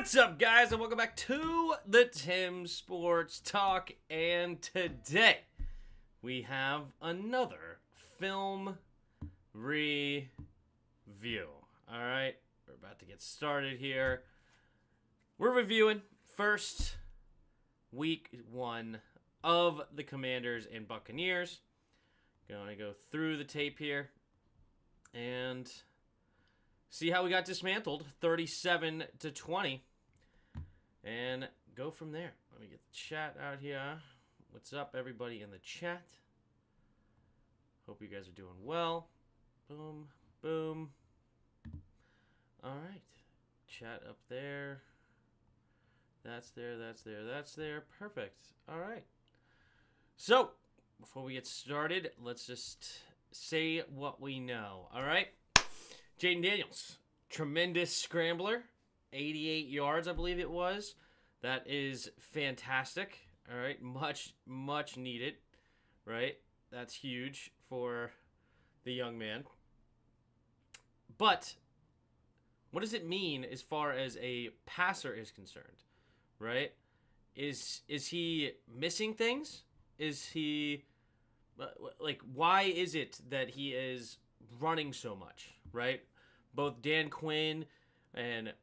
What's up, guys, and welcome back to the Tim Sports Talk. And today we have another film review. All right, we're about to get started here. We're reviewing first week one of the Commanders and Buccaneers. Going to go through the tape here and see how we got dismantled, 37-20, and go from there. Let me get the chat out here. What's up, everybody in the chat? Hope you guys are doing well. Boom, boom. All right, chat up there. That's there, that's there, that's there. Perfect. All right. So, before we get started, let's just say what we know. All right. Jaden Daniels, tremendous scrambler, 88 yards, I believe it was. That is fantastic. All right, much needed, right? That's huge for the young man. But what does it mean as far as a passer is concerned, right? Is he missing things? Is he, like, why is it that he is running so much, right? Both Dan Quinn and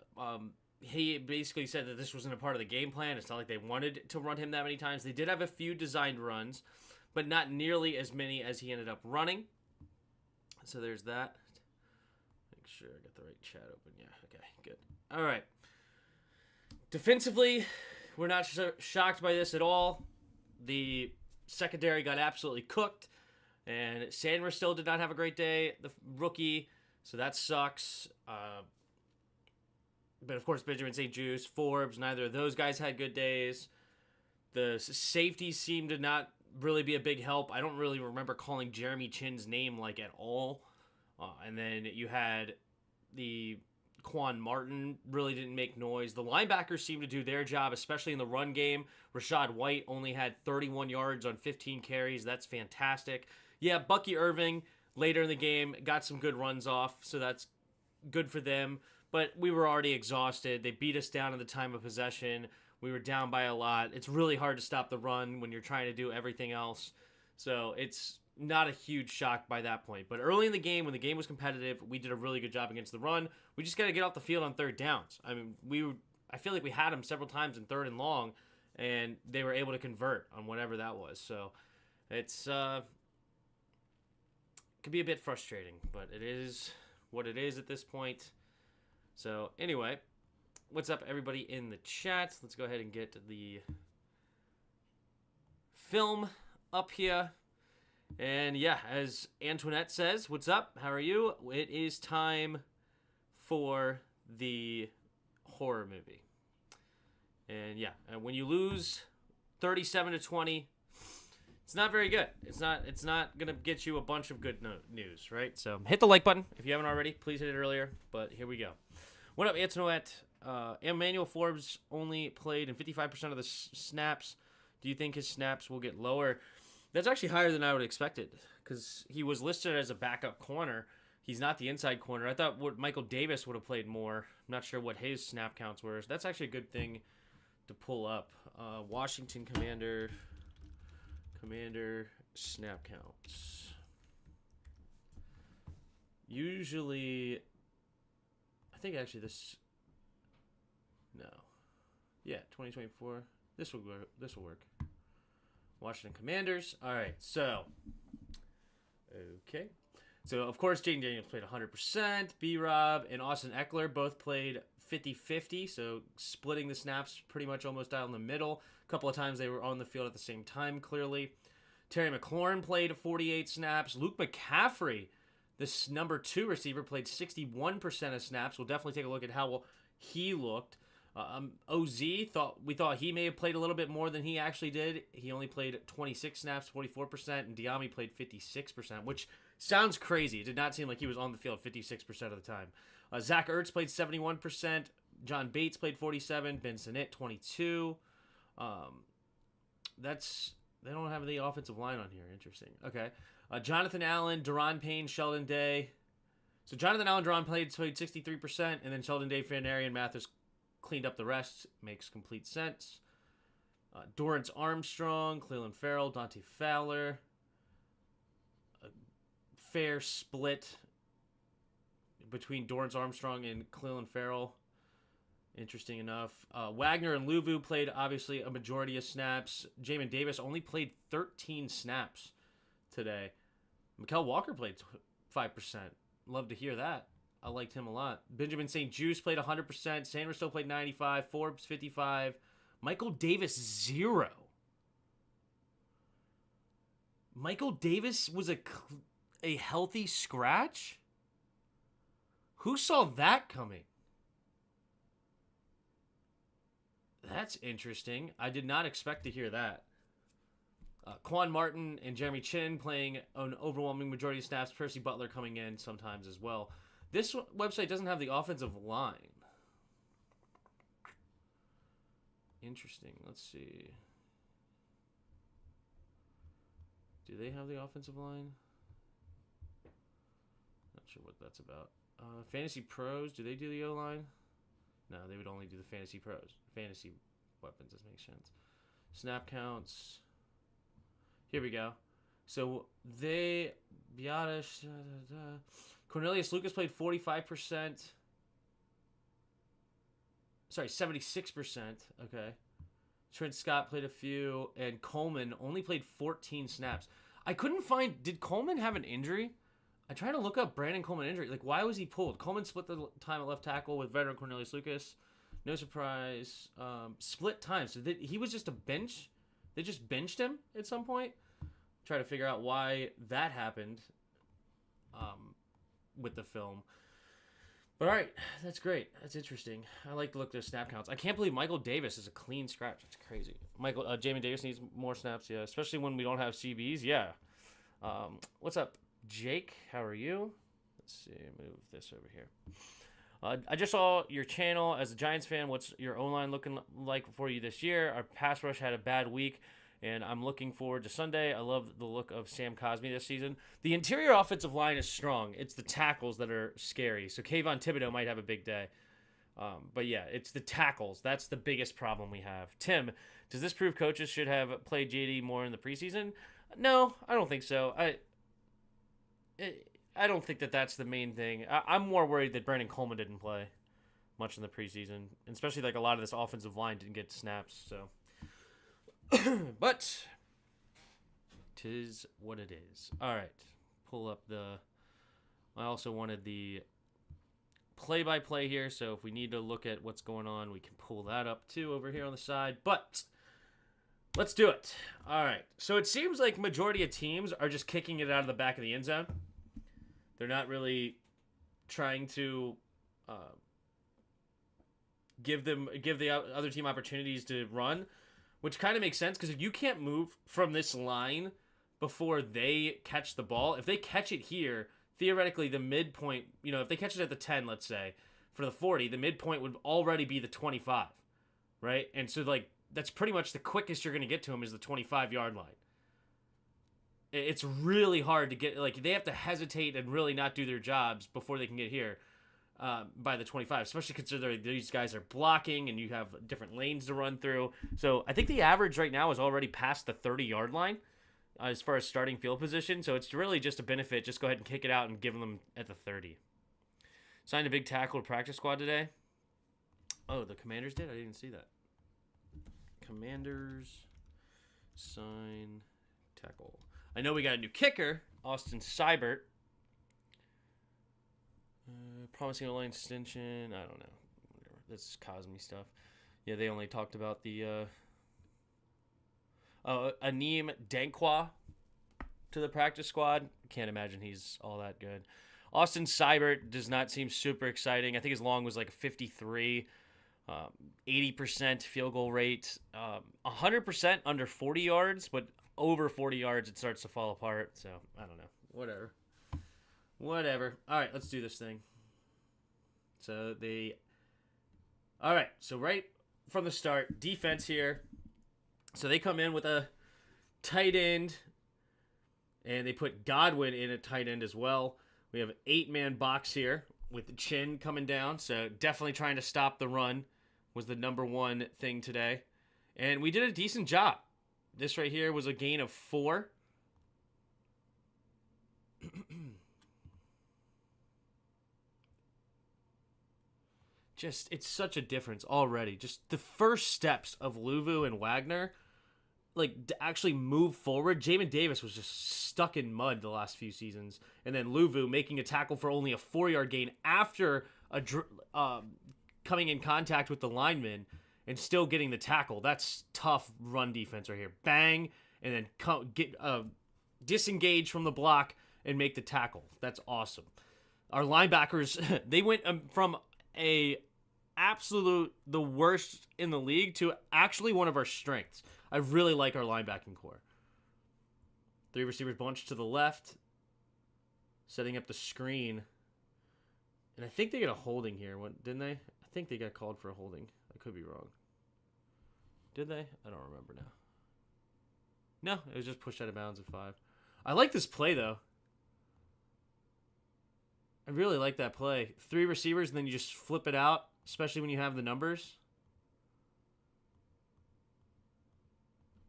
he basically said that this wasn't a part of the game plan. It's not like they wanted to run him that many times. They did have a few designed runs, but not nearly as many as he ended up running. So there's that. Make sure I got the right chat open. Yeah, okay, good. All right. Defensively, we're not shocked by this at all. The secondary got absolutely cooked, and Sandler still did not have a great day, the rookie, so that sucks. But, of course, Benjamin St. Juste, Forbes, neither of those guys had good days. The safeties seemed to not really be a big help. I don't really remember calling Jeremy Chinn's name, like, at all. And then you had the Quan Martin really didn't make noise. The linebackers seemed to do their job, especially in the run game. Rashad White only had 31 yards on 15 carries. That's fantastic. Yeah, Bucky Irving later in the game got some good runs off, so that's good for them. But we were already exhausted. They beat us down at the time of possession. We were down by a lot. It's really hard to stop the run when you're trying to do everything else. So it's not a huge shock by that point. But early in the game, when the game was competitive, we did a really good job against the run. We just got to get off the field on third downs. I mean, I feel like we had them several times in third and long, and they were able to convert on whatever that was. So it's could be a bit frustrating, but it is what it is at this point. So anyway, what's up, everybody in the chat? Let's go ahead and get the film up here. And yeah, as Antoinette says, what's up? How are you? It is time for the horror movie. And yeah, and when you lose 37-20, it's not very good. It's not gonna get you a bunch of good news, right? So hit the like button if you haven't already. Please hit it earlier. But here we go. What up, Antoinette? Emmanuel Forbes only played in 55% of the snaps. Do you think his snaps will get lower? That's actually higher than I would have expected because he was listed as a backup corner. He's not the inside corner. I thought Michael Davis would have played more. I'm not sure what his snap counts were. So that's actually a good thing to pull up. Washington Commander snap counts. Usually, I think actually this. No, yeah, 2024. This will work. Washington Commanders. All right, so okay. So, of course, Jaden Daniels played 100%. B-Rob and Austin Eckler both played 50-50, so splitting the snaps pretty much almost down the middle. A couple of times they were on the field at the same time, clearly. Terry McLaurin played 48 snaps. Luke McCaffrey, this number 2 receiver, played 61% of snaps. We'll definitely take a look at how he looked. OZ, we thought he may have played a little bit more than he actually did. He only played 26 snaps, 44%, and Diami played 56%, which sounds crazy. It did not seem like he was on the field 56% of the time. Zach Ertz played 71%. John Bates played 47%. Ben Sinnott, 22%. They don't have the offensive line on here. Interesting. Okay. Jonathan Allen, Deron Payne, Sheldon Day. So Jonathan Allen, Deron played 63%, and then Sheldon Day, Fanarian, Mathis cleaned up the rest. Makes complete sense. Dorrance Armstrong, Cleveland Farrell, Dante Fowler. A fair split between Dorrance Armstrong and Cleveland Farrell. Interesting enough. Wagner and Luvu played, obviously, a majority of snaps. Jamin Davis only played 13 snaps today. Mykal Walker played 5%. Love to hear that. I liked him a lot. Benjamin St. Juste played 100%. Sanders still played 95. Forbes 55. Michael Davis 0. Michael Davis was a healthy scratch? Who saw that coming? That's interesting. I did not expect to hear that. Quan Martin and Jeremy Chin playing an overwhelming majority of snaps. Percy Butler coming in sometimes as well. This website doesn't have the offensive line. Interesting. Let's see. Do they have the offensive line? Not sure what that's about. Fantasy Pros, do they do the O-line? No, they would only do the Fantasy Pros. Fantasy weapons, this makes sense. Snap counts. Here we go. So they... Biotish... Cornelius Lucas played 45%. Sorry, 76%. Okay. Trent Scott played a few. And Coleman only played 14 snaps. I couldn't find... Did Coleman have an injury? I tried to look up Brandon Coleman injury. Like, why was he pulled? Coleman split the time at left tackle with veteran Cornelius Lucas. No surprise. Split time. So he was just a bench. They just benched him at some point. Try to figure out why that happened with the film. But all right, that's great. That's interesting. I like to look at those snap counts. I can't believe Michael Davis is a clean scratch. That's crazy. Jamin Davis needs more snaps, yeah, especially when we don't have CBs. Yeah. What's up, Jake? How are you? Let's see. Move this over here. I just saw your channel as a Giants fan. What's your O-line looking like for you this year? Our pass rush had a bad week, and I'm looking forward to Sunday. I love the look of Sam Cosmi this season. The interior offensive line is strong. It's the tackles that are scary. So Kayvon Thibodeau might have a big day. But yeah, it's the tackles. That's the biggest problem we have. Tim, does this prove coaches should have played JD more in the preseason? No, I don't think so. I don't think that that's the main thing. I'm more worried that Brandon Coleman didn't play much in the preseason, and especially like a lot of this offensive line didn't get snaps. So, but 'tis what it is. All right, pull up the. I also wanted the play-by-play here, so if we need to look at what's going on, we can pull that up too over here on the side. But let's do it. All right. So it seems like majority of teams are just kicking it out of the back of the end zone. They're not really trying to give the other team opportunities to run, which kind of makes sense because if you can't move from this line before they catch the ball, if they catch it here, theoretically the midpoint, if they catch it at the 10, let's say, for the 40, the midpoint would already be the 25, right? And so like that's pretty much the quickest you're going to get to them is the 25-yard line. It's really hard to get, like, they have to hesitate and really not do their jobs before they can get here by the 25, especially considering these guys are blocking and you have different lanes to run through. So I think the average right now is already past the 30-yard line as far as starting field position. So it's really just a benefit. Just go ahead and kick it out and give them at the 30. Signed a big tackle to practice squad today. Oh, the Commanders did? I didn't see that. Commanders sign tackle. I know we got a new kicker, Austin Seibert. Promising a line extension. I don't know. Whatever. That's Cosme stuff. Yeah, they only talked about the Aneem Dankwa to the practice squad. Can't imagine he's all that good. Austin Seibert does not seem super exciting. I think his long was like 53. 80% field goal rate. 100% under 40 yards, but over 40 yards, it starts to fall apart. So, I don't know. Whatever. All right, let's do this thing. All right, so right from the start, defense here. So they come in with a tight end, and they put Godwin in at tight end as well. We have an 8-man box here with the Chin coming down, so definitely trying to stop the run was the number one thing today. And we did a decent job. This right here was a gain of 4. Just, it's such a difference already. Just the first steps of Luvu and Wagner, like, to actually move forward. Jamin Davis was just stuck in mud the last few seasons. And then Luvu making a tackle for only a 4-yard gain after coming in contact with the lineman and still getting the tackle. That's tough run defense right here. Bang, and then get disengage from the block and make the tackle. That's awesome. Our linebackers, they went from the worst in the league to actually one of our strengths. I really like our linebacking core. 3 receivers bunch to the left, setting up the screen. And I think they got a holding here, didn't they? I think they got called for a holding. I could be wrong. Did they? I don't remember now. No, it was just pushed out of bounds at 5. I like this play, though. I really like that play. 3 receivers, and then you just flip it out, especially when you have the numbers.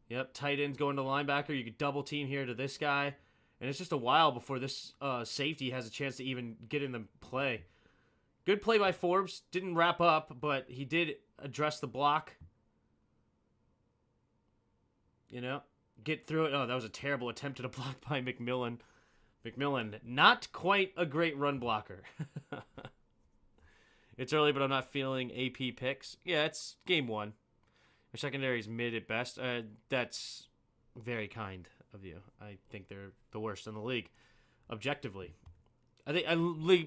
Yep, tight ends going to linebacker. You could double team here to this guy. And it's just a while before this safety has a chance to even get in the play. Good play by Forbes. Didn't wrap up, but he did address the block. You know, get through it. Oh, that was a terrible attempt at a block by McMillan. McMillan, not quite a great run blocker. It's early, but I'm not feeling AP picks. Yeah, it's game 1. Our secondary is mid at best. That's very kind of you. I think they're the worst in the league, objectively. I think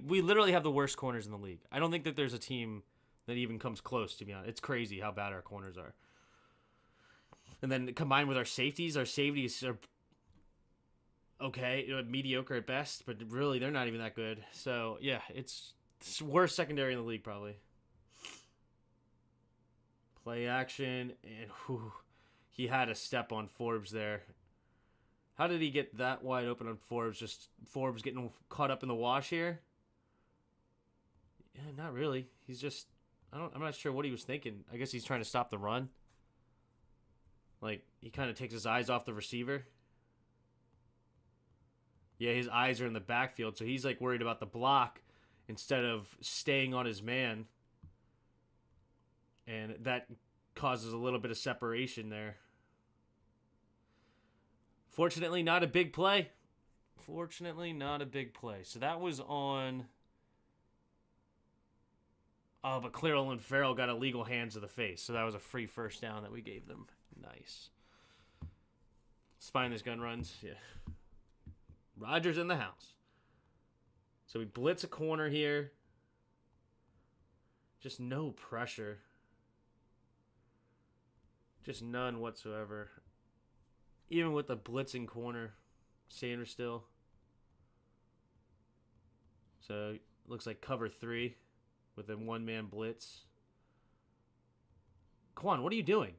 we literally have the worst corners in the league. I don't think that there's a team that even comes close, to be honest. It's crazy how bad our corners are. And then combined with our safeties are okay, mediocre at best, but really they're not even that good. So, yeah, it's worst secondary in the league probably. Play action, and he had a step on Forbes there. How did he get that wide open on Forbes? Just Forbes getting caught up in the wash here? Yeah, not really. He's just, I'm not sure what he was thinking. I guess he's trying to stop the run. Like, he kind of takes his eyes off the receiver. Yeah, his eyes are in the backfield, so he's like worried about the block instead of staying on his man. And that causes a little bit of separation there. Fortunately, not a big play. So that was on... Oh, but Clearl and Farrell got illegal hands to the face. So that was a free first down that we gave them. Nice. Spineless gun runs. Yeah. Rodgers in the house. So we blitz a corner here. Just no pressure. Just none whatsoever. Even with the blitzing corner. Sanders still. So looks like cover 3 with a one-man blitz. Quan, what are you doing?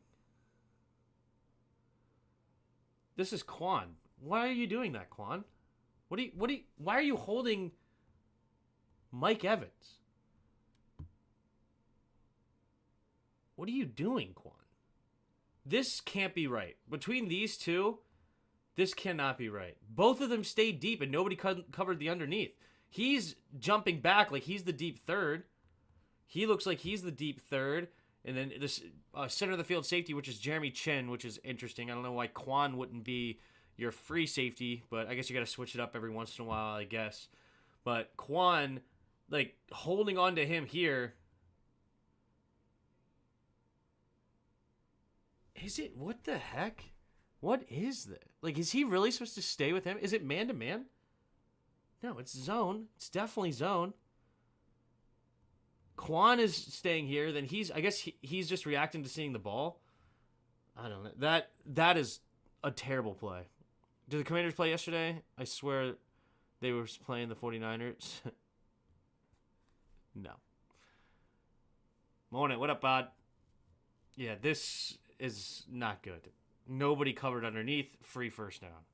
This is Quan. Why are you doing that, Quan? Why are you holding Mike Evans? What are you doing, Quan? This can't be right. Between these two, this cannot be right. Both of them stayed deep and nobody covered the underneath. He's jumping back like he's the deep third. He looks like he's the deep third. And then this center of the field safety, which is Jeremy Chin, which is interesting. I don't know why Quan wouldn't be your free safety, but I guess you got to switch it up every once in a while, I guess. But Quan, like, holding on to him here. Is it, what the heck? What is that? Like, is he really supposed to stay with him? Is it man-to-man? No, it's zone. It's definitely zone. Quan is staying here, then I guess he's just reacting to seeing the ball. I don't know. That is a terrible play. Did the Commanders play yesterday? I swear they were playing the 49ers. No. Morning, what up, bud? Yeah, this is not good. Nobody covered underneath, free first down.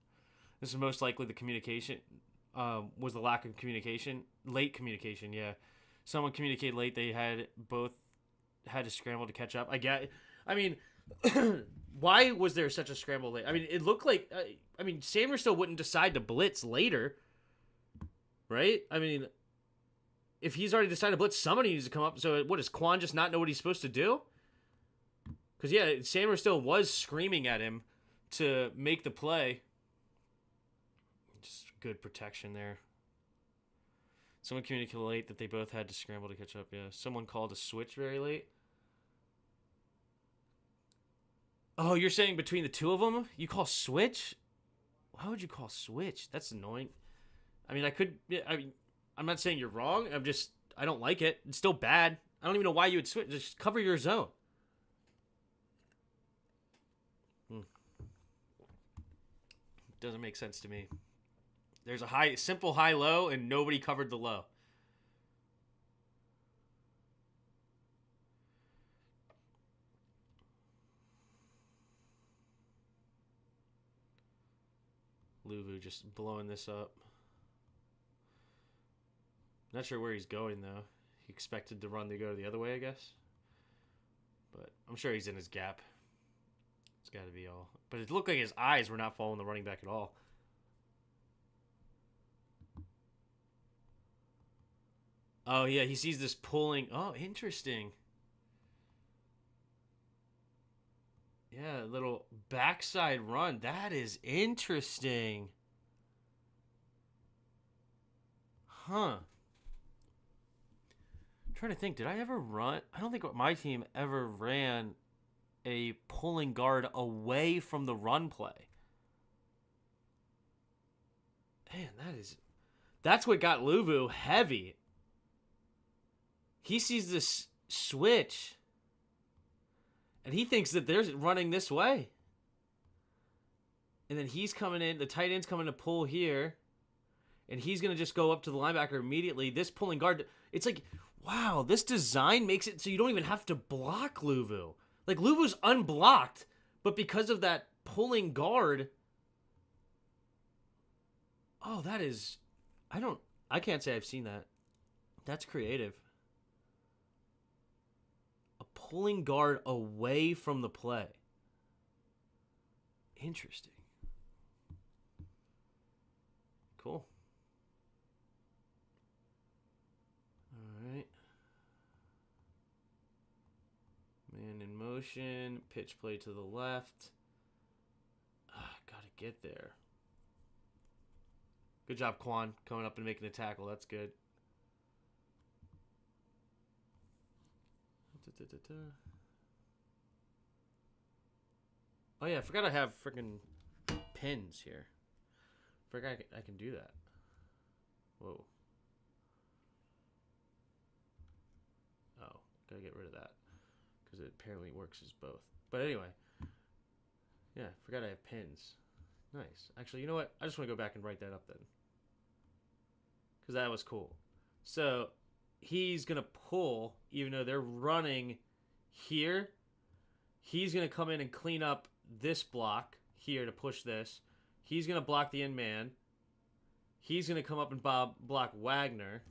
This is most likely the communication, was the lack of communication. Late communication, yeah. Someone communicated late. They had both had to scramble to catch up. I mean, why was there such a scramble late? I mean, it looked like. I mean, Sanders still wouldn't decide to blitz later, right? I mean, if he's already decided to blitz, somebody needs to come up. So, what does Quan just not know what he's supposed to do? Because yeah, Sanders still was screaming at him to make the play. Just good protection there. Someone communicated late that they both had to scramble to catch up. Yeah, someone called a switch very late. Oh, you're saying between the two of them, you call switch? Why would you call switch? That's annoying. I mean, I'm not saying you're wrong. I don't like it. It's still bad. I don't even know why you would switch. Just cover your zone. Doesn't make sense to me. There's a simple high low, and nobody covered the low. Luvu just blowing this up. Not sure where he's going, though. He expected the run to go the other way, I guess. But I'm sure he's in his gap. It's got to be all. But it looked like his eyes were not following the running back at all. Oh, yeah, he sees this pulling. Oh, interesting. Yeah, a little backside run. That is interesting. Huh. I'm trying to think, did I ever run? I don't think my team ever ran a pulling guard away from the run play. Man, that's what got Luvu heavy. He sees this switch, and he thinks that they're running this way. And then he's coming in, the tight end's coming to pull here, and he's going to just go up to the linebacker immediately. This pulling guard, it's like, wow, this design makes it so you don't even have to block Luvu. Like, Luvu's unblocked, but because of that pulling guard, oh, that is, I can't say I've seen that. That's creative. A pulling guard away from the play. Interesting. Cool. All right. Man in motion. Pitch play to the left. Gotta get there. Good job, Quan, coming up and making a tackle. That's good. Oh, yeah, I forgot I have freaking pins here. Forgot I can do that. Whoa. Oh, gotta get rid of that. Because it apparently works as both. But anyway. Yeah, forgot I have pins. Nice. Actually, you know what? I just want to go back and write that up then. Because that was cool. So, he's going to pull, even though they're running here. He's going to come in and clean up this block here to push this. He's going to block the end man. He's going to come up and block Wagner.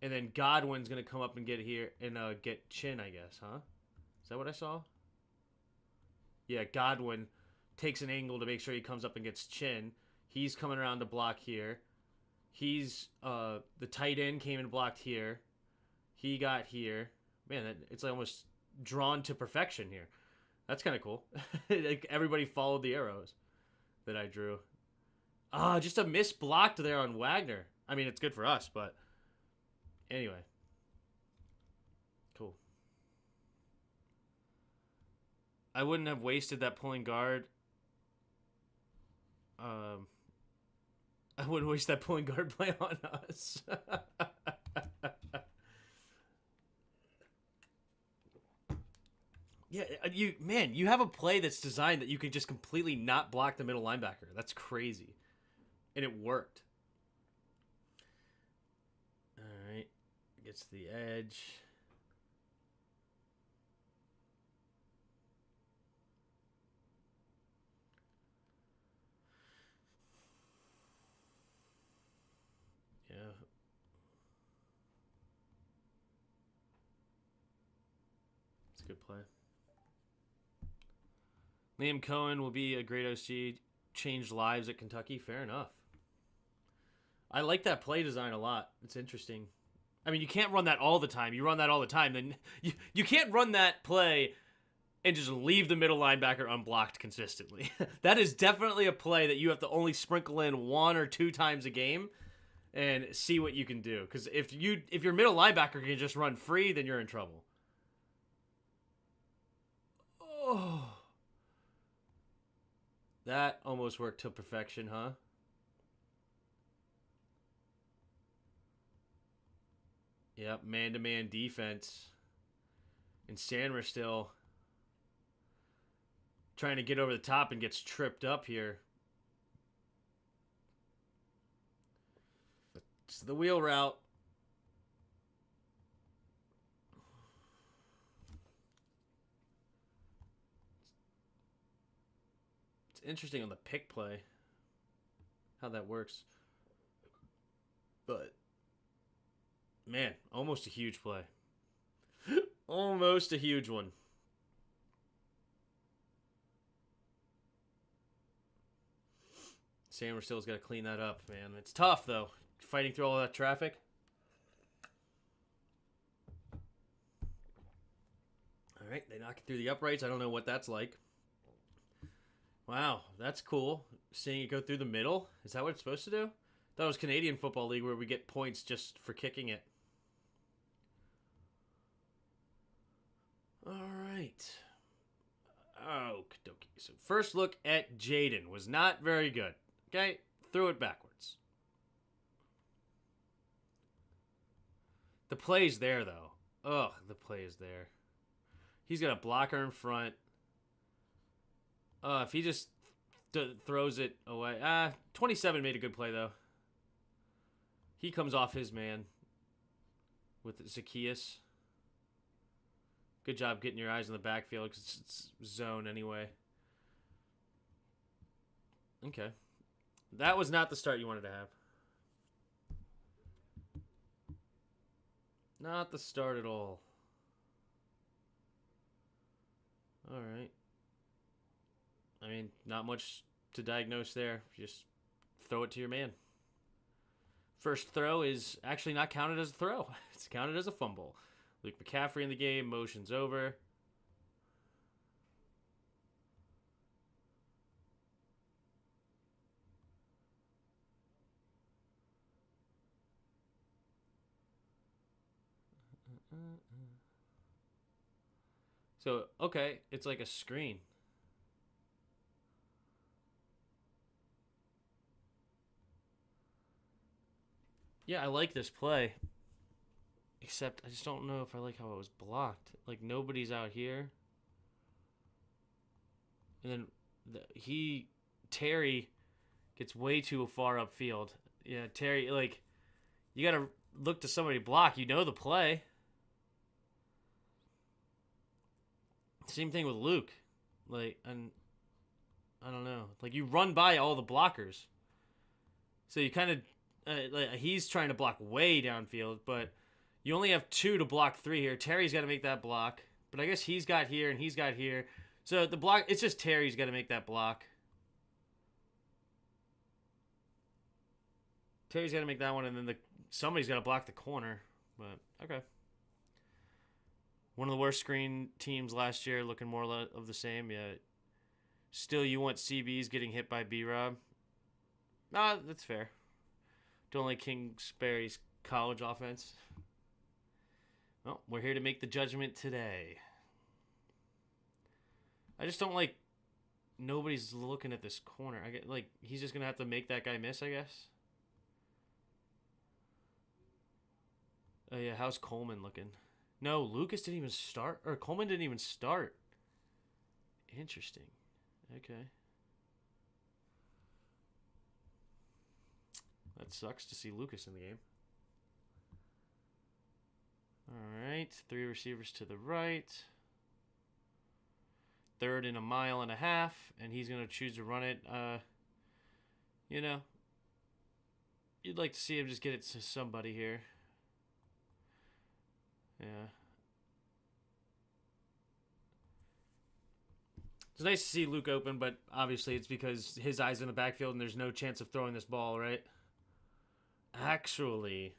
And then Godwin's going to come up and get here and get Chin, I guess, huh? Is that what I saw? Yeah, Godwin takes an angle to make sure he comes up and gets Chin. He's coming around to block here. He's the tight end came and blocked here. He got here. Man, it's almost drawn to perfection here. That's kind of cool. Like everybody followed the arrows that I drew. Just a missed block there on Wagner. I mean, it's good for us, but anyway. Cool. I wouldn't have wasted that pulling guard. I wouldn't waste that pulling guard play on us. Yeah, you have a play that's designed that you can just completely not block the middle linebacker. That's crazy. And it worked. All right. Gets to the edge. Yeah. Good play. Liam Cohen will be a great OC. Changed lives at Kentucky. Fair enough. I like that play design a lot. It's interesting. I mean, you can't run that all the time. You run that all the time, then you can't run that play and just leave the middle linebacker unblocked consistently. That is definitely a play that you have to only sprinkle in 1 or 2 times a game and see what you can do. Because if your middle linebacker can just run free, then you're in trouble. Oh. That almost worked to perfection, huh? Yep, man-to-man defense. And Sandler still trying to get over the top and gets tripped up here. It's the wheel route. It's interesting on the pick play how that works. But, man, almost a huge play. Almost a huge one. Sandler still's got to clean that up, man. It's tough, though, fighting through all that traffic. All right, they knock it through the uprights. I don't know what that's like. Wow, that's cool. Seeing it go through the middle. Is that what it's supposed to do? That was Canadian Football League where we get points just for kicking it. All right. Okie-dokie. So first look at Jaden was not very good. Okay, threw it backwards. The play's there, though. Ugh, the play is there. He's got a blocker in front. If he just throws it away. 27 made a good play, though. He comes off his man with Zacchaeus. Good job getting your eyes on the backfield because it's zone anyway. Okay. That was not the start you wanted to have. Not the start at all. All right. I mean, not much to diagnose there. Just throw it to your man. First throw is actually not counted as a throw. It's counted as a fumble. Luke McCaffrey in the game. Motion's over. So, okay, it's like a screen. Yeah, I like this play. Except I just don't know if I like how it was blocked. Like, nobody's out here. And then Terry gets way too far upfield. Yeah, Terry, like, you got to look to somebody block. You know the play. Same thing with Luke. Like, and I don't know. Like, you run by all the blockers. So you kind of, like, he's trying to block way downfield, but you only have 2 to block 3 here. Terry's got to make that block. But I guess he's got here and he's got here. So the block, it's just Terry's got to make that block. Terry's got to make that one, and then somebody's got to block the corner. But, okay. One of the worst screen teams last year, looking more of the same. Yeah. Still, you want CBs getting hit by B-Rob? Nah, that's fair. Don't like Kingsbury's college offense. Well, we're here to make the judgment today. I just don't like nobody's looking at this corner. I get like he's just gonna have to make that guy miss, I guess. Oh yeah, how's Coleman looking? No, Lucas didn't even start, or Coleman didn't even start. Interesting. Okay. That sucks to see Lucas in the game. All right, 3 receivers to the right. 3rd and 1.5 miles, and he's going to choose to run it. You know, you'd like to see him just get it to somebody here. Yeah. It's nice to see Luke open, but obviously it's because his eyes in the backfield and there's no chance of throwing this ball, right? Actually,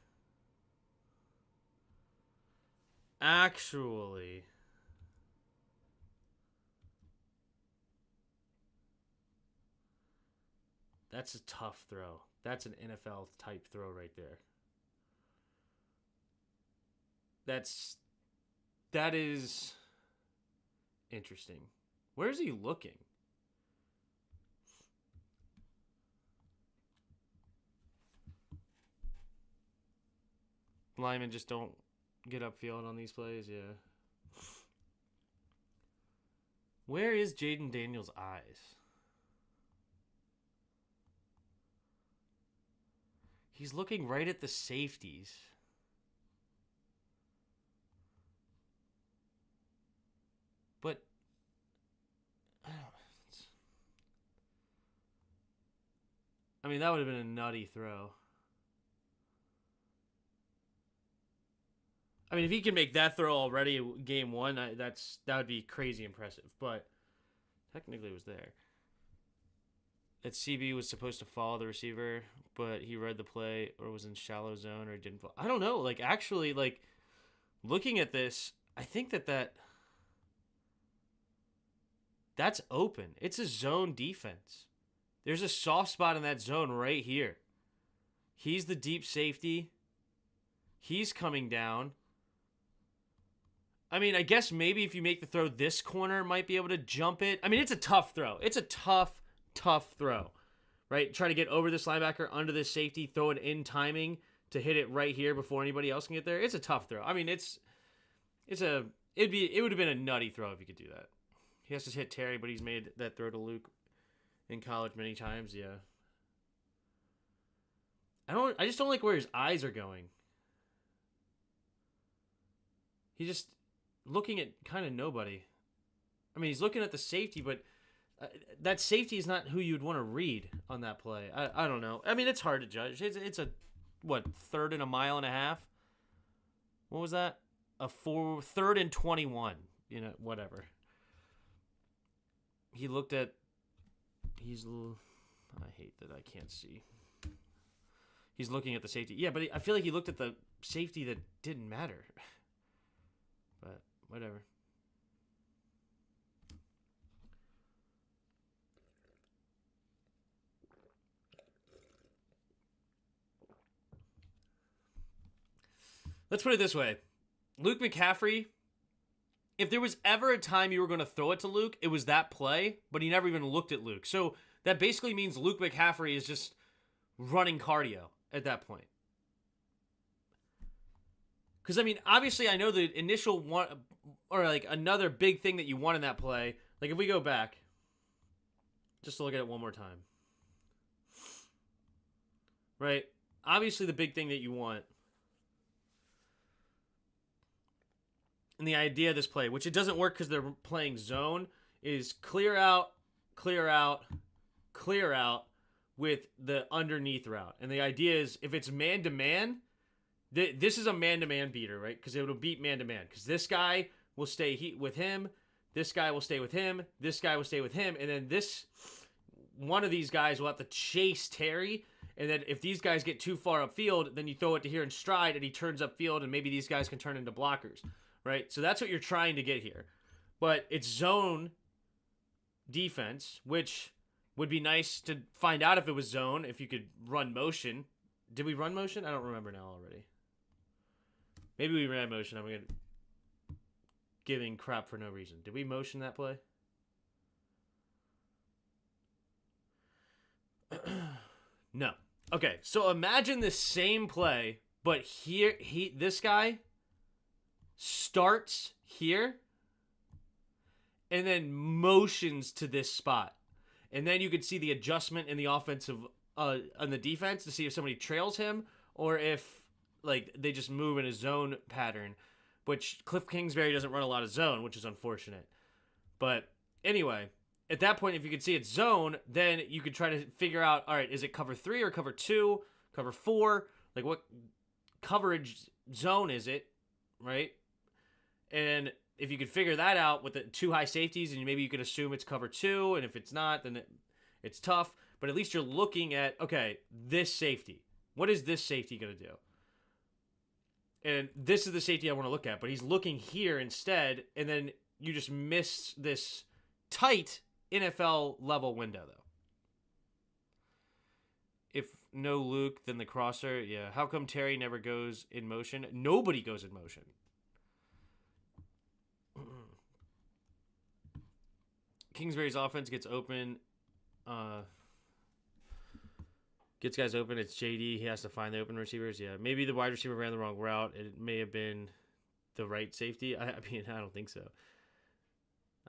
that's a tough throw. That's an NFL type throw right there. That is interesting. Where is he looking? Linemen just don't get upfield on these plays, yeah. Where is Jaden Daniels' eyes? He's looking right at the safeties. But I mean, that would have been a nutty throw. I mean, if he can make that throw already game one, that would be crazy impressive. But technically, it was there. That CB was supposed to follow the receiver, but he read the play or was in shallow zone or didn't follow. I don't know. Like, actually, like, looking at this, I think that's open. It's a zone defense. There's a soft spot in that zone right here. He's the deep safety. He's coming down. I mean, I guess maybe if you make the throw, this corner might be able to jump it. I mean, it's a tough throw. It's a tough throw, right? Try to get over this linebacker, under this safety, throw it in timing to hit it right here before anybody else can get there. It's a tough throw. I mean, it would have been a nutty throw if he could do that. He has to hit Terry, but he's made that throw to Luke in college many times. Yeah. I just don't like where his eyes are going. He's just looking at kind of nobody. I mean, he's looking at the safety, but that safety is not who you'd want to read on that play. I don't know. I mean, it's hard to judge. It's a, third and a mile and a half? What was that? Third and 21. You know, whatever. He looked at... I hate that I can't see. He's looking at the safety. Yeah, but I feel like he looked at the safety that didn't matter. But whatever. Let's put it this way. Luke McCaffrey, if there was ever a time you were going to throw it to Luke, it was that play, but he never even looked at Luke. So that basically means Luke McCaffrey is just running cardio at that point. Because, I mean, obviously I know the initial one, or like another big thing that you want in that play, like if we go back, just to look at it one more time. Right? Obviously the big thing that you want, and the idea of this play, which it doesn't work because they're playing zone, is clear out, clear out, clear out with the underneath route. And the idea is if it's man-to-man, this is a man-to-man beater, right? Because it will beat man-to-man. Because this guy will stay with him, this guy will stay with him, this guy will stay with him, and then one of these guys will have to chase Terry. And then if these guys get too far upfield, then you throw it to here in stride, and he turns upfield, and maybe these guys can turn into blockers. Right? So that's what you're trying to get here. But it's zone defense, which would be nice to find out if it was zone, if you could run motion. Did we run motion? I don't remember now already. Maybe we ran motion. I'm giving crap for no reason. Did we motion that play? No. Okay, so imagine the same play, but here this guy starts here and then motions to this spot. And then you could see the adjustment in the offensive on the defense to see if somebody trails him or if like they just move in a zone pattern, which Cliff Kingsbury doesn't run a lot of zone, which is unfortunate. But anyway, at that point, if you could see it's zone, then you could try to figure out, all right, is it cover 3 or cover 2, cover 4? Like what coverage zone is it, right? And if you could figure that out with the 2 high safeties, and maybe you can assume it's cover 2, and if it's not, then it's tough. But at least you're looking at, okay, this safety. What is this safety going to do? And this is the safety I want to look at. But he's looking here instead, and then you just miss this tight NFL level window, though. If no Luke, then the crosser. Yeah. How come Terry never goes in motion? Nobody goes in motion. Kingsbury's offense gets open. Gets guys open. It's JD. He has to find the open receivers. Yeah. Maybe the wide receiver ran the wrong route. It may have been the right safety. I mean, I don't think so.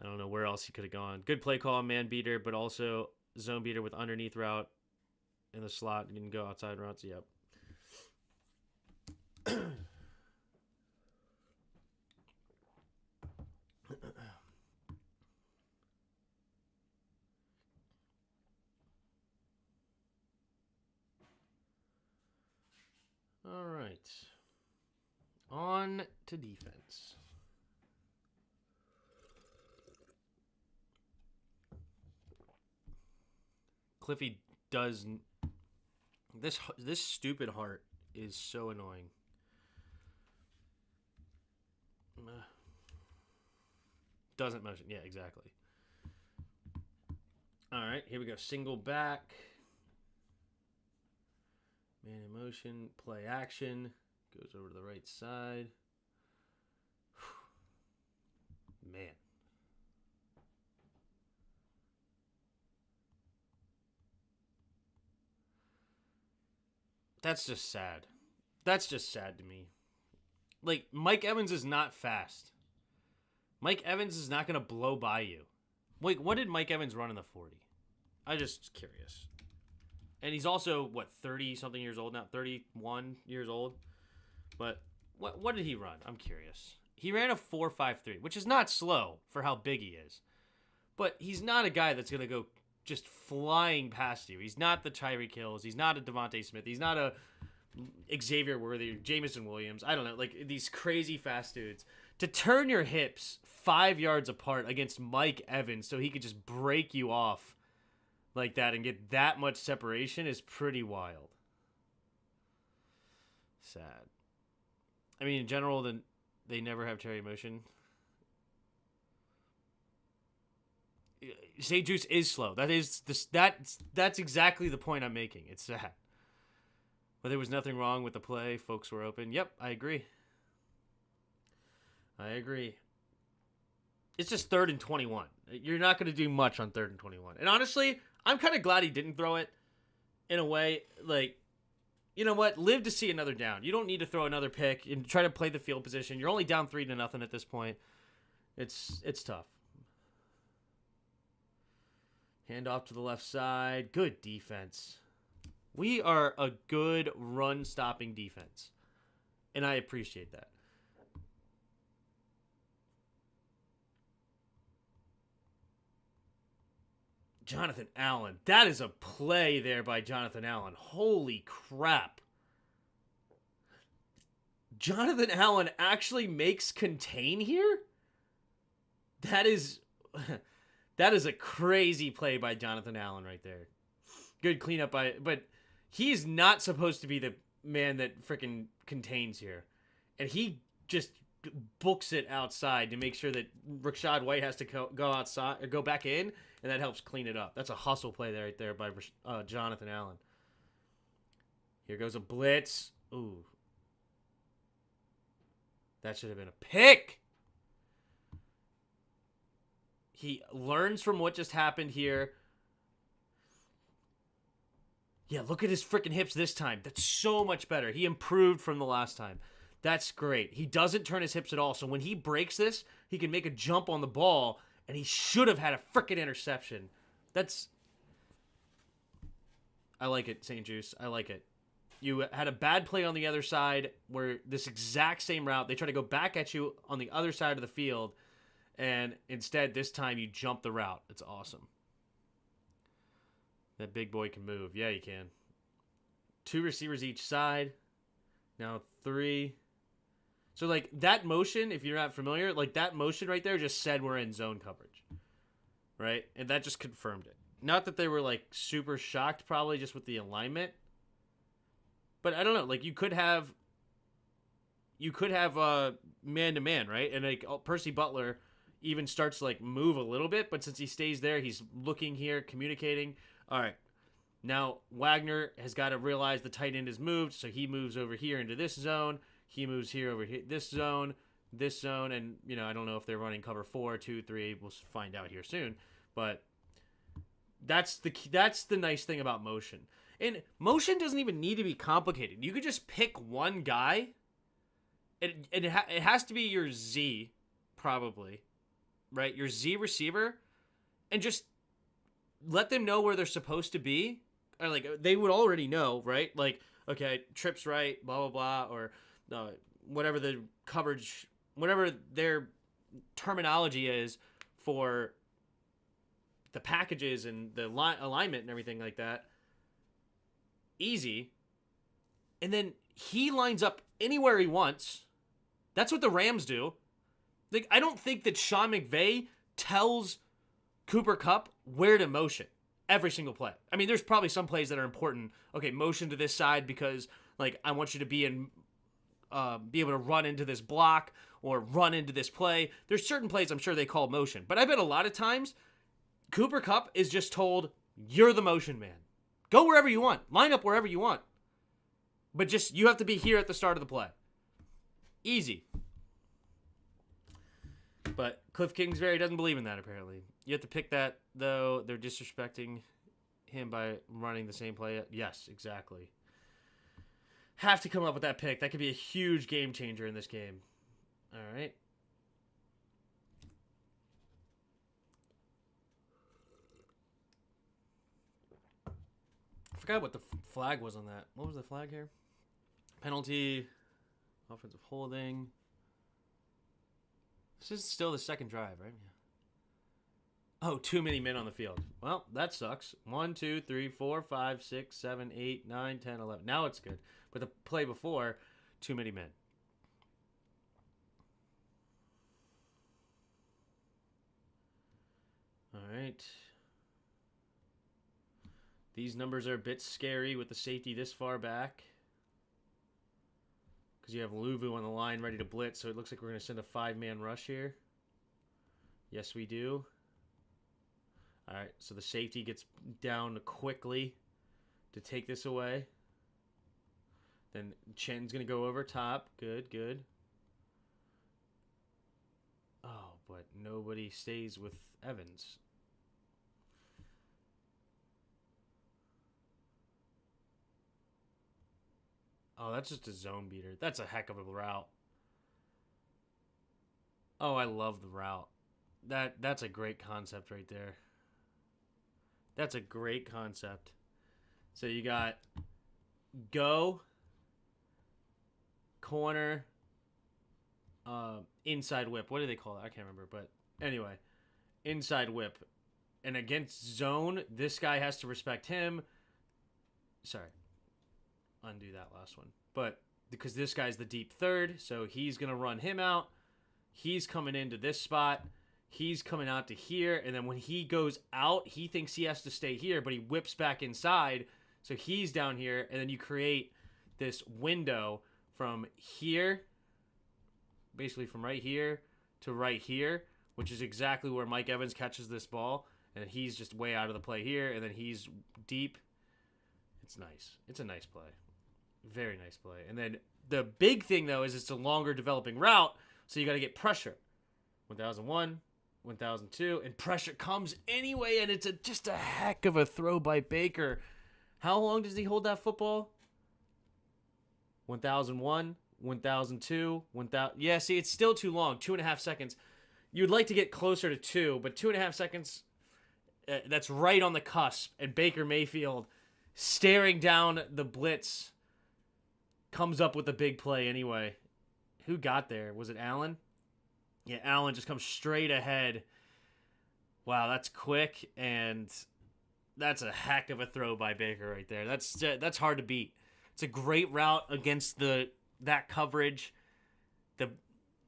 I don't know where else he could have gone. Good play call, man beater, but also zone beater with underneath route in the slot. He didn't go outside routes. Yep. All right. On to defense. Cliffy does this stupid heart is so annoying. Doesn't motion. Yeah, exactly. All right, here we go. Single back. Man in motion. Play action. Goes over to the right side. Man. That's just sad. That's just sad to me. Like, Mike Evans is not fast. Mike Evans is not going to blow by you. Wait, what did Mike Evans run in the 40? I'm just curious. And he's also, 30-something years old now? 31 years old? But what did he run? I'm curious. He ran a 4.53, which is not slow for how big he is. But he's not a guy that's going to go just flying past you. He's not the Tyreek Hills. He's not a Devontae Smith. He's not a Xavier Worthy, Jameson Williams. I don't know, like these crazy fast dudes. To turn your hips 5 yards apart against Mike Evans so he could just break you off like that and get that much separation is pretty wild. Sad. I mean, in general, they never have Terry motion. St. Juice is slow. That's exactly the point I'm making. It's sad. But there was nothing wrong with the play. Folks were open. Yep, I agree. It's just 3rd and 21. You're not going to do much on 3rd and 21. And honestly, I'm kind of glad he didn't throw it in a way. Like, you know what? Live to see another down. You don't need to throw another pick and try to play the field position. You're only down 3-0 at this point. It's tough. Hand off to the left side. Good defense. We are a good run-stopping defense. And I appreciate that. Jonathan Allen. That is a play there by Jonathan Allen. Holy crap. Jonathan Allen actually makes contain here? That is a crazy play by Jonathan Allen right there. Good cleanup but he's not supposed to be the man that freaking contains here. And he just books it outside to make sure that Rashad White has to go outside or go back in, and that helps clean it up. That's a hustle play right there by Jonathan Allen. Here goes a blitz. Ooh. That should have been a pick. He learns from what just happened here. Yeah, look at his freaking hips this time. That's so much better. He improved from the last time. That's great. He doesn't turn his hips at all. So when he breaks this, he can make a jump on the ball, and he should have had a freaking interception. I like it, St. Juice. I like it. You had a bad play on the other side where this exact same route, they try to go back at you on the other side of the field, and instead this time you jump the route. It's awesome. That big boy can move. Yeah, he can. 2 receivers each side. Now 3. So, like, that motion, if you're not familiar, like, that motion right there just said we're in zone coverage, right? And that just confirmed it. Not that they were, like, super shocked, probably, just with the alignment. But I don't know. Like, you could have man-to-man, right? And, like, Percy Butler even starts to, like, move a little bit. But since he stays there, he's looking here, communicating. All right. Now, Wagner has got to realize the tight end has moved, so he moves over here into this zone. He moves here over here, this zone, and, you know, I don't know if they're running cover 4, 2, 3. We'll find out here soon. But that's the nice thing about motion. And motion doesn't even need to be complicated. You could just pick one guy. It has to be your Z, probably, right? Your Z receiver, and just let them know where they're supposed to be. Or like they would already know, right? Like, okay, trips right, blah blah blah, or whatever the coverage, whatever their terminology is for the packages and the alignment and everything like that. Easy. And then he lines up anywhere he wants. That's what the Rams do. Like, I don't think that Sean McVay tells Cooper Kupp where to motion every single play. I mean, there's probably some plays that are important. Okay, motion to this side because, like, I want you to be able to run into this block or run into this play. There's certain plays I'm sure they call motion. But I bet a lot of times Cooper Kupp is just told, you're the motion man. Go wherever you want. Line up wherever you want. But just, you have to be here at the start of the play. Easy. But Cliff Kingsbury doesn't believe in that, apparently. You have to pick that, though. They're disrespecting him by running the same play. Yes, exactly. Have to come up with that pick. That could be a huge game changer in this game. All right. I forgot what the flag was on that. What was the flag here? Penalty, offensive holding. This is still the second drive, right? Yeah. Oh, too many men on the field. Well, that sucks. 1, 2, 3, 4, 5, 6, 7, 8, 9, 10, 11. Now it's good. But the play before, too many men. All right. These numbers are a bit scary with the safety this far back. Because you have Luvu on the line ready to blitz, so it looks like we're going to send a 5-man rush here. Yes, we do. All right, so the safety gets down quickly to take this away. Then Chen's going to go over top. Good, good. Oh, but nobody stays with Evans. Oh, that's just a zone beater. That's a heck of a route. Oh, I love the route. That's a great concept right there. That's a great concept. So you got go, corner, inside whip. What do they call it? I can't remember. But anyway, inside whip. And against zone, this guy has to respect him. Sorry. Undo that last one. But because this guy's the deep third, so he's going to run him out. He's coming into this spot. He's coming out to here. And then when he goes out, he thinks he has to stay here, but he whips back inside. So he's down here. And then you create this window from here, basically from right here to right here, which is exactly where Mike Evans catches this ball. And he's just way out of the play here. And then he's deep. It's nice. It's a nice play. Very nice play. And then the big thing, though, is it's a longer developing route, so you got to get pressure. 1001, 1002, and pressure comes anyway, and it's just a heck of a throw by Baker. How long does he hold that football? 1001, 1002, 1000. Yeah, see, it's still too long. 2.5 seconds. You'd like to get closer to 2, but 2.5 seconds, that's right on the cusp. And Baker Mayfield, staring down the blitz, comes up with a big play anyway. Who got there? Was it Allen? Yeah, Allen just comes straight ahead. Wow, that's quick, and that's a heck of a throw by Baker right there. That's hard to beat. It's a great route against that coverage. The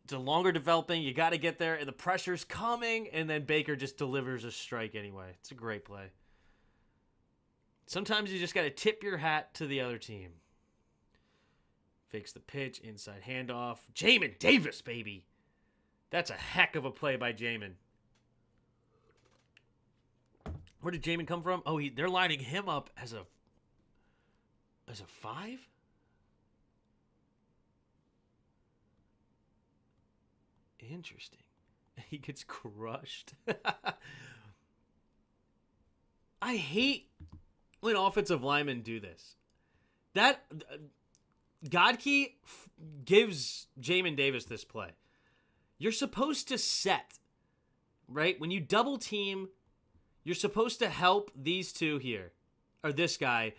It's a longer developing. You got to get there, and the pressure's coming, and then Baker just delivers a strike anyway. It's a great play. Sometimes you just got to tip your hat to the other team. Fakes the pitch, inside handoff. Jamin Davis, baby. That's a heck of a play by Jamin. Where did Jamin come from? Oh, they're lining him up as a 5? Interesting. He gets crushed. I hate when offensive linemen do this. That Godkey gives Jamin Davis this play. You're supposed to set, right? When you double team, you're supposed to help these two here, or this guy,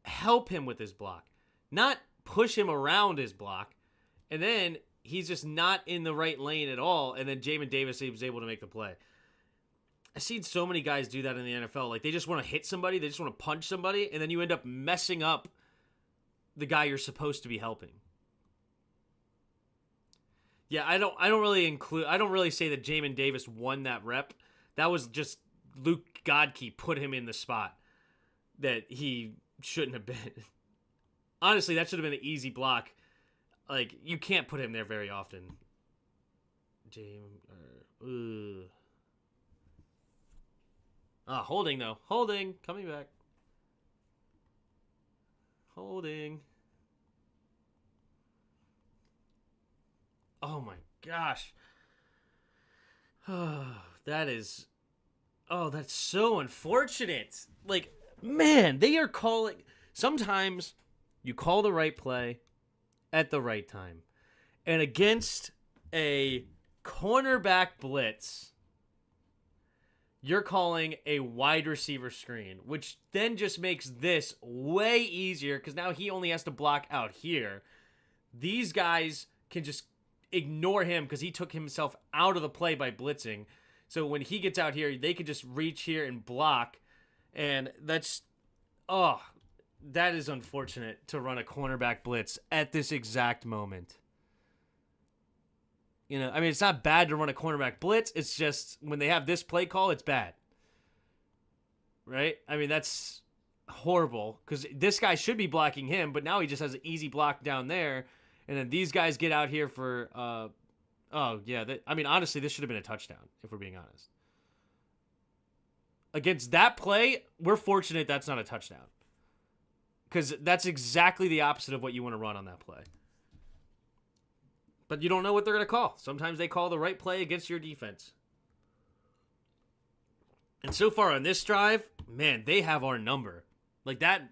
help him with his block, not push him around his block, and then he's just not in the right lane at all, and then Jamin Davis was able to make the play. I've seen so many guys do that in the NFL. Like, they just want to hit somebody, they just want to punch somebody, and then you end up messing up the guy you're supposed to be helping. Yeah, I don't really say that Jamin Davis won that rep. That was just Luke Godkey put him in the spot that he shouldn't have been. Honestly, that should have been an easy block. Like, you can't put him there very often. Holding though. Holding. Coming back. Holding. Oh my gosh. That's so unfortunate. Like, man, they are calling. Sometimes you call the right play at the right time. And against a cornerback blitz, you're calling a wide receiver screen, which then just makes this way easier because now he only has to block out here. These guys can just ignore him because he took himself out of the play by blitzing. So when he gets out here, they can just reach here and block. And that is unfortunate to run a cornerback blitz at this exact moment. You know, I mean, it's not bad to run a cornerback blitz. It's just when they have this play call, it's bad. Right? I mean, that's horrible because this guy should be blocking him, but now he just has an easy block down there. And then these guys get out here for, honestly, this should have been a touchdown, if we're being honest. Against that play, we're fortunate that's not a touchdown. Because that's exactly the opposite of what you want to run on that play. But you don't know what they're going to call. Sometimes they call the right play against your defense. And so far on this drive, man, they have our number. Like that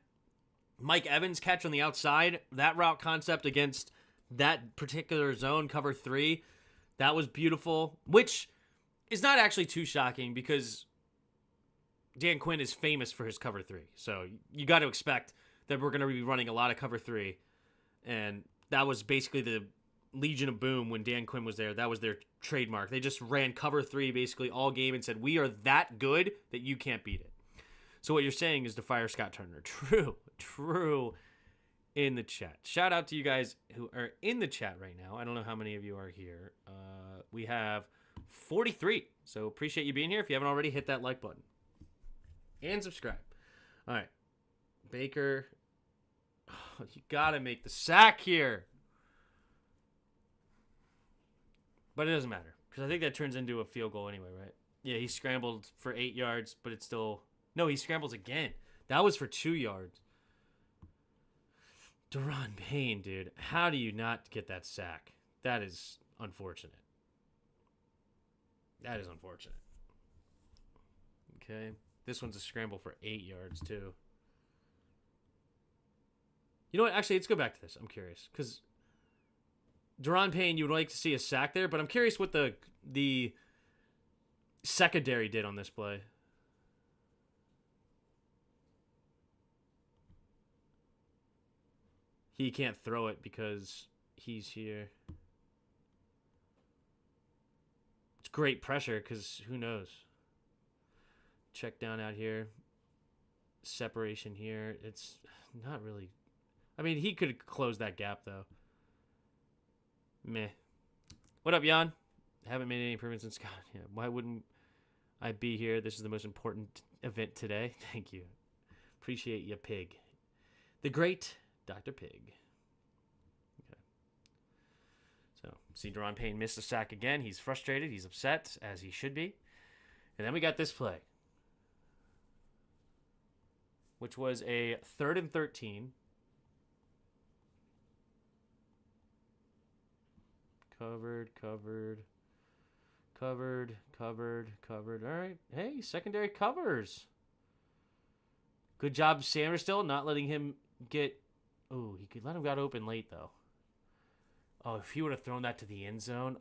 Mike Evans catch on the outside, that route concept against that particular zone, cover 3, that was beautiful, which is not actually too shocking because Dan Quinn is famous for his cover 3. So you got to expect that we're going to be running a lot of cover 3. And that was basically the Legion of Boom when Dan Quinn was there. That was their trademark. They just ran cover 3 basically all game and said, we are that good that you can't beat it. So what you're saying is to fire Scott Turner. True in the chat. Shout out to you guys who are in the chat right now. I don't know how many of you are here. We have 43. So appreciate you being here. If you haven't already, hit that like button. And subscribe. All right. Baker. Oh, you got to make the sack here. But it doesn't matter. Because I think that turns into a field goal anyway, right? Yeah, he scrambled for 8 yards, but it's still... No, he scrambles again. That was for 2 yards. Deron Payne, dude. How do you not get that sack? That is unfortunate. That is unfortunate. Okay. This one's a scramble for 8 yards, too. You know what? Actually, let's go back to this. I'm curious. Because Deron Payne, you would like to see a sack there, but I'm curious what the secondary did on this play. He can't throw it because he's here. It's great pressure because who knows? Check down out here. Separation here. It's not really... I mean, he could close that gap, though. Meh. What up, Jan? Haven't made any improvements in Scott. Yeah, why wouldn't I be here? This is the most important event today. Thank you. Appreciate you, Pig. The great Dr. Pig. Okay. So, see Deron Payne missed the sack again. He's frustrated. He's upset, as he should be. And then we got this play, which was a 3rd and 13. Covered. All right. Hey, secondary covers. Good job, Sanders, still not letting him get... Oh, he could let him got open late, though. Oh, if he would have thrown that to the end zone.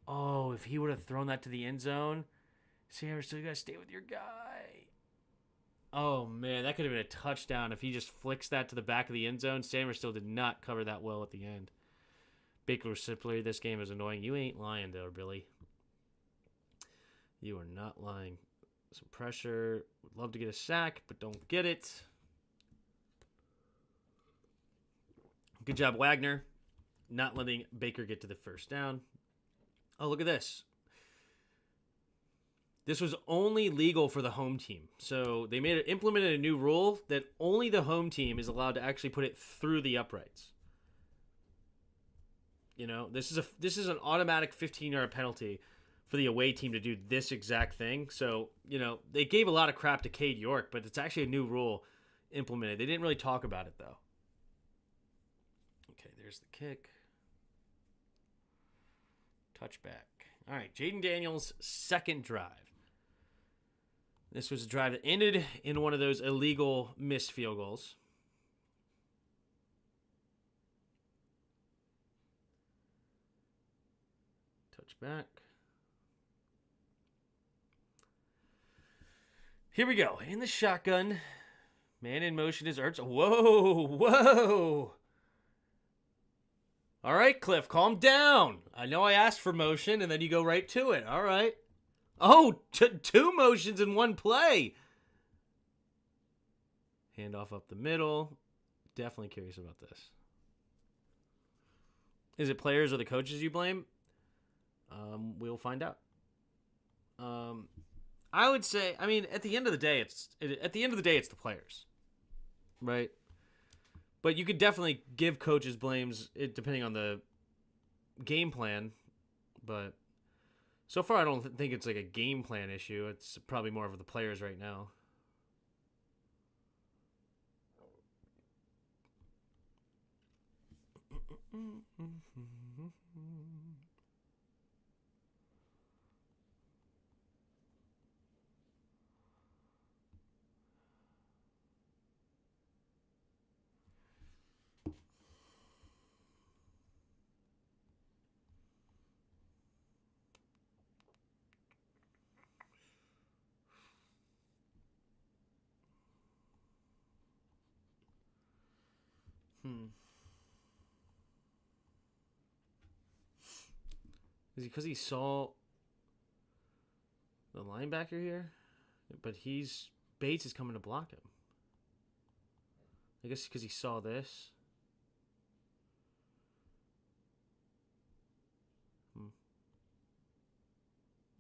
Oh, if he would have thrown that to the end zone. Sanders, still, you got to stay with your guy. Oh, man, that could have been a touchdown if he just flicks that to the back of the end zone. Sanders still did not cover that well at the end. Baker was simply, this game is annoying. You ain't lying, though, Billy. You are not lying. Some pressure. Would love to get a sack, but don't get it. Good job, Wagner. Not letting Baker get to the first down. Oh, look at this. This was only legal for the home team. So they implemented a new rule that only the home team is allowed to actually put it through the uprights. You know, this is an automatic 15-yard penalty for the away team to do this exact thing. So, you know, they gave a lot of crap to Cade York, but it's actually a new rule implemented. They didn't really talk about it, though. Okay, there's the kick. Touchback. All right, Jaden Daniels' second drive. This was a drive that ended in one of those illegal missed field goals. Touchback. Here we go. In the shotgun. Man in motion is Ertz. Whoa. All right, Cliff, calm down. I know I asked for motion, and then you go right to it. All right. Oh, two motions in one play. Handoff up the middle. Definitely curious about this. Is it players or the coaches you blame? We'll find out. I would say, I mean, at the end of the day, it's the players, right? But you could definitely give coaches blames depending on the game plan. But so far, I don't think it's like a game plan issue. It's probably more of the players right now. Is it because he saw the linebacker here? But Bates is coming to block him. I guess because he saw this.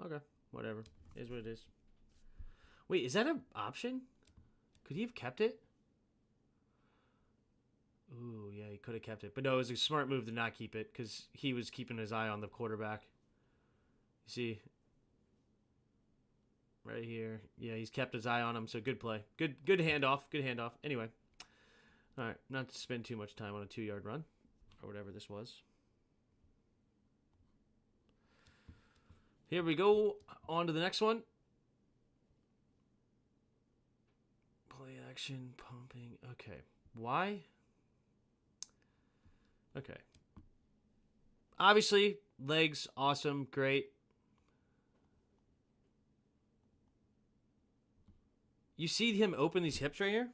Okay, whatever. It is what it is. Wait, is that an option? Could he have kept it? Ooh, yeah, he could have kept it. But no, it was a smart move to not keep it because he was keeping his eye on the quarterback. You see? Right here. Yeah, he's kept his eye on him, so good play. Good handoff. Good handoff. Anyway. All right, not to spend too much time on a 2-yard run or whatever this was. Here we go. On to the next one. Play action, pumping. Okay. Why? Okay. Obviously, legs, awesome, great. You see him open these hips right here?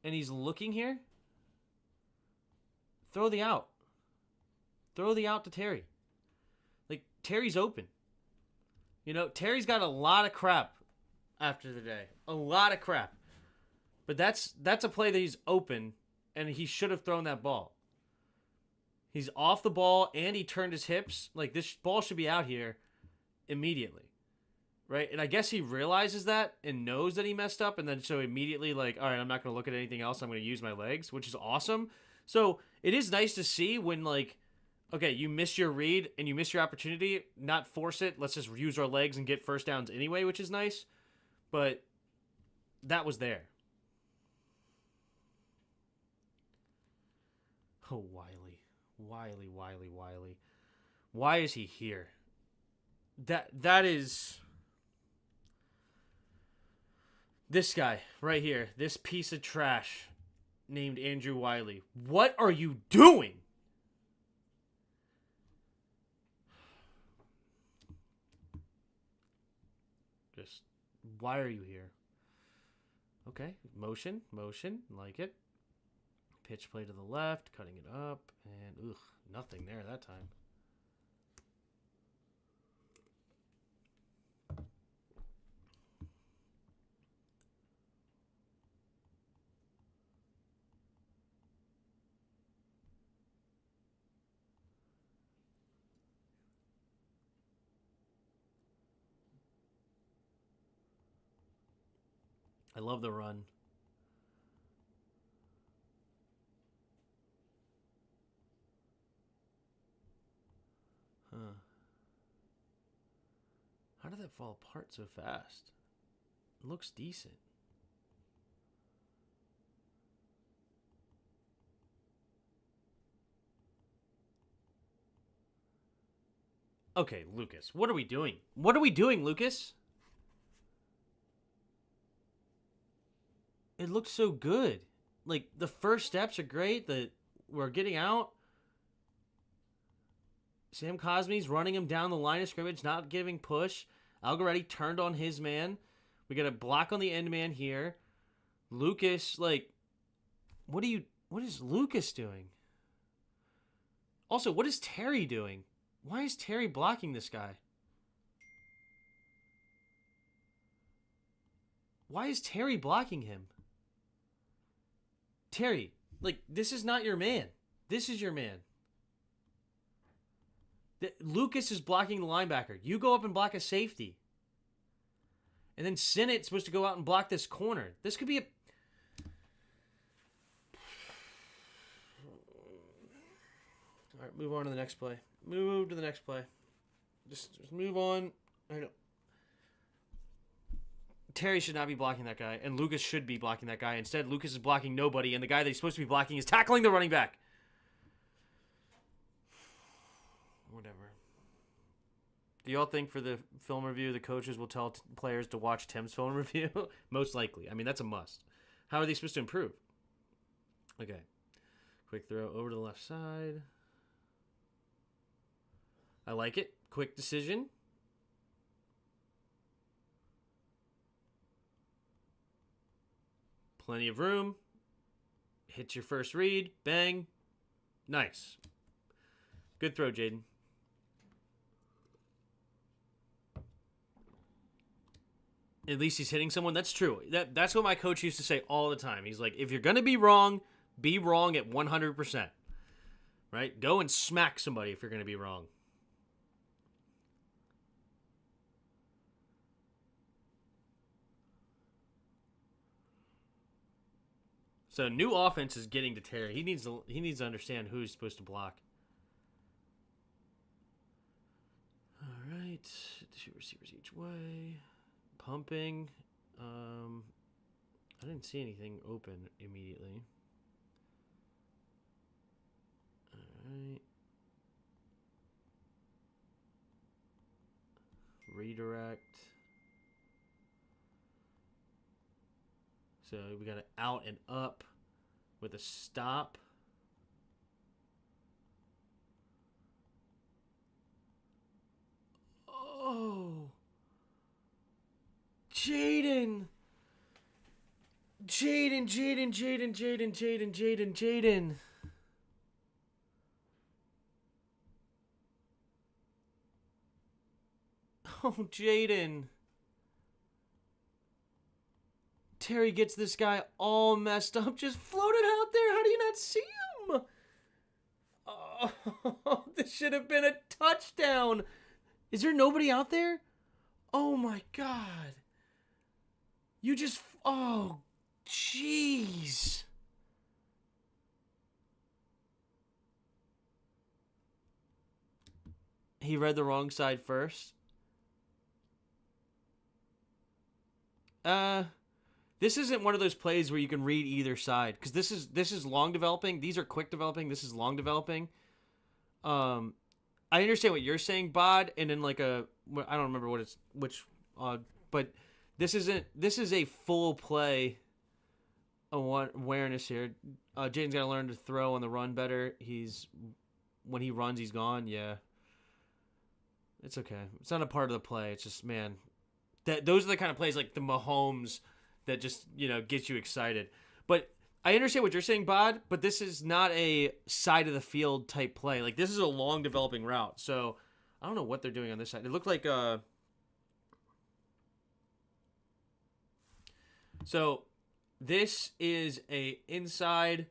And he's looking here? Throw the out. Throw the out to Terry. Like, Terry's open. You know, Terry's got a lot of crap after the day. A lot of crap. But that's a play that he's open, and he should have thrown that ball. He's off the ball, and he turned his hips. Like, this ball should be out here immediately, right? And I guess he realizes that and knows that he messed up, and then so immediately, like, all right, I'm not going to look at anything else. I'm going to use my legs, which is awesome. So it is nice to see when, like, okay, you miss your read and you miss your opportunity, not force it. Let's just use our legs and get first downs anyway, which is nice. But that was there. Oh, Wiley. Why is he here? That is this guy right here. This piece of trash named Andrew Wiley. What are you doing? Just why are you here? Okay, motion, like it. Pitch play to the left, cutting it up, and nothing there that time. I love the run. Huh. How did that fall apart so fast? It looks decent. Okay, Lucas. What are we doing? What are we doing, Lucas? It looks so good. Like, the first steps are great. We're getting out. Sam Cosme's running him down the line of scrimmage, not giving push. Algaretti turned on his man. We got a block on the end man here. Lucas, like, what is Lucas doing? Also, what is Terry doing? Why is Terry blocking this guy? Why is Terry blocking him? Terry, like, this is not your man. This is your man. Lucas is blocking the linebacker. You go up and block a safety. And then Sinnett's supposed to go out and block this corner. This could be a... All right, move on to the next play. Move to the next play. Just move on. I know. Terry should not be blocking that guy, and Lucas should be blocking that guy. Instead, Lucas is blocking nobody, and the guy that he's supposed to be blocking is tackling the running back. Whatever. Do y'all think for the film review, the coaches will tell players to watch Tim's film review? Most likely. I mean, that's a must. How are they supposed to improve? Okay. Quick throw over to the left side. I like it. Quick decision. Plenty of room. Hits your first read. Bang. Nice. Good throw, Jaden. At least he's hitting someone. That's true. That's what my coach used to say all the time. He's like, if you're going to be wrong at 100%. Right? Go and smack somebody if you're going to be wrong. So new offense is getting to Terry. He needs to understand who he's supposed to block. All right, two receivers each way, pumping. I didn't see anything open immediately. All right. Redirect. So we got an out and up with a stop. Oh. Jaden. Oh, Jaden. Terry gets this guy all messed up, just floated out there. How do you not see him? Oh, this should have been a touchdown. Is there nobody out there? Oh my God. You just. Oh, jeez. He read the wrong side first. Uh, this isn't one of those plays where you can read either side because this is long developing. These are quick developing. This is long developing. Um, I understand what you're saying, Bod, and in like I don't remember what it's which, but this isn't. This is a full play. Awareness here. Jaden's got to learn to throw on the run better. When he runs, he's gone. Yeah, it's okay. It's not a part of the play. It's just man, those are the kind of plays like the Mahomes that just gets you excited. But I understand what you're saying, Bod. But this is not a side of the field type play. Like this is a long developing route. So I don't know what they're doing on this side. It looked like so this is a inside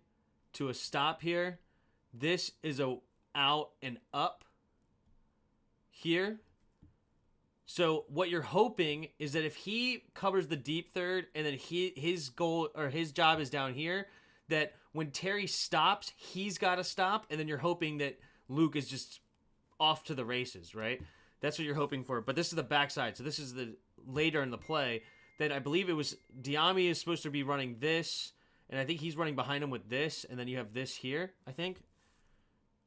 to a stop here. This is a out and up here. So what you're hoping is that if he covers the deep third and then his goal or his job is down here, that when Terry stops, he's got to stop, and then you're hoping that Luke is just off to the races, right? That's what you're hoping for. But this is the backside. So this is the later in the play that I believe it was Diami is supposed to be running this, and I think he's running behind him with this, and then you have this here, I think.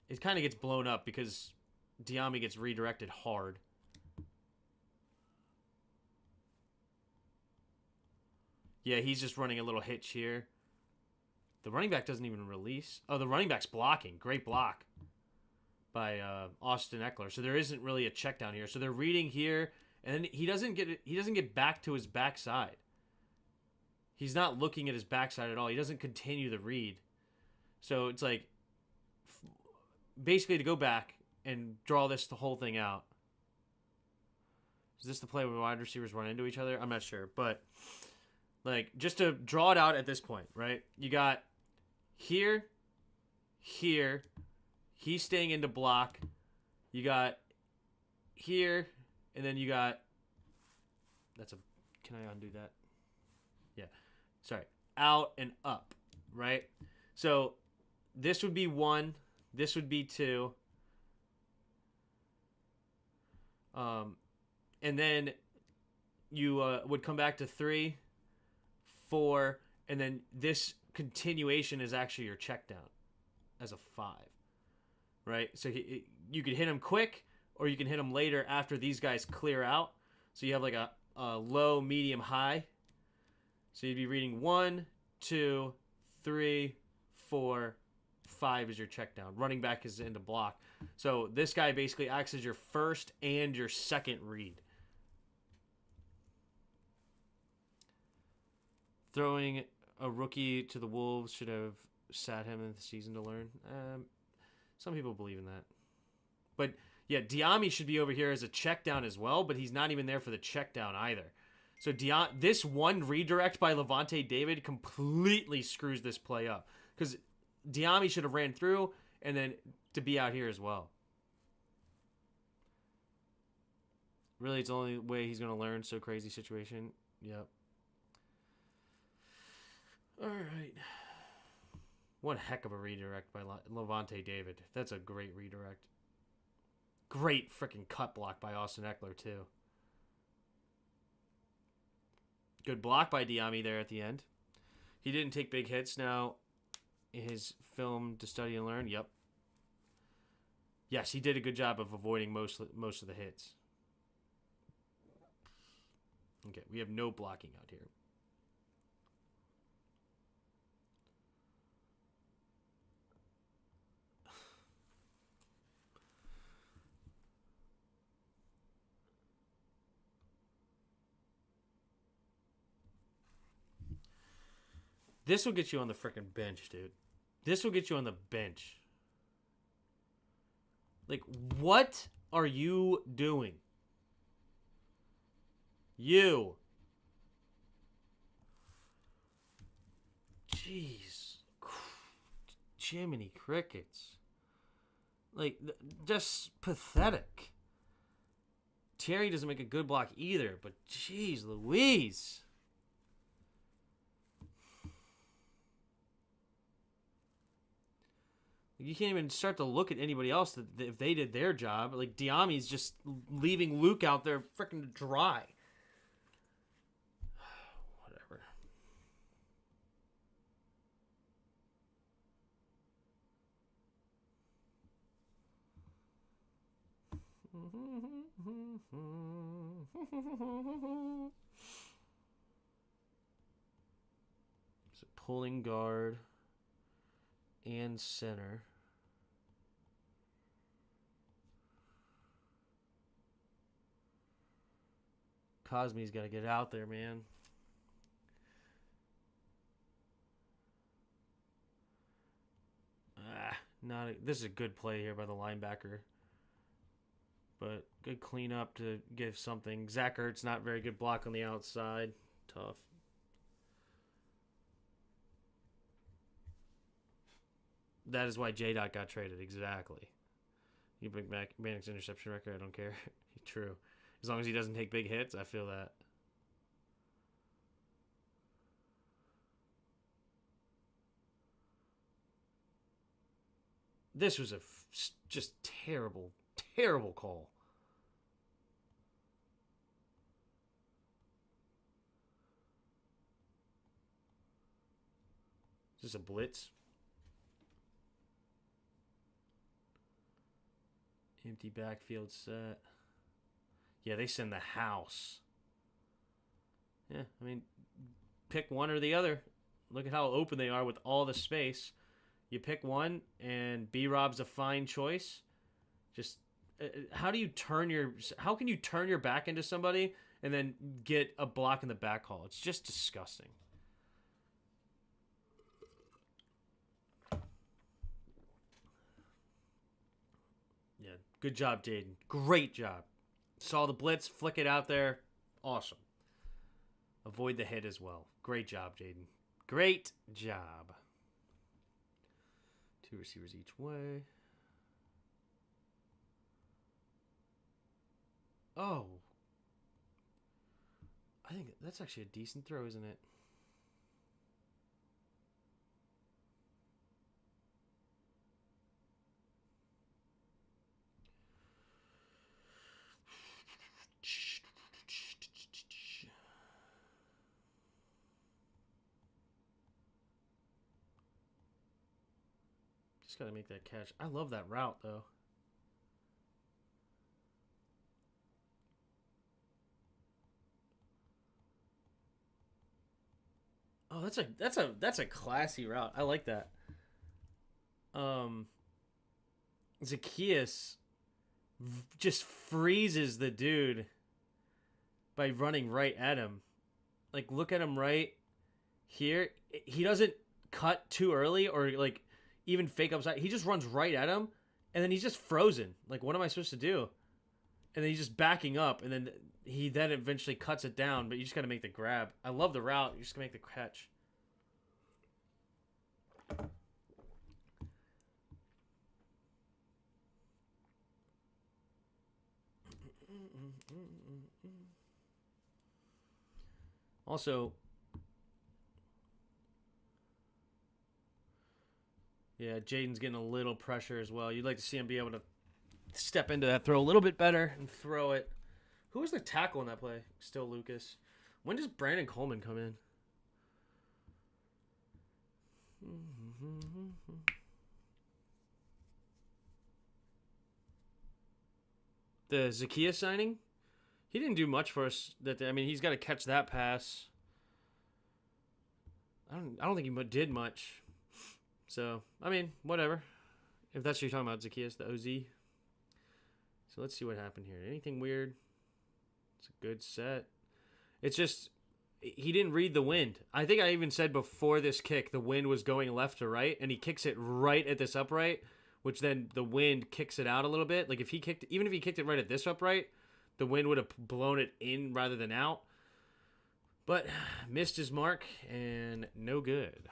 It kind of gets blown up because Diami gets redirected hard. Yeah, he's just running a little hitch here. The running back doesn't even release. Oh, the running back's blocking. Great block by Austin Eckler. So there isn't really a check down here. So they're reading here, and then he doesn't get back to his backside. He's not looking at his backside at all. He doesn't continue the read. So it's like basically to go back and draw the whole thing out. Is this the play where wide receivers run into each other? I'm not sure, but like just to draw it out at this point, right? You got here, he's staying into block. You got here, and then you got can I undo that? Yeah. Sorry. Out and up, right? So this would be 1, this would be 2. And then you would come back to 3, 4, and then this continuation is actually your check down as a 5, right? So you could hit him quick, or you can hit him later after these guys clear out. So you have like a low, medium, high. So you'd be reading 1, 2, 3, 4, 5 is your check down. Running back is into block. So this guy basically acts as your first and your second read. Throwing a rookie to the Wolves should have sat him in the season to learn. Some people believe in that. But yeah, Diami should be over here as a check down as well, but he's not even there for the check down either. So this one redirect by Levante David completely screws this play up. Because Diami should have ran through and then to be out here as well. Really, it's the only way he's going to learn. So crazy situation. Yep. All right. One heck of a redirect by Levante David. That's a great redirect. Great freaking cut block by Austin Eckler, too. Good block by Diami there at the end. He didn't take big hits. Now, his film to study and learn. Yep. Yes, he did a good job of avoiding most of the hits. Okay, we have no blocking out here. This will get you on the freaking bench, dude. This will get you on the bench. Like, what are you doing? You. Jeez. Jiminy crickets. Like, just pathetic. Terry doesn't make a good block either, but jeez Louise. You can't even start to look at anybody else that if they did their job. Like, Diami's just leaving Luke out there freaking dry. Whatever. It's a pulling guard and center. Cosme's got to get out there, man. This is a good play here by the linebacker. But good cleanup to give something. Zach Ertz, not very good block on the outside. Tough. That is why J-Dot got traded, exactly. You bring back Mannick's interception record, I don't care. True. As long as he doesn't take big hits, I feel that. This was a just terrible, terrible call. Is this a blitz? Empty backfield set. Yeah, they send the house. Yeah, I mean, pick one or the other. Look at how open they are with all the space. You pick one, and B-Rob's a fine choice. Just how can you turn your back into somebody and then get a block in the back haul? It's just disgusting. Yeah, good job, Jaden. Great job. Saw the blitz, flick it out there. Awesome. Avoid the hit as well. Great job, Jaden. Great job. 2 receivers each way. Oh. I think that's actually a decent throw, isn't it? Just got to make that catch. I love that route, though. Oh, that's a classy route. I like that. Zacchaeus just freezes the dude by running right at him. Like, look at him right here. He doesn't cut too early or like even fake upside. He just runs right at him, and then he's just frozen. Like, what am I supposed to do? And then he's just backing up, and then he then eventually cuts it down, but you just got to make the grab. I love the route. You just got to make the catch. Also, yeah, Jaden's getting a little pressure as well. You'd like to see him be able to step into that throw a little bit better and throw it. Who was the tackle in that play? Still Lucas. When does Brandon Coleman come in? The Zacchaeus signing? He didn't do much for us. He's got to catch that pass. I don't think he did much. So, whatever. If that's what you're talking about, Zacchaeus, the OZ. So let's see what happened here. Anything weird? It's a good set. It's just he didn't read the wind. I think I even said before this kick the wind was going left to right, and he kicks it right at this upright, which then the wind kicks it out a little bit. Like if he kicked it right at this upright, the wind would have blown it in rather than out. But missed his mark and no good.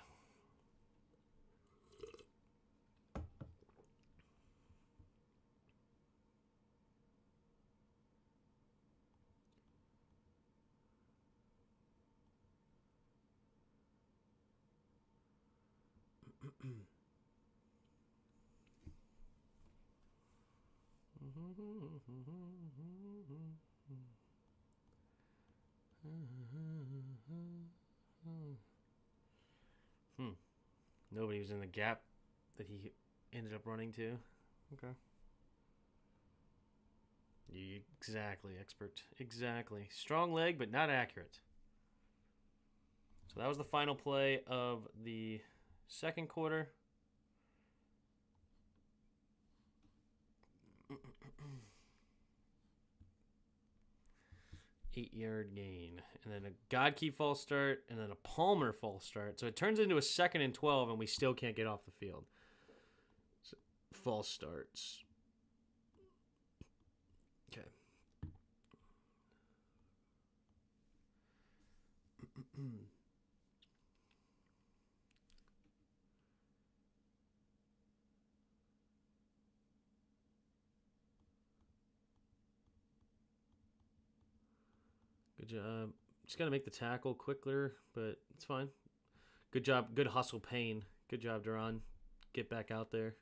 Nobody was in the gap that he ended up running to. Okay. Exactly, expert. Exactly. Strong leg, but not accurate. So that was the final play of the second quarter. Eight-yard gain. And then a Godkey false start, and then a Palmer false start. So it turns into a 2nd and 12, and we still can't get off the field. So, false starts. Okay. Good job. Just got to make the tackle quicker, but it's fine. Good job. Good hustle, Payne. Good job, Duran. Get back out there.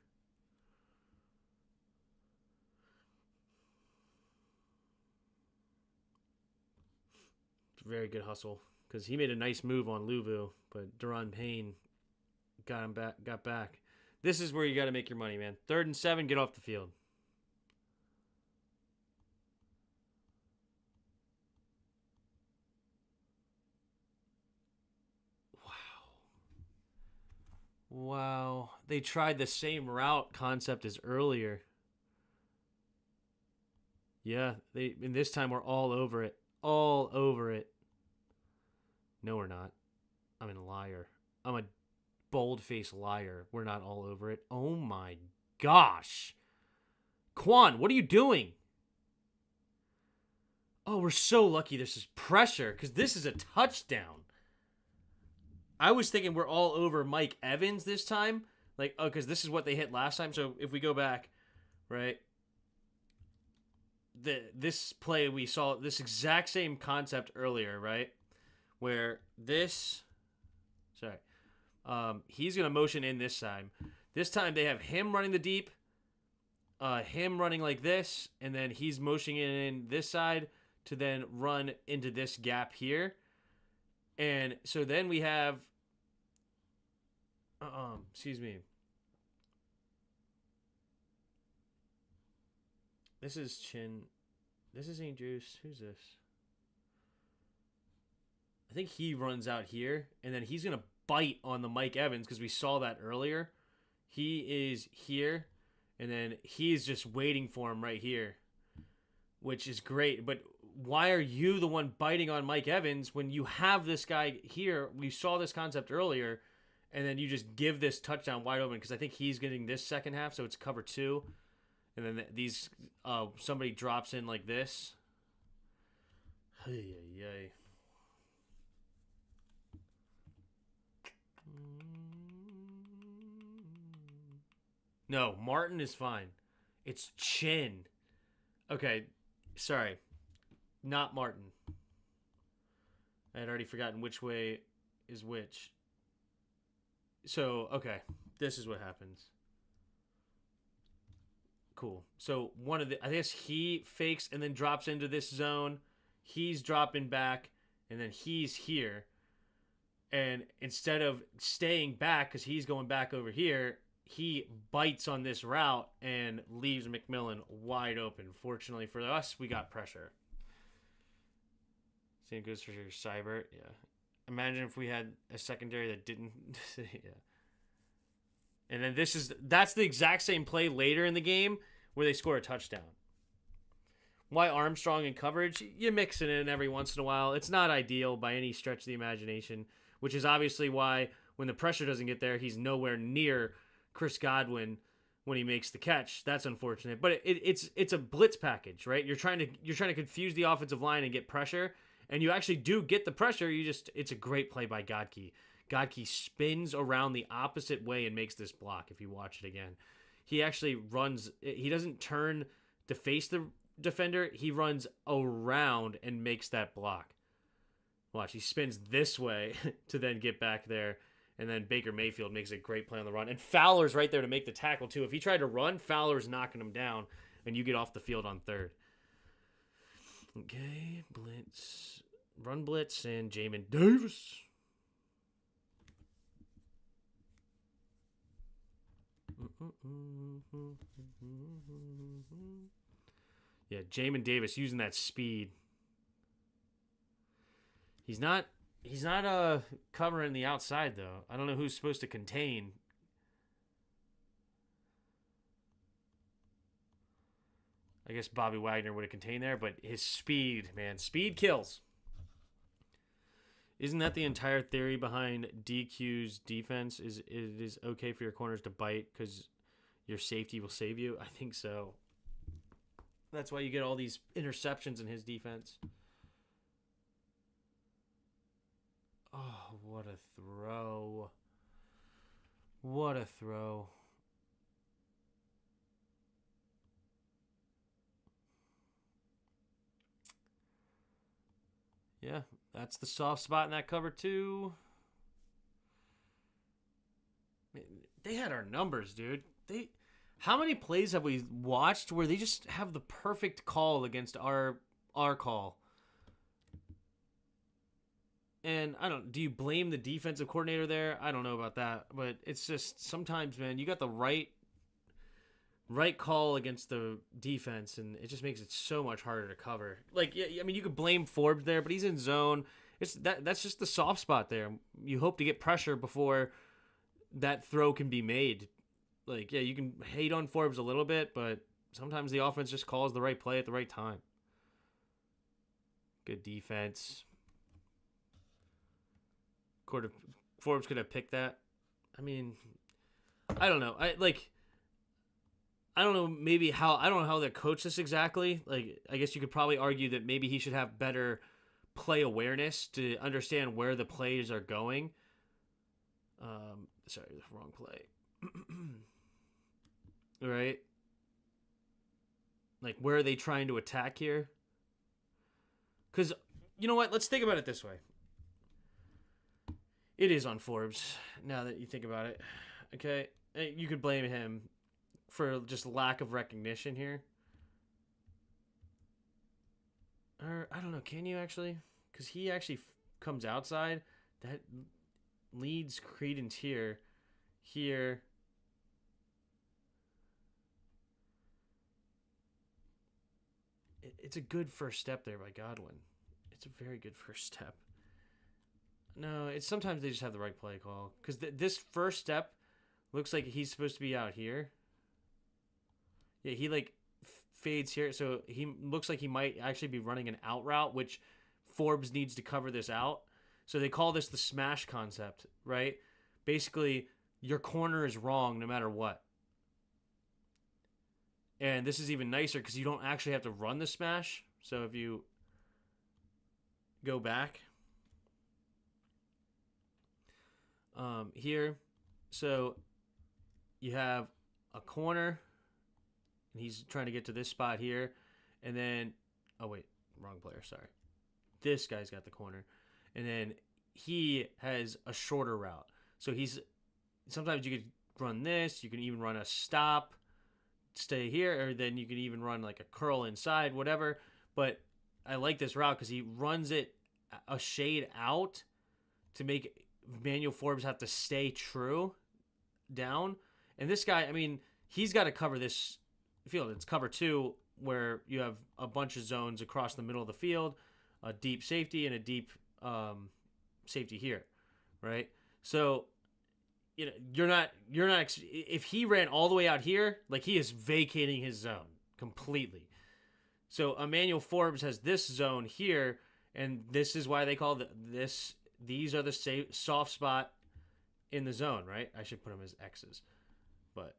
Very good hustle because he made a nice move on Luvu, but Duran Payne got back. This is where you got to make your money, man. 3rd and 7, get off the field. Wow. They tried the same route concept as earlier. Yeah, and this time we're all over it. All over it. No, we're not. I'm a liar. I'm a bold-faced liar. We're not all over it. Oh my gosh. Quan, what are you doing? Oh, we're so lucky this is pressure because this is a touchdown. I was thinking we're all over Mike Evans this time. Like, oh, because this is what they hit last time. So if we go back, right, this play we saw this exact same concept earlier, right, where this, he's gonna motion in this time. This time they have him running the deep, him running like this, and then he's motioning in this side to then run into this gap here, and so then we have. Excuse me. This is Chin. This is St. Juice. Who's this? I think he runs out here, and then he's going to bite on the Mike Evans because we saw that earlier. He is here, and then he's just waiting for him right here, which is great. But why are you the one biting on Mike Evans when you have this guy here? We saw this concept earlier, and then you just give this touchdown wide open because I think he's getting this second half, so it's cover 2. And then these, somebody drops in like this. Hey. No, Martin is fine. It's Chin. Okay, sorry. Not Martin. I had already forgotten which way is which. So, okay. This is what happens. Cool. So, I guess he fakes and then drops into this zone. He's dropping back, and then he's here. And instead of staying back, because he's going back over here, he bites on this route and leaves McMillan wide open. Fortunately for us, we got pressure. Same goes for your Cyber. Yeah. Imagine if we had a secondary that didn't. Yeah. And then that's the exact same play later in the game where they score a touchdown. Why Armstrong in coverage? You mix it in every once in a while. It's not ideal by any stretch of the imagination, which is obviously why when the pressure doesn't get there, he's nowhere near Chris Godwin when he makes the catch. That's unfortunate. But it's a blitz package, right? You're trying to confuse the offensive line and get pressure, and you actually do get the pressure. It's a great play by Godkey. Godkey spins around the opposite way and makes this block. If you watch it again, he actually runs. He doesn't turn to face the defender. He runs around and makes that block. Watch, he spins this way to then get back there And then Baker Mayfield makes a great play on the run. And Fowler's right there to make the tackle, too. If he tried to run, Fowler's knocking him down, and you get off the field on third. Okay, blitz. Run blitz and Jamin Davis. Yeah, Jamin Davis using that speed. He's not covering the outside though. I don't know who's supposed to contain. I guess Bobby Wagner would have contained there, but his speed, man, speed kills. Isn't that the entire theory behind DQ's defense? It is okay for your corners to bite because your safety will save you? I think so. That's why you get all these interceptions in his defense. Oh, what a throw. What a throw. Yeah, that's the soft spot in that cover too. They had our numbers, dude. How many plays have we watched where they just have the perfect call against our call? And do you blame the defensive coordinator there? I don't know about that, but it's just sometimes, man, you got the right call against the defense, and it just makes it so much harder to cover. Like, yeah, I mean, you could blame Forbes there, but he's in zone. That's just the soft spot there. You hope to get pressure before that throw can be made. Like, yeah, you can hate on Forbes a little bit, but sometimes the offense just calls the right play at the right time. Good defense. Forbes could have picked that. I mean, I don't know. I don't know. I don't know how they coach this exactly. Like, I guess you could probably argue that maybe he should have better play awareness to understand where the plays are going. Sorry, wrong play. Right? Like, where are they trying to attack here? Because, you know what? Let's think about it this way. It is on Forbes, now that you think about it. Okay? You could blame him for just lack of recognition here. Or, I don't know, can you actually? Because he actually comes outside. That leads credence here. Here. It's a good first step there by Godwin. It's a very good first step. No, it's sometimes they just have the right play call. Because this first step looks like he's supposed to be out here. Yeah, he like fades here. So he looks like he might actually be running an out route, which Forbes needs to cover this out. So they call this the smash concept, right? Basically, your corner is wrong no matter what. And this is even nicer because you don't actually have to run the smash. So if you go back here, so you have a corner, and he's trying to get to this spot here, and then, oh wait, wrong player, sorry. This guy's got the corner, and then he has a shorter route. So sometimes you could run this, you can even run a stop, stay here, or then you can even run like a curl inside, whatever. But I like this route because he runs it a shade out to make Manuel Forbes have to stay true down. And this guy, I mean, he's got to cover this field. It's cover 2 where you have a bunch of zones across the middle of the field, a deep safety and a deep safety here, right? So, you know, you're not if he ran all the way out here, like, he is vacating his zone completely. So Emmanuel Forbes has this zone here, and this is why they call these are the soft spot in the zone, right? I should put them as X's, but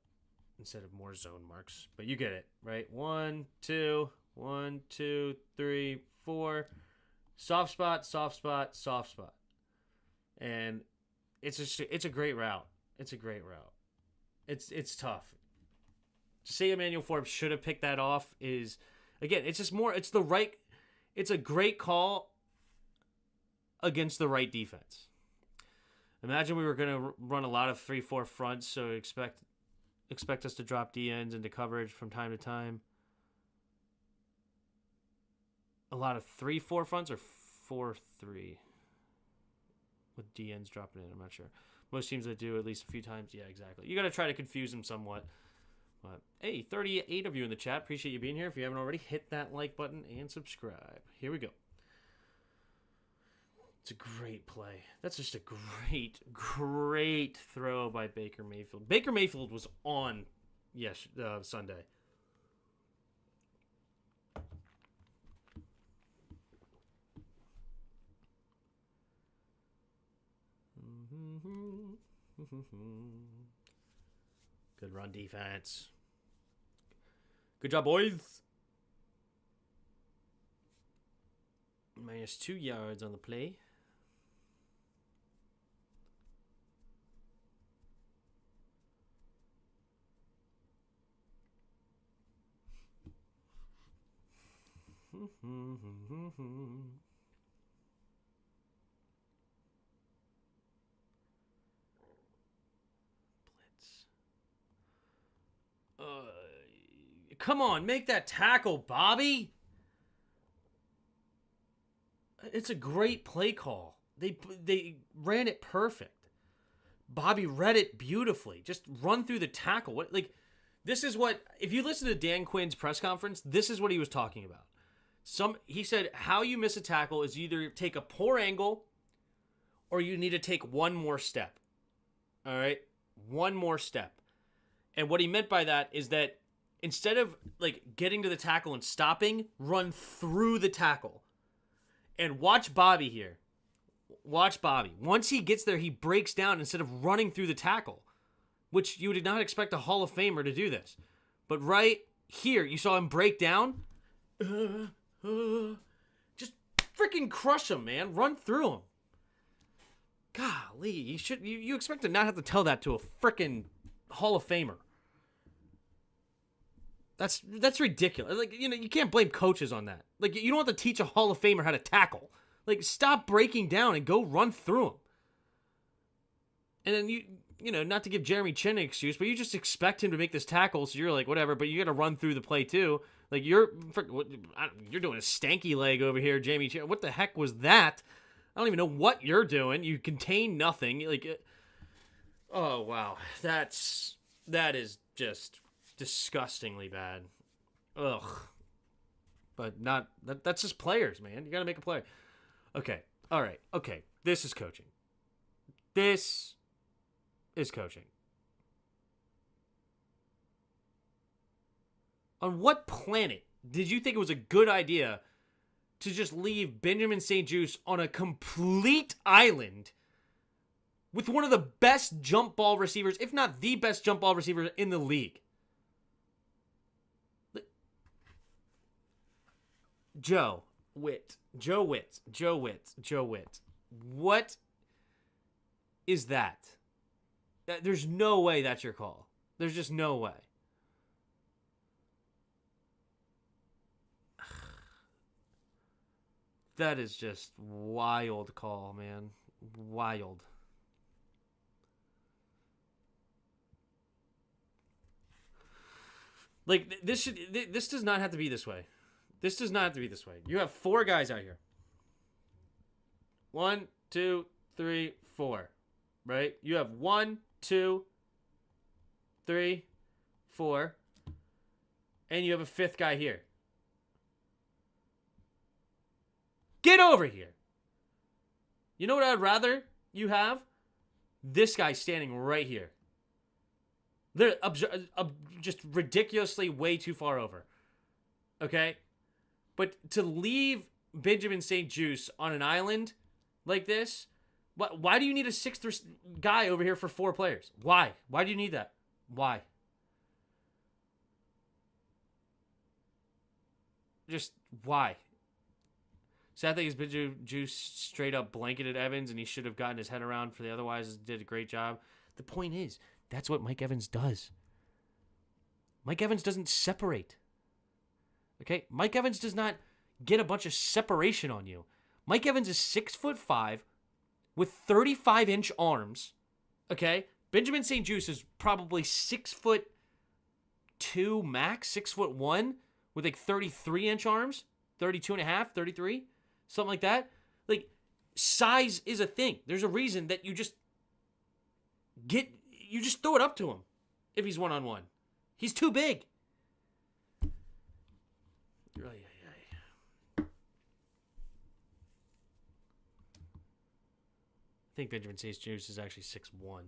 instead of more zone marks. But you get it, right? 1, 2, 1, 2, 3, 4. Soft spot, soft spot, soft spot. And it's a great route. It's a great route. It's tough. To say Emmanuel Forbes should have picked that off is, again, it's a great call against the right defense. Imagine we were going to run a lot of 3-4 fronts, so expect us to drop D ends into coverage from time to time. A lot of 3-4 fronts or 4-3 with D ends dropping in. I'm not sure. Most teams that do at least a few times. Yeah, exactly. You got to try to confuse them somewhat. But hey, 38 of you in the chat. Appreciate you being here. If you haven't already, hit that like button and subscribe. Here we go. It's a great play. That's just a great throw by Baker Mayfield. Baker Mayfield was on Sunday. Good run defense. Good job, boys. -2 yards on the play. Blitz. Come on, make that tackle, Bobby. It's a great play call. They ran it perfect. Bobby read it beautifully. Just run through the tackle. This is what, if you listen to Dan Quinn's press conference, this is what he was talking about. He said how you miss a tackle is either take a poor angle or you need to take one more step. All right? One more step. And what he meant by that is that instead of getting to the tackle and stopping, run through the tackle. And watch Bobby here. Watch Bobby. Once he gets there, he breaks down instead of running through the tackle, which you would not expect a Hall of Famer to do this. But right here, you saw him break down. Just freaking crush him, man. Run through him. Golly, you expect to not have to tell that to a freaking Hall of Famer. That's ridiculous. You can't blame coaches on that. You don't have to teach a Hall of Famer how to tackle. Stop breaking down and go run through him. And then not to give Jeremy Chin an excuse, but you just expect him to make this tackle, so you're like, whatever, but you got to run through the play too. You're doing a stanky leg over here, Jeremy Chin. What the heck was that? I don't even know what you're doing. You contain nothing. Oh wow, that is just disgustingly bad. Ugh. But that's just players, man. You got to make a play. Okay. All right. Okay. This is coaching. This is coaching. On what planet did you think it was a good idea to just leave Benjamin St-Juste on a complete island with one of the best jump ball receivers, if not the best jump ball receiver in the league? Joe Witt. What is that? There's no way that's your call. There's just no way. That is just wild call, man. Wild. This does not have to be this way. This does not have to be this way. You have 4 guys out here. 1, 2, 3, 4. Right? You have 1, 2, 3, 4. And you have a 5th guy here. Get over here. You know what I'd rather you have? This guy standing right here. They're just ridiculously way too far over. Okay? But to leave Benjamin St-Juste on an island like this, why do you need a 6th guy over here for 4 players? Why? Why do you need that? Why? Just why? Sad thing is Benjamin St-Juste straight up blanketed Evans, and he should have gotten his head around for the otherwise did a great job. The point is, that's what Mike Evans does. Mike Evans doesn't separate. Okay? Mike Evans does not get a bunch of separation on you. Mike Evans is 6'5", with 35-inch arms. Okay? Benjamin St-Juste is probably 6'2" max, 6'1", with like 33-inch arms, 32 and a half, 33, something like that. Like, size is a thing. There's a reason that you just throw it up to him if he's one-on-one. He's too big. I think Benjamin St-Juste is actually 6'1".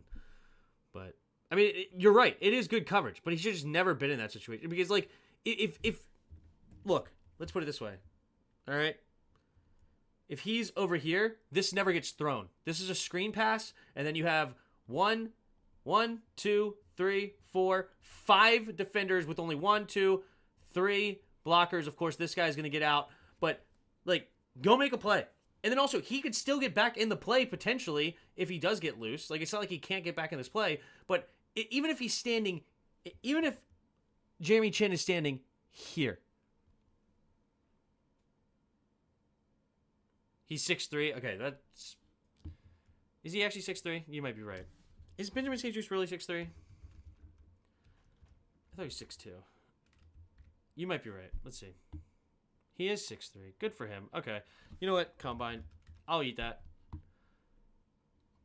But, I mean, you're right. It is good coverage. But he should just never been in that situation. Because, like, if look, let's put it this way. All right? If he's over here, this never gets thrown. This is a screen pass. And then you have 1, 2, 3, 4, 5 defenders with only 1, 2, 3 blockers. Of course, this guy's going to get out. But, like, go make a play. And then also, he could still get back in the play potentially if he does get loose. Like, it's not like he can't get back in this play. But even if he's standing, even if Jeremy Chin is standing here. He's 6'3". Okay, that's... Is he actually 6'3"? You might be right. Is Benjamin St-Juste really 6'3"? I thought he was 6'2". You might be right. Let's see. He is 6'3". Good for him. Okay. You know what? Combine. I'll eat that.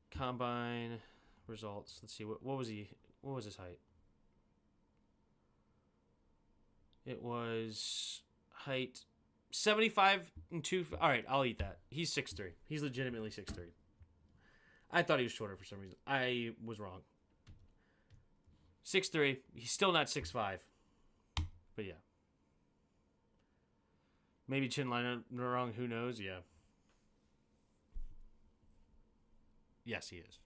Combine results. Let's see. What was he? What was his height? It was height 75 and 2. All right, I'll eat that. He's 6'3". He's legitimately 6'3". I thought he was shorter for some reason. I was wrong. 6'3". He's still not 6'5". But yeah. Maybe chin line wrong. Who knows? Yeah. Yes, he is.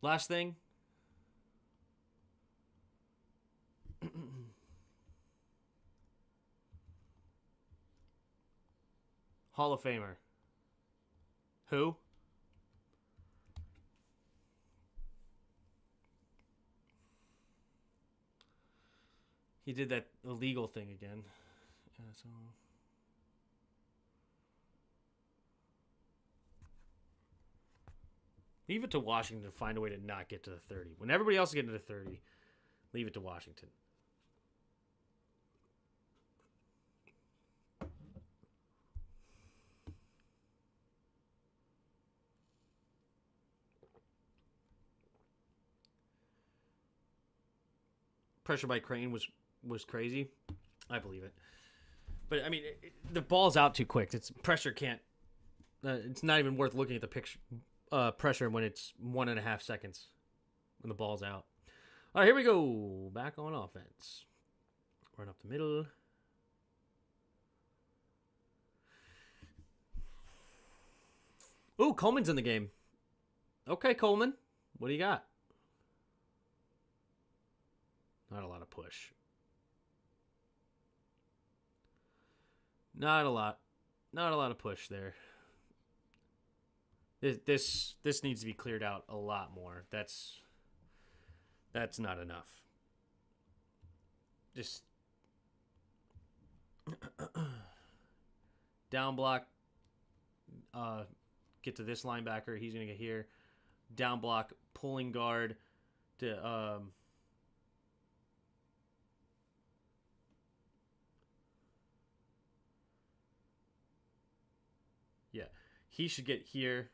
Last thing. Hall of Famer. Who? He did that illegal thing again. So. Leave it to Washington to find a way to not get to the 30. When everybody else is getting to the 30, leave it to Washington. Pressure by Crane was crazy. I believe it. But, I mean, the ball's out too quick. It's pressure can't... it's not even worth looking at the picture. Pressure when it's 1.5 seconds when the ball's out. All right, here we go. Back on offense. Run up the middle. Ooh, Coleman's in the game. Okay, Coleman. What do you got? Not a lot of push. Not a lot. Not a lot of push there. This needs to be cleared out a lot more. That's not enough. Just down block. Get to this linebacker. He's gonna get here. Down block, pulling guard to yeah. He should get here.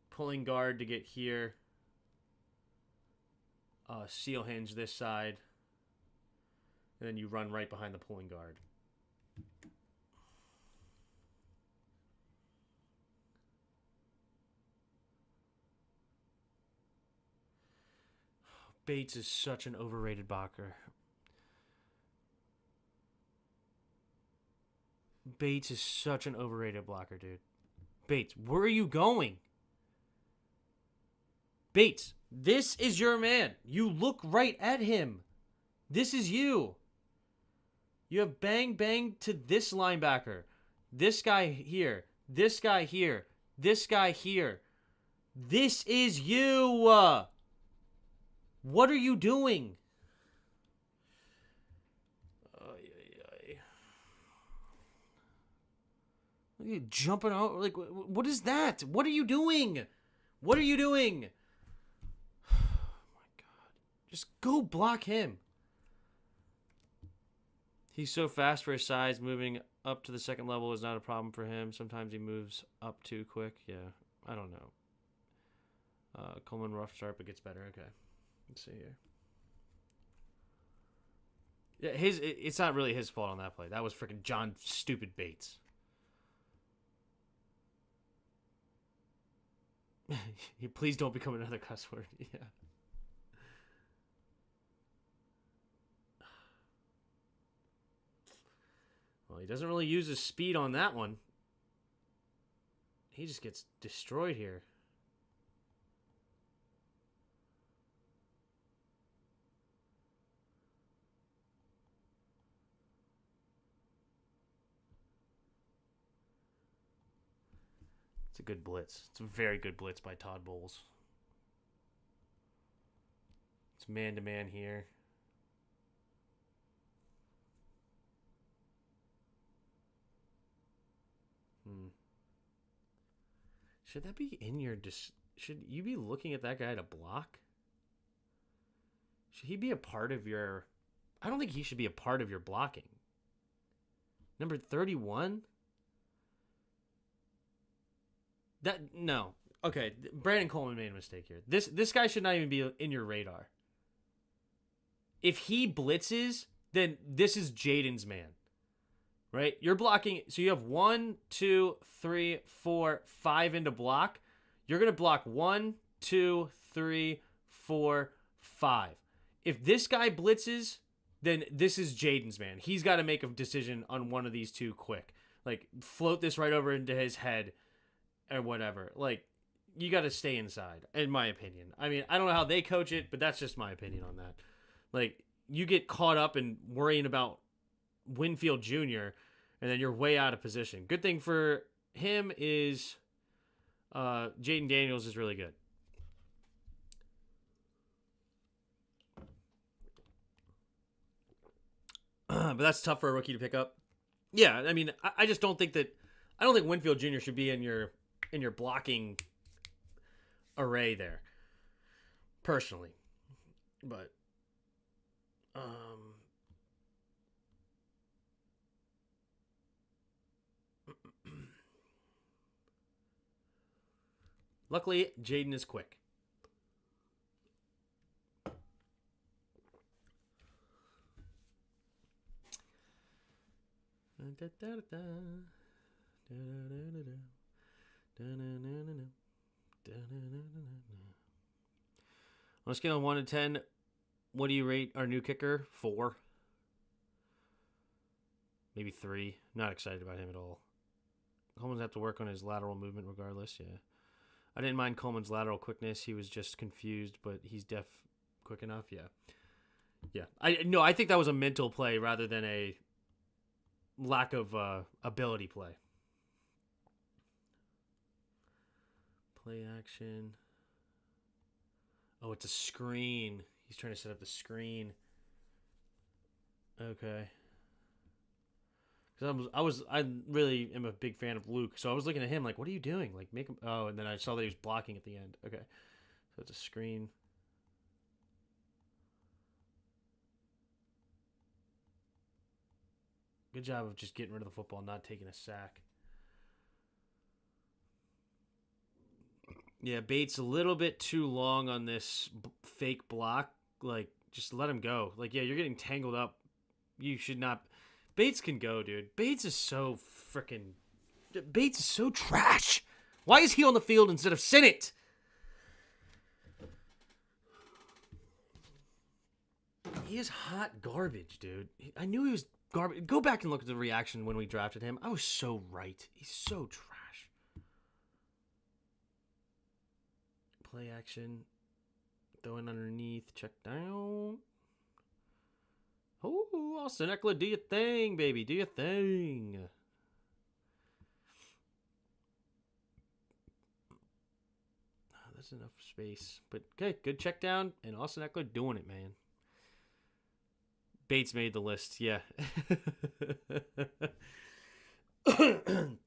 Pulling guard to get here. Seal hinge this side. And then you run right behind the pulling guard. Bates is such an overrated blocker. Bates is such an overrated blocker, dude. Bates, where are you going? Bates, this is your man. You look right at him. This is you. You have bang, bang to this linebacker. This guy here. This guy here. This guy here. This is you. What are you doing? Look at you jumping out. Like, what is that? What are you doing? What are you doing? Oh my God. Just go block him. He's so fast for his size. Moving up to the second level is not a problem for him. Sometimes he moves up too quick. Yeah, I don't know. Coleman rough start, but gets better. Okay, let's see here. Yeah, it's not really his fault on that play. That was freaking John Stupid Bates. Please don't become another cuss word. Yeah. Well, he doesn't really use his speed on that one. He just gets destroyed here. It's a good blitz. It's a very good blitz by Todd Bowles. It's man-to-man here. Should that be in your... Should you be looking at that guy to block? Should he be a part of your... I don't think he should be a part of your blocking. Number 31? No. Okay, Brandon Coleman made a mistake here. This guy should not even be in your radar. If he blitzes, then this is Jaden's man. Right? You're blocking. So you have 1, 2, 3, 4, 5 into block. You're going to block 1, 2, 3, 4, 5. If this guy blitzes, then this is Jaden's man. He's got to make a decision on one of these two quick. Like, float this right over into his head or whatever. Like, you got to stay inside, in my opinion. I mean, I don't know how they coach it, but that's just my opinion on that. Like, you get caught up in worrying about Winfield Jr., and then you're way out of position. Good thing for him is Jaden Daniels is really good. But that's tough for a rookie to pick up. Yeah, I mean, I just don't think that... I don't think Winfield Jr. should be in your blocking array there, personally. But... luckily, Jaden is quick. On a scale of 1 to 10, what do you rate our new kicker? 4. Maybe 3. Not excited about him at all. Coleman's have to work on his lateral movement regardless, yeah. I didn't mind Coleman's lateral quickness. He was just confused, but he's quick enough, yeah. Yeah. I think that was a mental play rather than a lack of ability play. Play action. Oh, it's a screen. He's trying to set up the screen. Okay. Because I really am a big fan of Luke, so I was looking at him like, what are you doing? Like, make him. Oh, and then I saw that he was blocking at the end. Okay, so it's a screen. Good job of just getting rid of the football, not taking a sack. Yeah, Bates a little bit too long on this fake block. Like, just let him go. Like, yeah, you're getting tangled up. You should not. Bates can go, dude. Bates is so freaking... Bates is so trash. Why is he on the field instead of Sinnott? He is hot garbage, dude. I knew he was garbage. Go back and look at the reaction when we drafted him. I was so right. He's so trash. Play action. Throwing underneath. Check down. Oh, Austin Eckler, do your thing, baby. Do your thing. That's enough space. But okay, good check down. And Austin Eckler doing it, man. Bates made the list, yeah. Dude,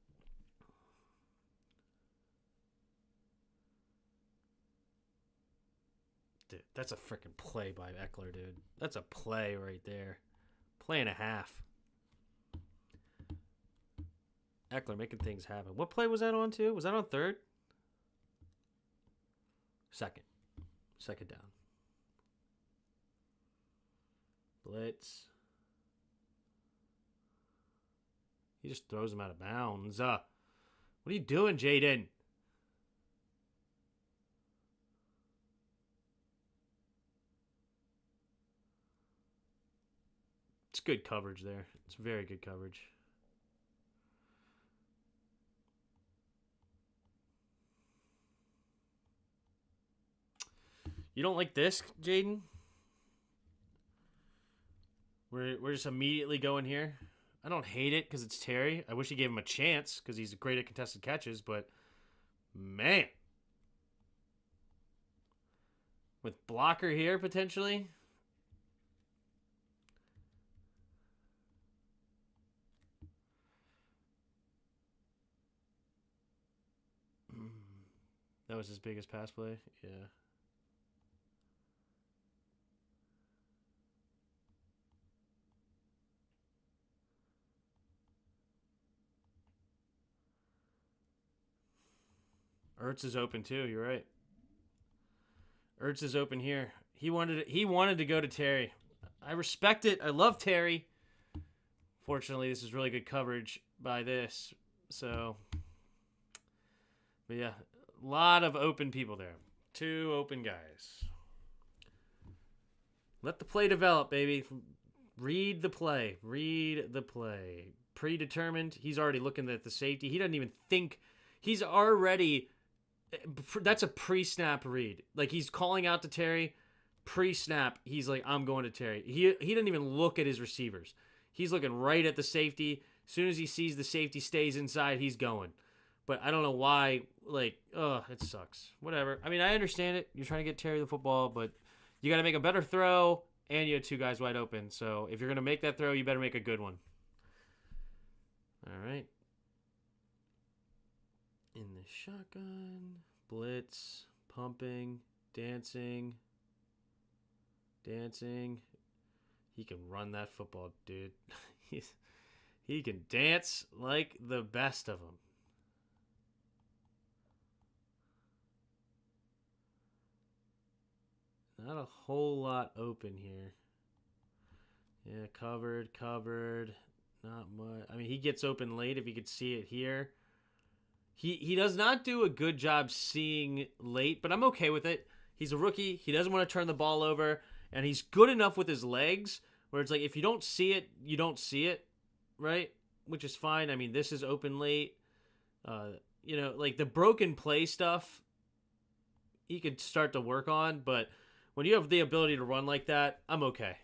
that's a freaking play by Eckler, dude. That's a play right there. Play and a half. Eckler making things happen. What play was that on, too? Was that on third? Second. Second down. Blitz. He just throws him out of bounds. What are you doing, Jaden? It's good coverage there. It's very good coverage. You don't like this, Jaden? We're just immediately going here. I don't hate it because it's Terry. I wish he gave him a chance because he's great at contested catches, but man. With blocker here, potentially. That was his biggest pass play? Yeah. Ertz is open too. You're right. Ertz is open here. He wanted to go to Terry. I respect it. I love Terry. Fortunately, this is really good coverage by this. So, but yeah, a lot of open people there. Two open guys. Let the play develop, baby. Read the play. Read the play. Predetermined. He's already looking at the safety. He doesn't even think. He's already. That's a pre-snap read. Like, he's calling out to Terry. Pre-snap, he's like, I'm going to Terry. He didn't even look at his receivers. He's looking right at the safety. As soon as he sees the safety stays inside, he's going. But I don't know why. Like, it sucks. Whatever. I mean, I understand it. You're trying to get Terry the football, but you got to make a better throw, and you have two guys wide open. So if you're going to make that throw, you better make a good one. All right. In the shotgun, blitz, pumping, dancing. He can run that football, dude. He can dance like the best of them. Not a whole lot open here. Yeah, covered. Not much. I mean, he gets open late if you could see it here. He does not do a good job seeing late, but I'm okay with it. He's a rookie. He doesn't want to turn the ball over, and he's good enough with his legs where it's like if you don't see it, you don't see it, right? Which is fine. I mean, this is open late. Like the broken play stuff, he could start to work on, but when you have the ability to run like that, I'm okay.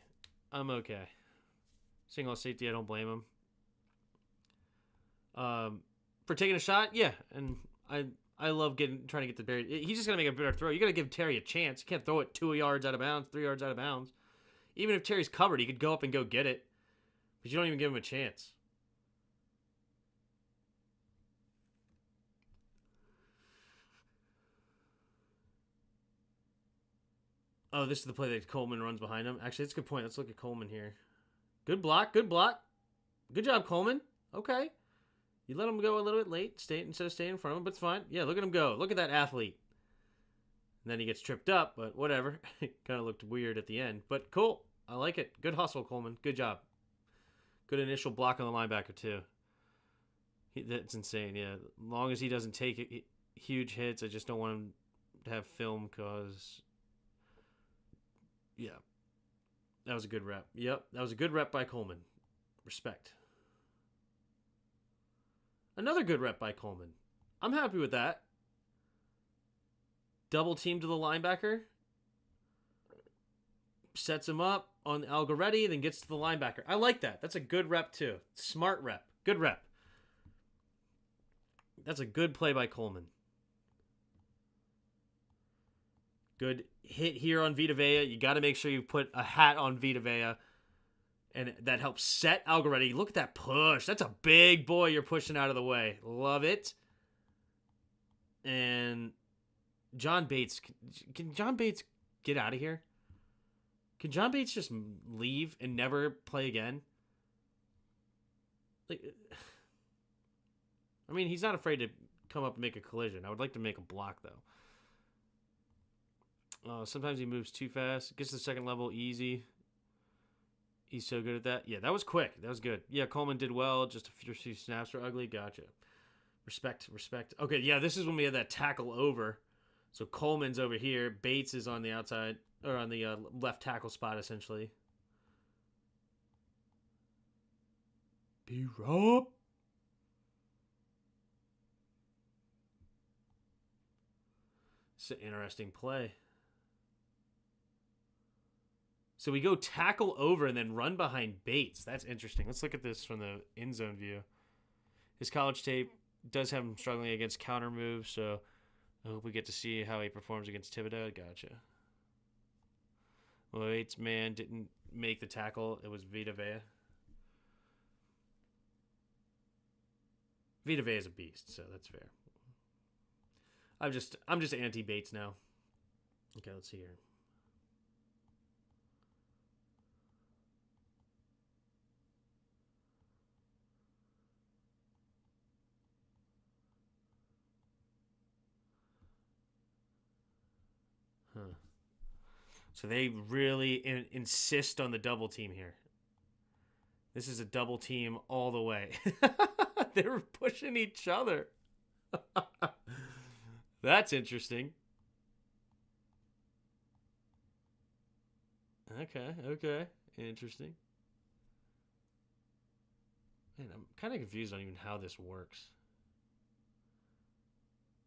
Single safety, I don't blame him. For taking a shot, yeah, and I love trying to get the Terry. He's just gonna make a better throw. You gotta give Terry a chance. You can't throw it 2 yards out of bounds, 3 yards out of bounds. Even if Terry's covered, he could go up and go get it, but you don't even give him a chance. Oh, this is the play that Coleman runs behind him. Actually, that's a good point. Let's look at Coleman here. Good block. Good job, Coleman. Okay. You let him go a little bit late instead of staying in front of him, but it's fine. Yeah, look at him go. Look at that athlete. And then he gets tripped up, but whatever. Kind of looked weird at the end, but cool. I like it. Good hustle, Coleman. Good job. Good initial block on the linebacker, too. That's insane, yeah. As long as he doesn't take huge hits, I just don't want him to have film because... Yeah. That was a good rep. Yep, that was a good rep by Coleman. Respect. Another good rep by Coleman. I'm happy with that. Double team to the linebacker. Sets him up on Algoretti, then gets to the linebacker. I like that. That's a good rep, too. Smart rep. Good rep. That's a good play by Coleman. Good hit here on Vita Vea. You got to make sure you put a hat on Vita Vea. And that helps set Algoretti. Look at that push. That's a big boy you're pushing out of the way. Love it. And John Bates. Can John Bates get out of here? Can John Bates just leave and never play again? Like, I mean, he's not afraid to come up and make a collision. I would like to make a block, though. Sometimes he moves too fast. Gets to the second level easy. He's so good at that. Yeah, that was quick. That was good. Yeah, Coleman did well. Just a few snaps were ugly. Gotcha. Respect. Okay, yeah, this is when we had that tackle over. So Coleman's over here. Bates is on the outside, or on the left tackle spot, essentially. B-Rob. It's an interesting play. So we go tackle over and then run behind Bates. That's interesting. Let's look at this from the end zone view. His college tape does have him struggling against counter moves, so I hope we get to see how he performs against Thibodeau. Gotcha. Well, Bates' man didn't make the tackle. It was Vita Vea. Vita Vea is a beast, so that's fair. I'm just anti-Bates now. Okay, let's see here. So they really insist on the double team here. This is a double team all the way. They're pushing each other. That's interesting. Okay. Interesting. Man, I'm kind of confused on even how this works.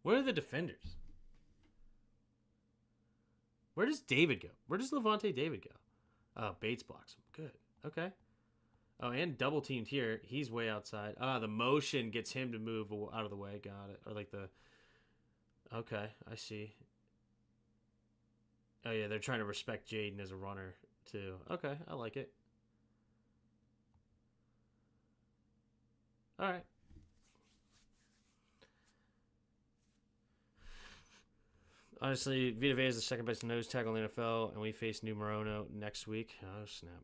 Where are the defenders? Where does David go? Where does Levante David go? Oh, Bates blocks him. Good. Okay. Oh, and double teamed here. He's way outside. The motion gets him to move out of the way. Got it. Or like the... Okay, I see. Oh, yeah, they're trying to respect Jaden as a runner, too. Okay, I like it. All right. Honestly, Vita Vea is the second best nose tackle in the NFL, and we face New Morono next week. Oh, snap.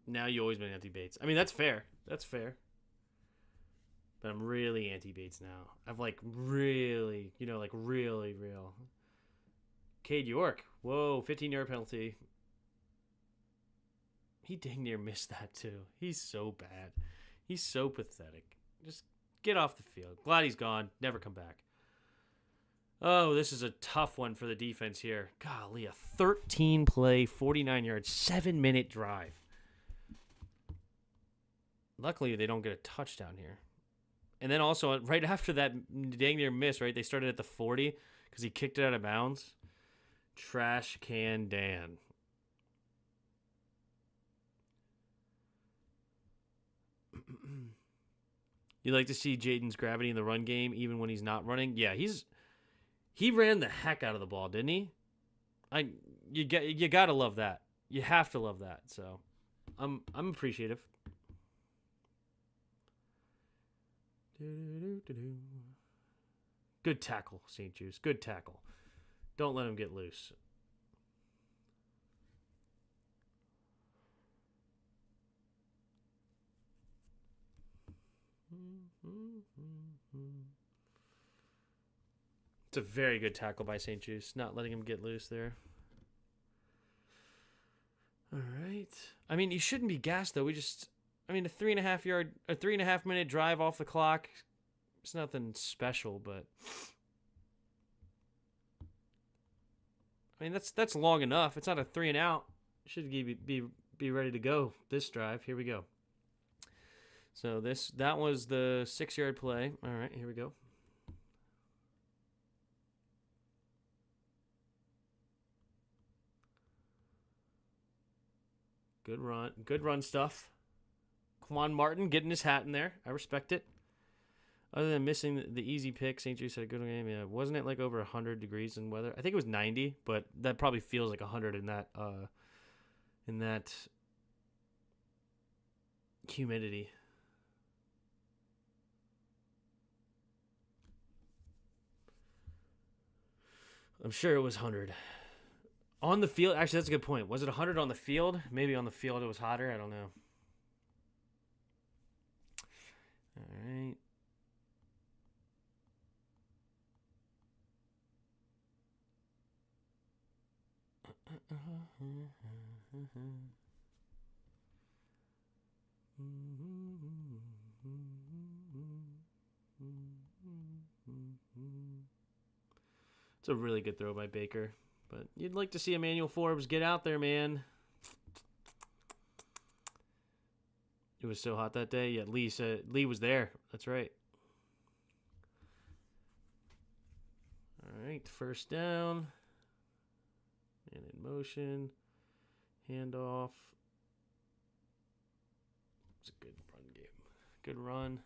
Now you always been anti-Bates. I mean, that's fair. That's fair. But I'm really anti-Bates now. I've really real. Cade York. Whoa, 15-yard penalty. He dang near missed that, too. He's so bad. He's so pathetic. Just get off the field. Glad he's gone. Never come back. Oh, this is a tough one for the defense here. Golly, a 13-play, 49-yard, 7-minute drive. Luckily, they don't get a touchdown here. And then also, right after that dang near miss, right, they started at the 40 because he kicked it out of bounds. Trash can Dan. You like to see Jaden's gravity in the run game even when he's not running? Yeah, he ran the heck out of the ball, didn't he? You gotta love that. You have to love that. So I'm appreciative. Good tackle, St. Juice. Good tackle. Don't let him get loose. It's a very good tackle by St. Juice, not letting him get loose there. All right. I mean, you shouldn't be gassed, though. A 3.5 minute drive off the clock. It's nothing special, but I mean, that's long enough. It's not a 3 and out. Should be ready to go this drive. Here we go. So that was the 6-yard play. All right, here we go. Good run stuff. Quan Martin getting his hat in there. I respect it. Other than missing the easy pick, St. Jude had a good game. Yeah, wasn't it like over 100 degrees in weather? I think it was 90, but that probably feels like 100 in that humidity. I'm sure it was 100 on the field. Actually, that's a good point. Was it 100 on the field? Maybe on the field it was hotter. I don't know. All right. It's a really good throw by Baker, but you'd like to see Emmanuel Forbes get out there, man. It was so hot that day. Yeah, Lee was there. That's right. All right, first down. And in motion. Handoff. It's a good run game. Good run.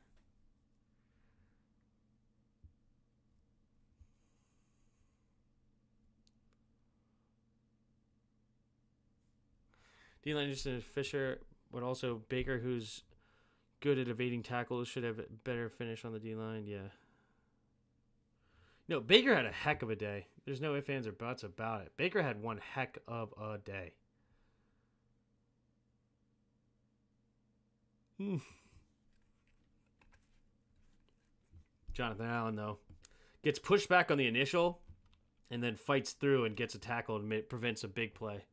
D-line just Fisher, but also Baker, who's good at evading tackles, should have a better finish on the D-line. Yeah. No, Baker had a heck of a day. There's no ifs, ands, or buts about it. Baker had one heck of a day. Jonathan Allen, though, gets pushed back on the initial and then fights through and gets a tackle and prevents a big play.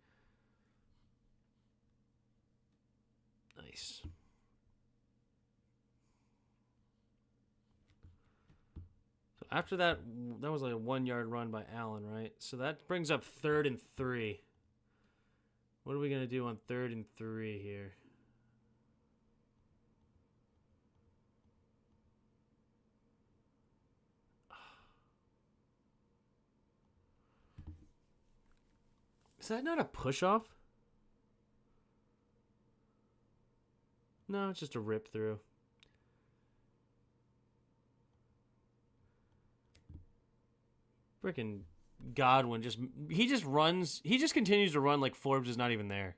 Nice. So after that was like a 1 yard run by Allen, right? So that brings up 3rd and 3. What are we going to do on 3rd and 3 here? Is that not a push-off? No, it's just a rip through. Freaking Godwin just runs. He just continues to run like Forbes is not even there.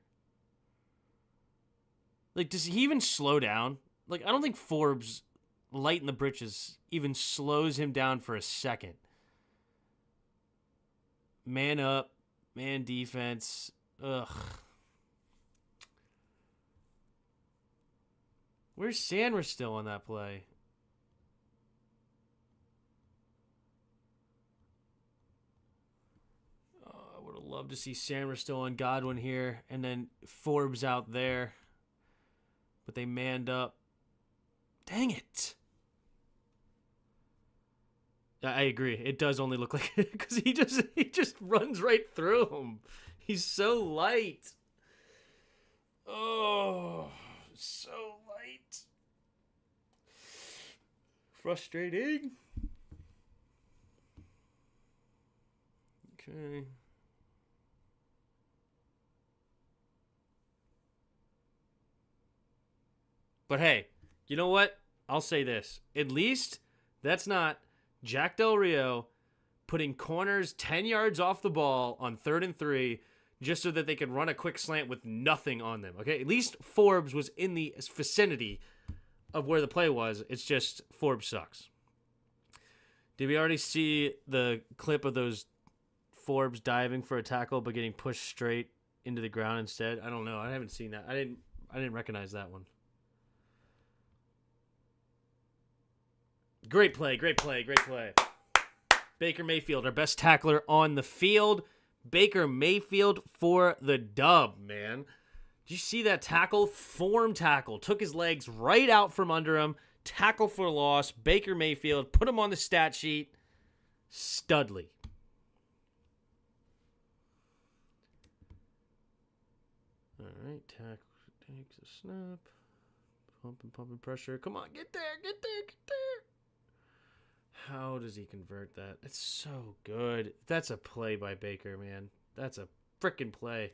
Like, does he even slow down? Like, I don't think Forbes, light in the britches, even slows him down for a second. Man up, man defense. Ugh. Where's Sanders still on that play? I would have loved to see Sanders still on Godwin here, and then Forbes out there. But they manned up. Dang it. I agree. It does only look like it because he just runs right through him. He's so light. Oh, so light. Frustrating. Okay. But hey, you know what? I'll say this. At least that's not Jack Del Rio putting corners 10 yards off the ball on 3rd and 3 just so that they could run a quick slant with nothing on them. Okay? At least Forbes was in the vicinity of where the play was. It's just Forbes sucks. Did we already see the clip of those Forbes diving for a tackle but getting pushed straight into the ground instead? I don't know. I haven't seen that. I didn't recognize that one. Great play. Baker Mayfield, our best tackler on the field. Baker Mayfield for the dub, man. Did you see that tackle? Form tackle. Took his legs right out from under him. Tackle for loss. Baker Mayfield. Put him on the stat sheet. Studley. All right. Tackle takes a snap. Pumping pressure. Come on. Get there. How does he convert that? It's so good. That's a play by Baker, man. That's a freaking play.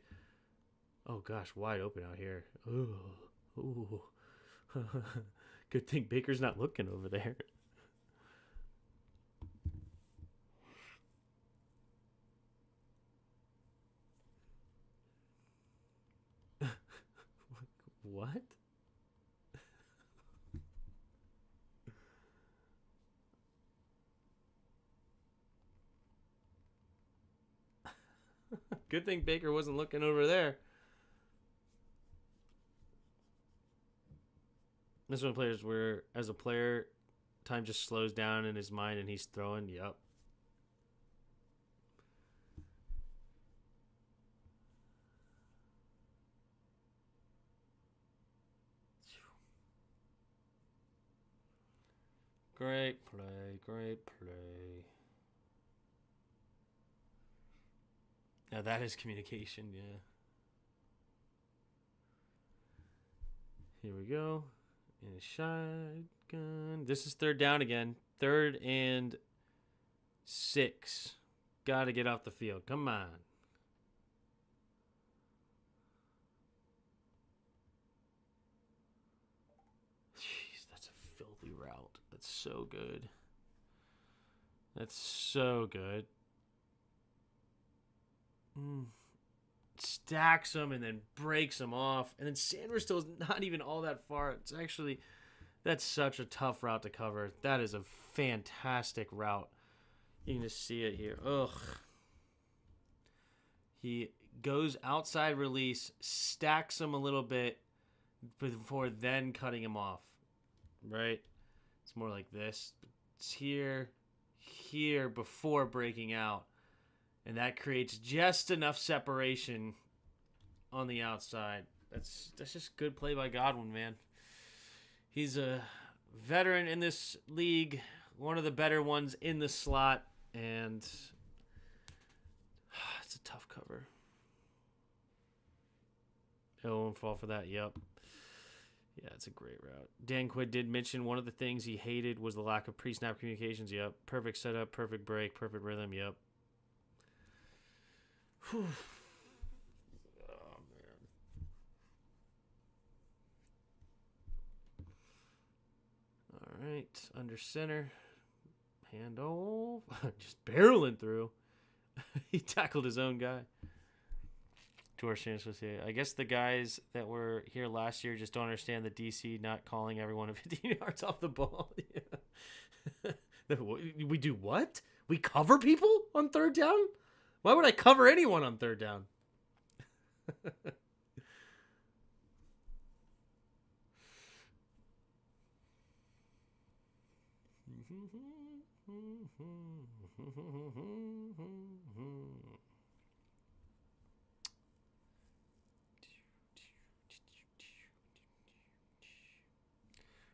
Oh, gosh, wide open out here. Ooh. Good thing Baker's not looking over there. What? Good thing Baker wasn't looking over there. This one players where, as a player, time just slows down in his mind and he's throwing. Yep. Great play. Great play. Now that is communication, yeah. Here we go. In a shotgun. This is third down again. 3rd and 6. Got to get off the field. Come on. Jeez, that's a filthy route. That's so good. That's so good. Stacks them and then breaks them off. And then Sanders still is not even all that far. It's actually, that's such a tough route to cover. That is a fantastic route. You can just see it here. Ugh. He goes outside release, stacks him a little bit before then cutting him off. Right? It's more like this. It's here before breaking out. And that creates just enough separation on the outside. That's just good play by Godwin, man. He's a veteran in this league, one of the better ones in the slot, and it's a tough cover. It won't fall for that. Yep. Yeah, it's a great route. Dan Quinn did mention one of the things he hated was the lack of pre-snap communications. Yep. Perfect setup, perfect break, perfect rhythm. Yep. Whew. Oh, man. All right. Under center. Handoff. Just barreling through. He tackled his own guy. I guess the guys that were here last year just don't understand the DC not calling everyone 15 yards off the ball. Yeah. We do what? We cover people on 3rd down? Why would I cover anyone on 3rd down?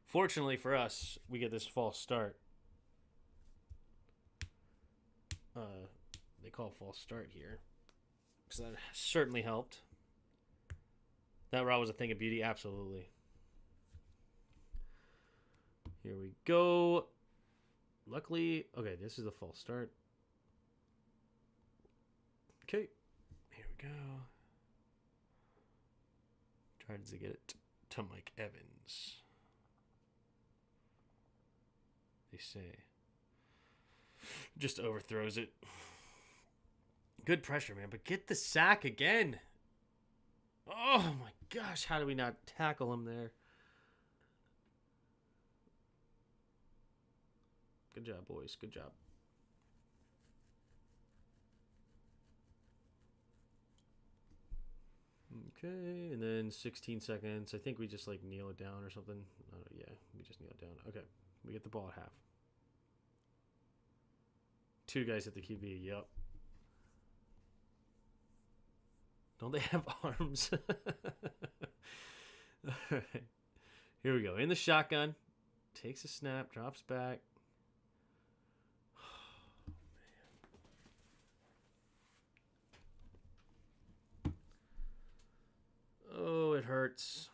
Fortunately for us, we get this false start. They call false start here. Because that certainly helped. That route was a thing of beauty, absolutely. Here we go. Luckily, okay, this is the false start. Okay, here we go. Tries to get it to Mike Evans. They say. Just overthrows it. Good pressure, man, but get the sack again. Oh my gosh, how do we not tackle him there? Good job, boys. Good job. Okay, and then 16 seconds. I think we just like kneel it down or something. Yeah, we just kneel it down. Okay, we get the ball at half. 2 guys at the QB. Yep. Don't they have arms? All right. Here we go. In the shotgun. Takes a snap. Drops back. Oh, it hurts.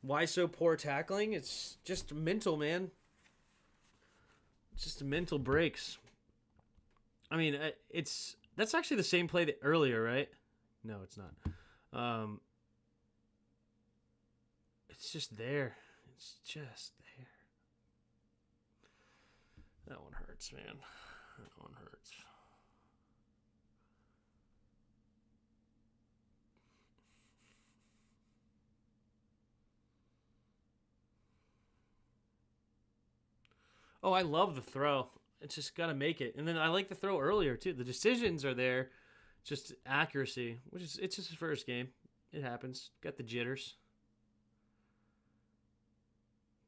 Why so poor tackling? It's just mental, man. It's just mental breaks. I mean, that's actually the same play that earlier, right? No, it's not. It's just there. It's just there. That one hurts, man. That one hurts. Oh, I love the throw. It's just got to make it. And then I like the throw earlier, too. The decisions are there. Just accuracy, it's just his first game. It happens. Got the jitters.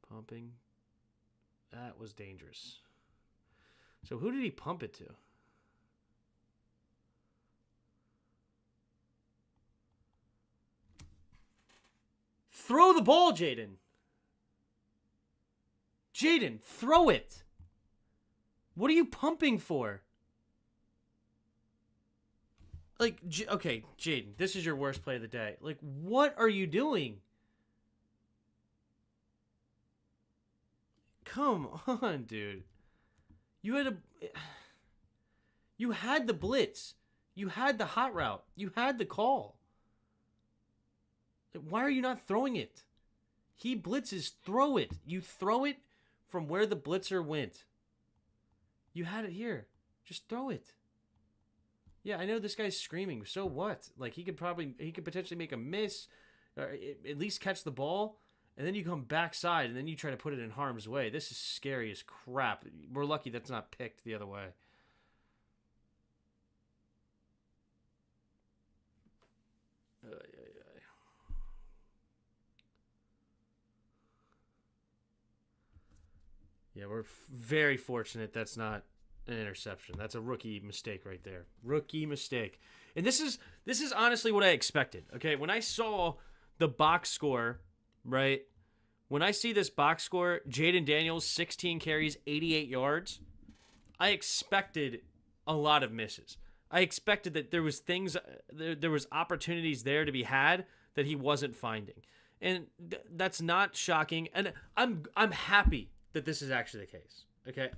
Pumping. That was dangerous. So who did he pump it to? Throw the ball, Jaden. Jaden, throw it. What are you pumping for? Like, okay, Jaden, this is your worst play of the day. Like, what are you doing? Come on, dude. You had the blitz. You had the hot route. You had the call. Why are you not throwing it? He blitzes, throw it. You throw it from where the blitzer went. You had it here. Just throw it. Yeah, I know this guy's screaming. So what? Like, he could potentially make a miss, or at least catch the ball, and then you come backside, and then you try to put it in harm's way. This is scary as crap. We're lucky that's not picked the other way. Yeah, we're very fortunate that's not an interception. That's a rookie mistake right there. Rookie mistake. And this is honestly what I expected. Okay, when I saw the box score, right? When I see this box score, Jaden Daniels, 16 carries, 88 yards, I expected a lot of misses. I expected that there was opportunities there to be had that he wasn't finding. And that's not shocking. And I'm happy that this is actually the case. Okay?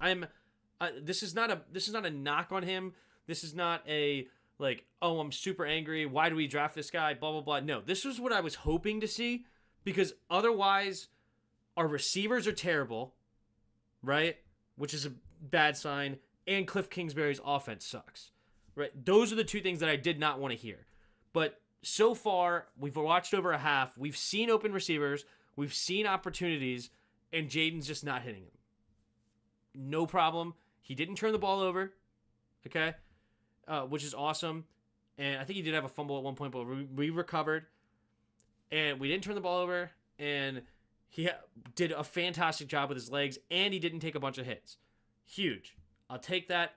This is not a knock on him. This is not a like, oh, I'm super angry. Why do we draft this guy? Blah blah blah. No, this was what I was hoping to see, because otherwise our receivers are terrible, right? Which is a bad sign, and Cliff Kingsbury's offense sucks. Right? Those are the two things that I did not want to hear. But so far, we've watched over a half. We've seen open receivers, we've seen opportunities, and Jaden's just not hitting them. No problem. He didn't turn the ball over, okay, which is awesome. And I think he did have a fumble at one point, but we recovered. And we didn't turn the ball over, and he did a fantastic job with his legs, and he didn't take a bunch of hits. Huge. I'll take that.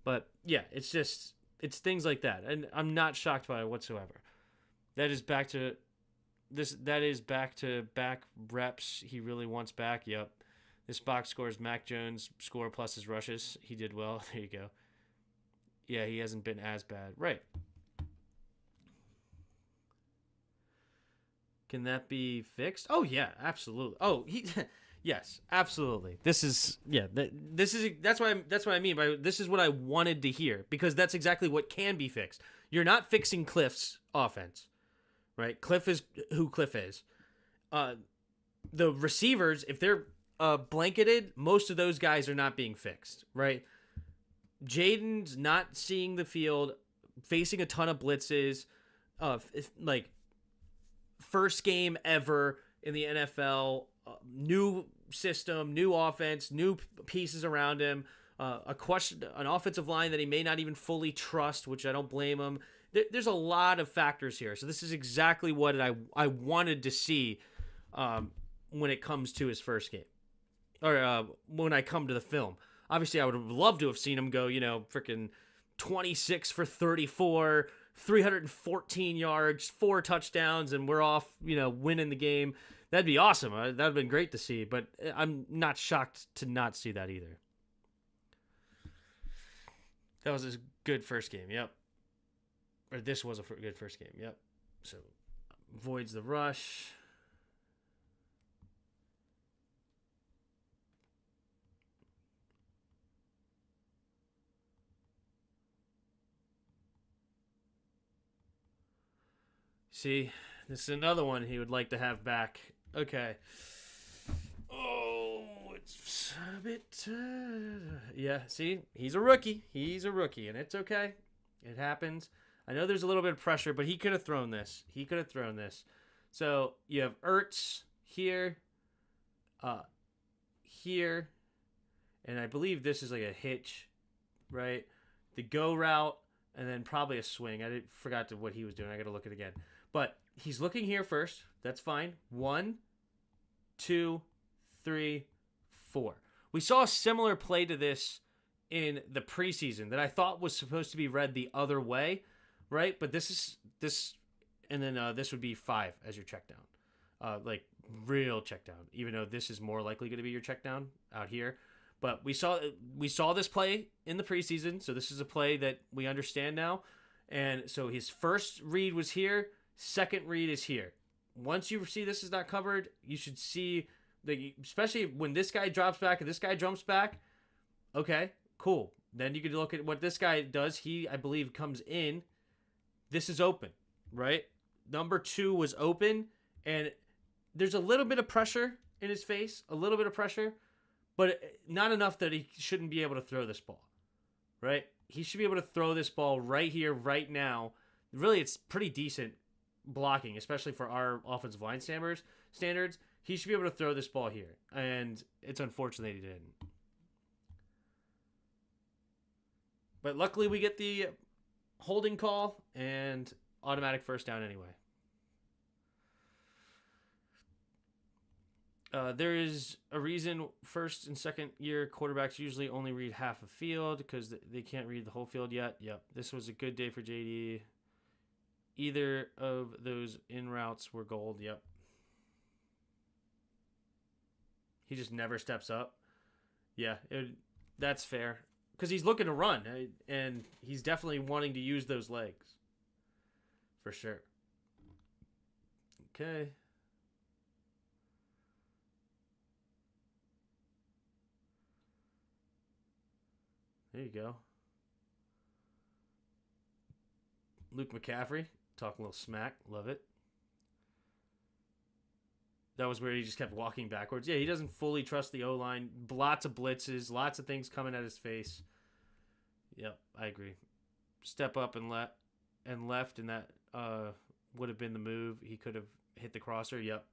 But, yeah, it's things like that. And I'm not shocked by it whatsoever. That is back to back reps he really wants back. Yep. This box score is Mac Jones' score plus his rushes. He did well. There you go. Yeah, he hasn't been as bad. Right. Can that be fixed? Oh, yeah, absolutely. Oh, yes, absolutely. That's what I mean by this is what I wanted to hear, because that's exactly what can be fixed. You're not fixing Cliff's offense, right? Cliff is who Cliff is. The receivers, if they're blanketed, most of those guys are not being fixed, right? Jaden's not seeing the field, facing a ton of blitzes, like first game ever in the NFL, new system, new offense, new pieces around him, an offensive line that he may not even fully trust, which I don't blame him. There's a lot of factors here. So this is exactly what I wanted to see when it comes to his first game, or when I come to the film. Obviously, I would have loved to have seen him go, freaking 26 for 34, 314 yards, 4 touchdowns, and we're off, winning the game. That'd be awesome. That'd have been great to see, but I'm not shocked to not see that either. That was a good first game, yep. Or this was a good first game, yep. So, avoids the rush. See, this is another one he would like to have back. Okay. Oh, it's a bit... yeah, see? He's a rookie. He's a rookie, and it's okay. It happens. I know there's a little bit of pressure, but he could have thrown this. He could have thrown this. So you have Ertz here, here, and I believe this is like a hitch, right? The go route, and then probably a swing. I forgot what he was doing. I got to look at it again. But he's looking here first. That's fine. 1, 2, 3, 4. We saw a similar play to this in the preseason that I thought was supposed to be read the other way, right? But this, and then this would be 5 as your check down, like real check down. Even though this is more likely going to be your check down out here, but we saw this play in the preseason, so this is a play that we understand now. And so his first read was here, second read is here. Once you see this is not covered, you should see especially when this guy drops back and this guy jumps back. Okay, cool. Then you could look at what this guy does. He, I believe, comes in. This is open, right? Number 2 was open, and there's a little bit of pressure in his face, a little bit of pressure, but not enough that he shouldn't be able to throw this ball, right? He should be able to throw this ball right here, right now. Really, it's pretty decent blocking, especially for our offensive line standards. He should be able to throw this ball here, and it's unfortunate he didn't. But luckily, we get the holding call and automatic first down anyway. There is a reason first and second year quarterbacks usually only read half a field because they can't read the whole field yet. Yep, this was a good day for JD. Either of those in routes were gold. Yep. He just never steps up. Yeah, that's fair. Because he's looking to run, and he's definitely wanting to use those legs. For sure. Okay. There you go. Luke McCaffrey, talking a little smack. Love it. That was where he just kept walking backwards. Yeah, he doesn't fully trust the O-line. Lots of blitzes, lots of things coming at his face. Yep, I agree. Step up and left, and that would have been the move. He could have hit the crosser. Yep.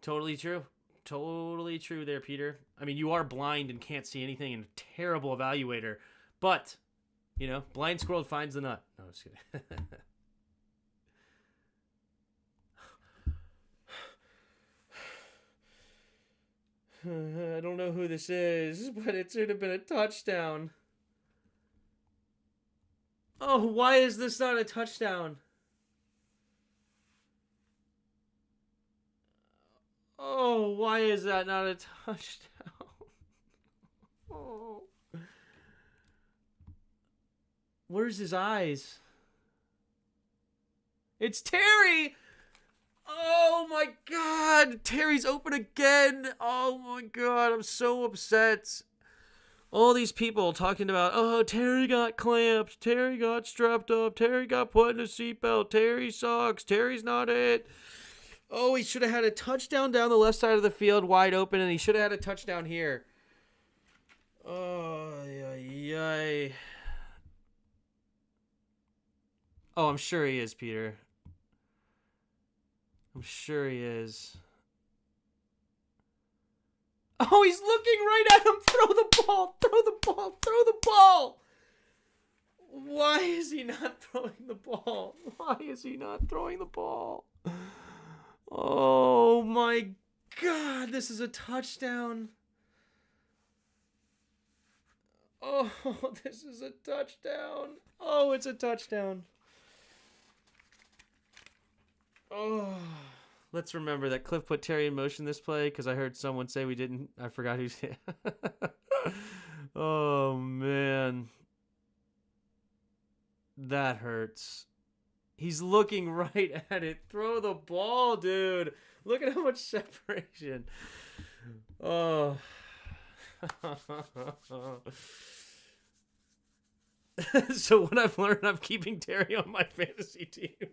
Totally true. Totally true there, Peter. I mean, you are blind and can't see anything and a terrible evaluator. But, blind squirrel finds the nut. No, I'm just kidding. I don't know who this is, but it should have been a touchdown. Oh, why is this not a touchdown? Oh, why is that not a touchdown? Oh. Where's his eyes? It's Terry! Oh my God! Terry's open again! Oh my God, I'm so upset. All these people talking about, oh, Terry got clamps, Terry got strapped up, Terry got put in a seatbelt, Terry sucks, Terry's not it. Oh, he should have had a touchdown down the left side of the field wide open, and he should have had a touchdown here. Oh, yay. Oh, I'm sure he is, Peter. I'm sure he is. Oh, he's looking right at him. Throw the ball. Throw the ball. Throw the ball. Why is he not throwing the ball? Why is he not throwing the ball? Oh, my God. This is a touchdown. Oh, this is a touchdown. Oh, it's a touchdown. Oh, let's remember that Cliff put Terry in motion this play because I heard someone say we didn't. I forgot who's. Oh, man. That hurts. He's looking right at it. Throw the ball, dude. Look at how much separation. Oh. So what I've learned, I'm keeping Terry on my fantasy team.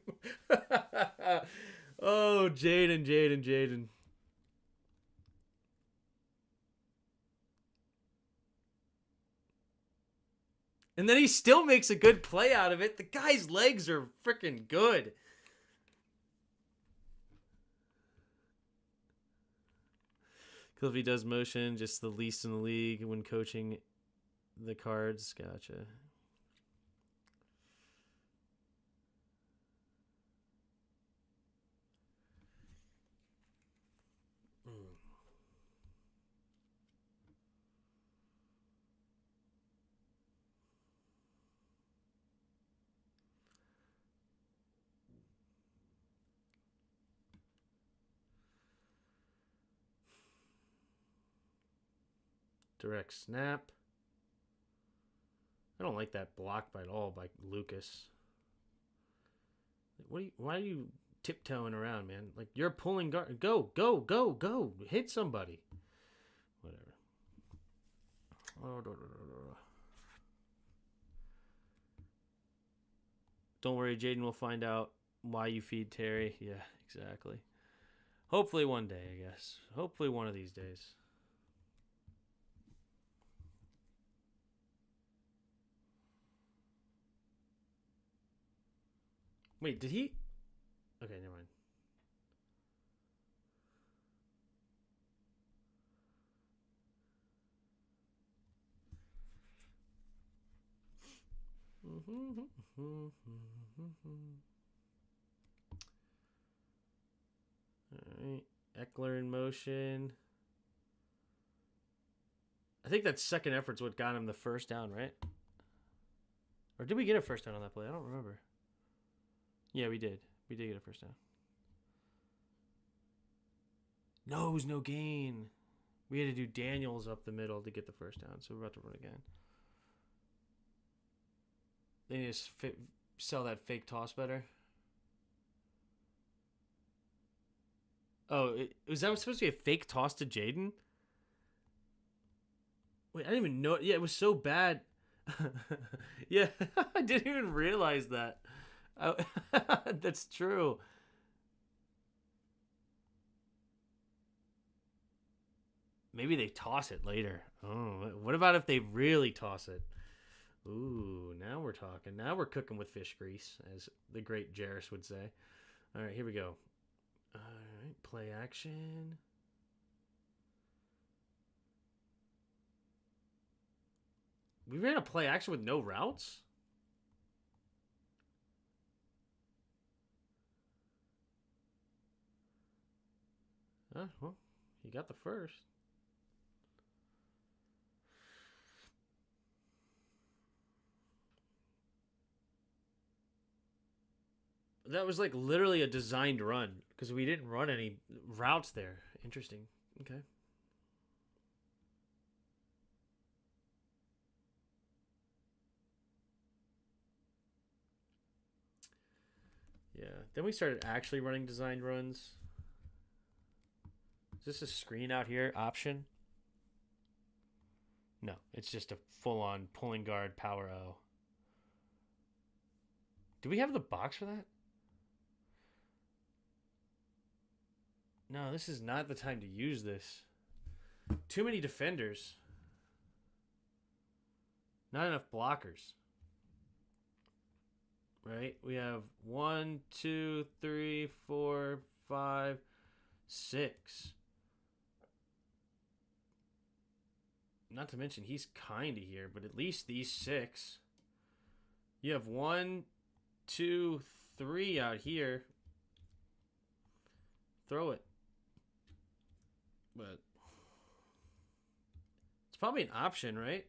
Oh, Jaden. And then he still makes a good play out of it. The guy's legs are freaking good. Cliffy does motion, just the least in the league when coaching the cards. Gotcha. Direct snap. I don't like that block by all by Lucas. Why are you tiptoeing around, man? Like, you're pulling guard. Go. Hit somebody. Whatever. Don't worry, Jaden will find out why you feed Terry. Yeah, exactly. Hopefully one day, I guess. Hopefully one of these days. Wait, did he? Okay, never mind. All right, Eckler in motion. I think that second effort's what got him the first down, right? Or did we get a first down on that play? I don't remember. Yeah, we did. We did get a first down. No, it was no gain. We had to do Daniels up the middle to get the first down, so we're about to run again. They need to sell that fake toss better. Oh, was that supposed to be a fake toss to Jaden? Wait, I didn't even know. Yeah, it was so bad. Yeah, I didn't even realize that. That's true. Maybe they toss it later. Oh, what about if they really toss it? Ooh, now we're talking. Now we're cooking with fish grease, as the great Jarris would say. All right, here we go. All right, play action. We ran a play action with no routes? Well, you got the first. That was like literally a designed run because we didn't run any routes there. Interesting. Okay. Yeah. Then we started actually running designed runs. Is this a screen out here option? No, it's just a full-on pulling guard power O. Do we have the box for that? No, this is not the time to use this. Too many defenders. Not enough blockers. Right? We have 1, 2, 3, 4, 5, 6. Not to mention he's kind of here, but at least these 6. You have 1, 2, 3 out here. Throw it. But it's probably an option, right?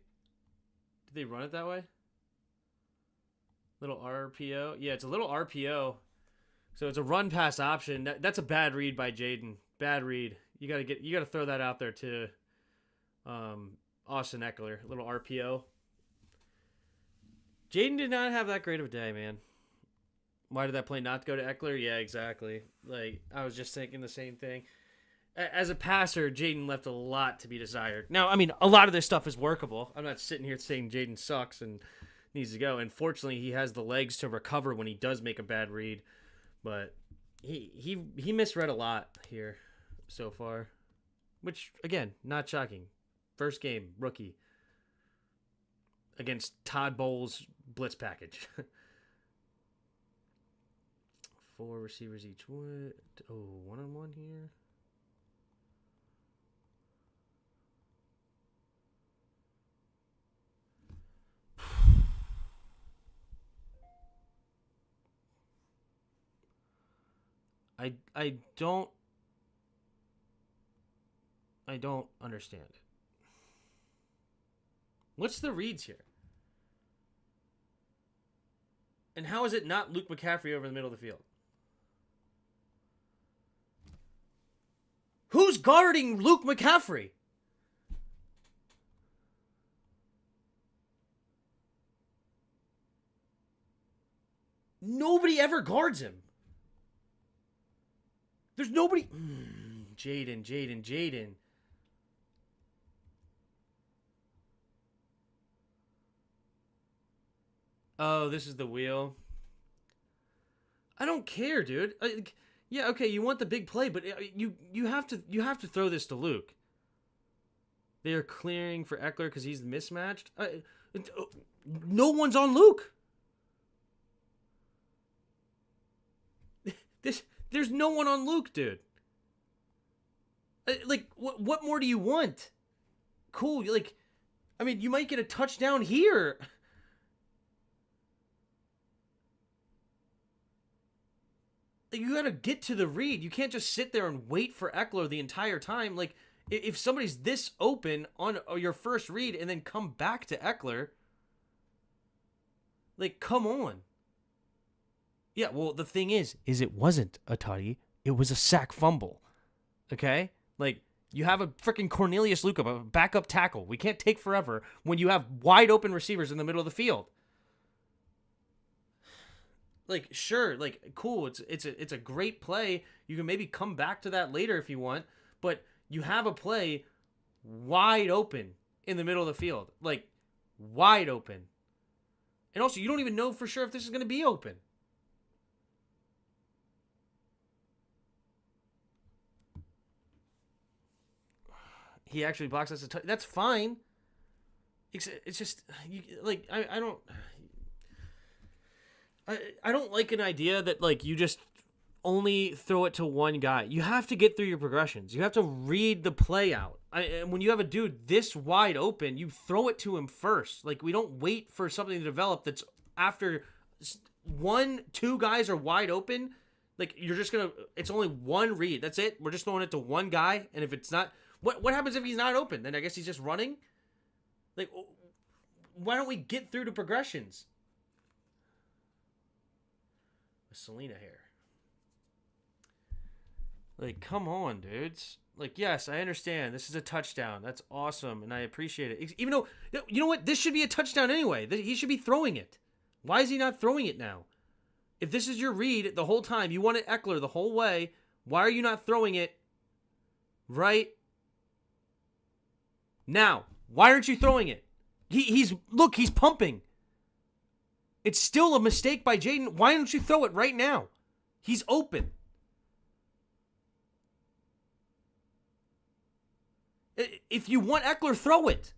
Did they run it that way? Little RPO. Yeah, it's a little RPO. So it's a run pass option. That's a bad read by Jaden. Bad read. You gotta throw that out there to Austin Eckler. A little RPO. Jaden did not have that great of a day, man. Why did that play not go to Eckler? Yeah, exactly. Like, I was just thinking the same thing. As a passer, Jaden left a lot to be desired. Now, I mean, a lot of this stuff is workable. I'm not sitting here saying Jaden sucks and needs to go. And fortunately, he has the legs to recover when he does make a bad read. But he misread a lot here so far, which again, not shocking. First game, rookie against Todd Bowles' blitz package. 4 receivers each way. Oh, one-on-one here. I don't understand it. What's the reads here? And how is it not Luke McCaffrey over the middle of the field? Who's guarding Luke McCaffrey? Nobody ever guards him. There's nobody. Jaden. Oh, this is the wheel. I don't care, dude. Yeah, okay, you want the big play, but you have to throw this to Luke. They are clearing for Eckler because he's mismatched. No one's on Luke. There's no one on Luke, dude. Like, what more do you want? Cool, you might get a touchdown here. You gotta get to the read. You can't just sit there and wait for Eckler the entire time. Like, if somebody's this open on your first read and then come back to Eckler, like, come on. Yeah, well, the thing is it wasn't a tutty. It was a sack fumble. Okay? Like, you have a freaking Cornelius Luca, a backup tackle. We can't take forever when you have wide open receivers in the middle of the field. Like, sure, like, cool. It's a great play. You can maybe come back to that later if you want, but you have a play wide open in the middle of the field. Like, wide open. And also, you don't even know for sure if this is going to be open. He actually blocks us. That's fine. It's just, I don't like an idea that, like, you just only throw it to one guy. You have to get through your progressions. You have to read the play out. And when you have a dude this wide open, you throw it to him first. Like, we don't wait for something to develop that's after 1-2 guys are wide open. Like, you're just going to, it's only one read. That's it. We're just throwing it to one guy. And if it's not, what happens if he's not open? Then I guess he's just running? Like, why don't we get through the progressions? Selena here. Like, come on, dudes. Like, yes, I understand. This is a touchdown. That's awesome, and I appreciate it. Even though, you know what? This should be a touchdown anyway. He should be throwing it. Why is he not throwing it now? If this is your read the whole time, you wanted Eckler the whole way, why are you not throwing it right now? Why aren't you throwing it? He's pumping. It's still a mistake by Jaden. Why don't you throw it right now? He's open. If you want Eckler, throw it.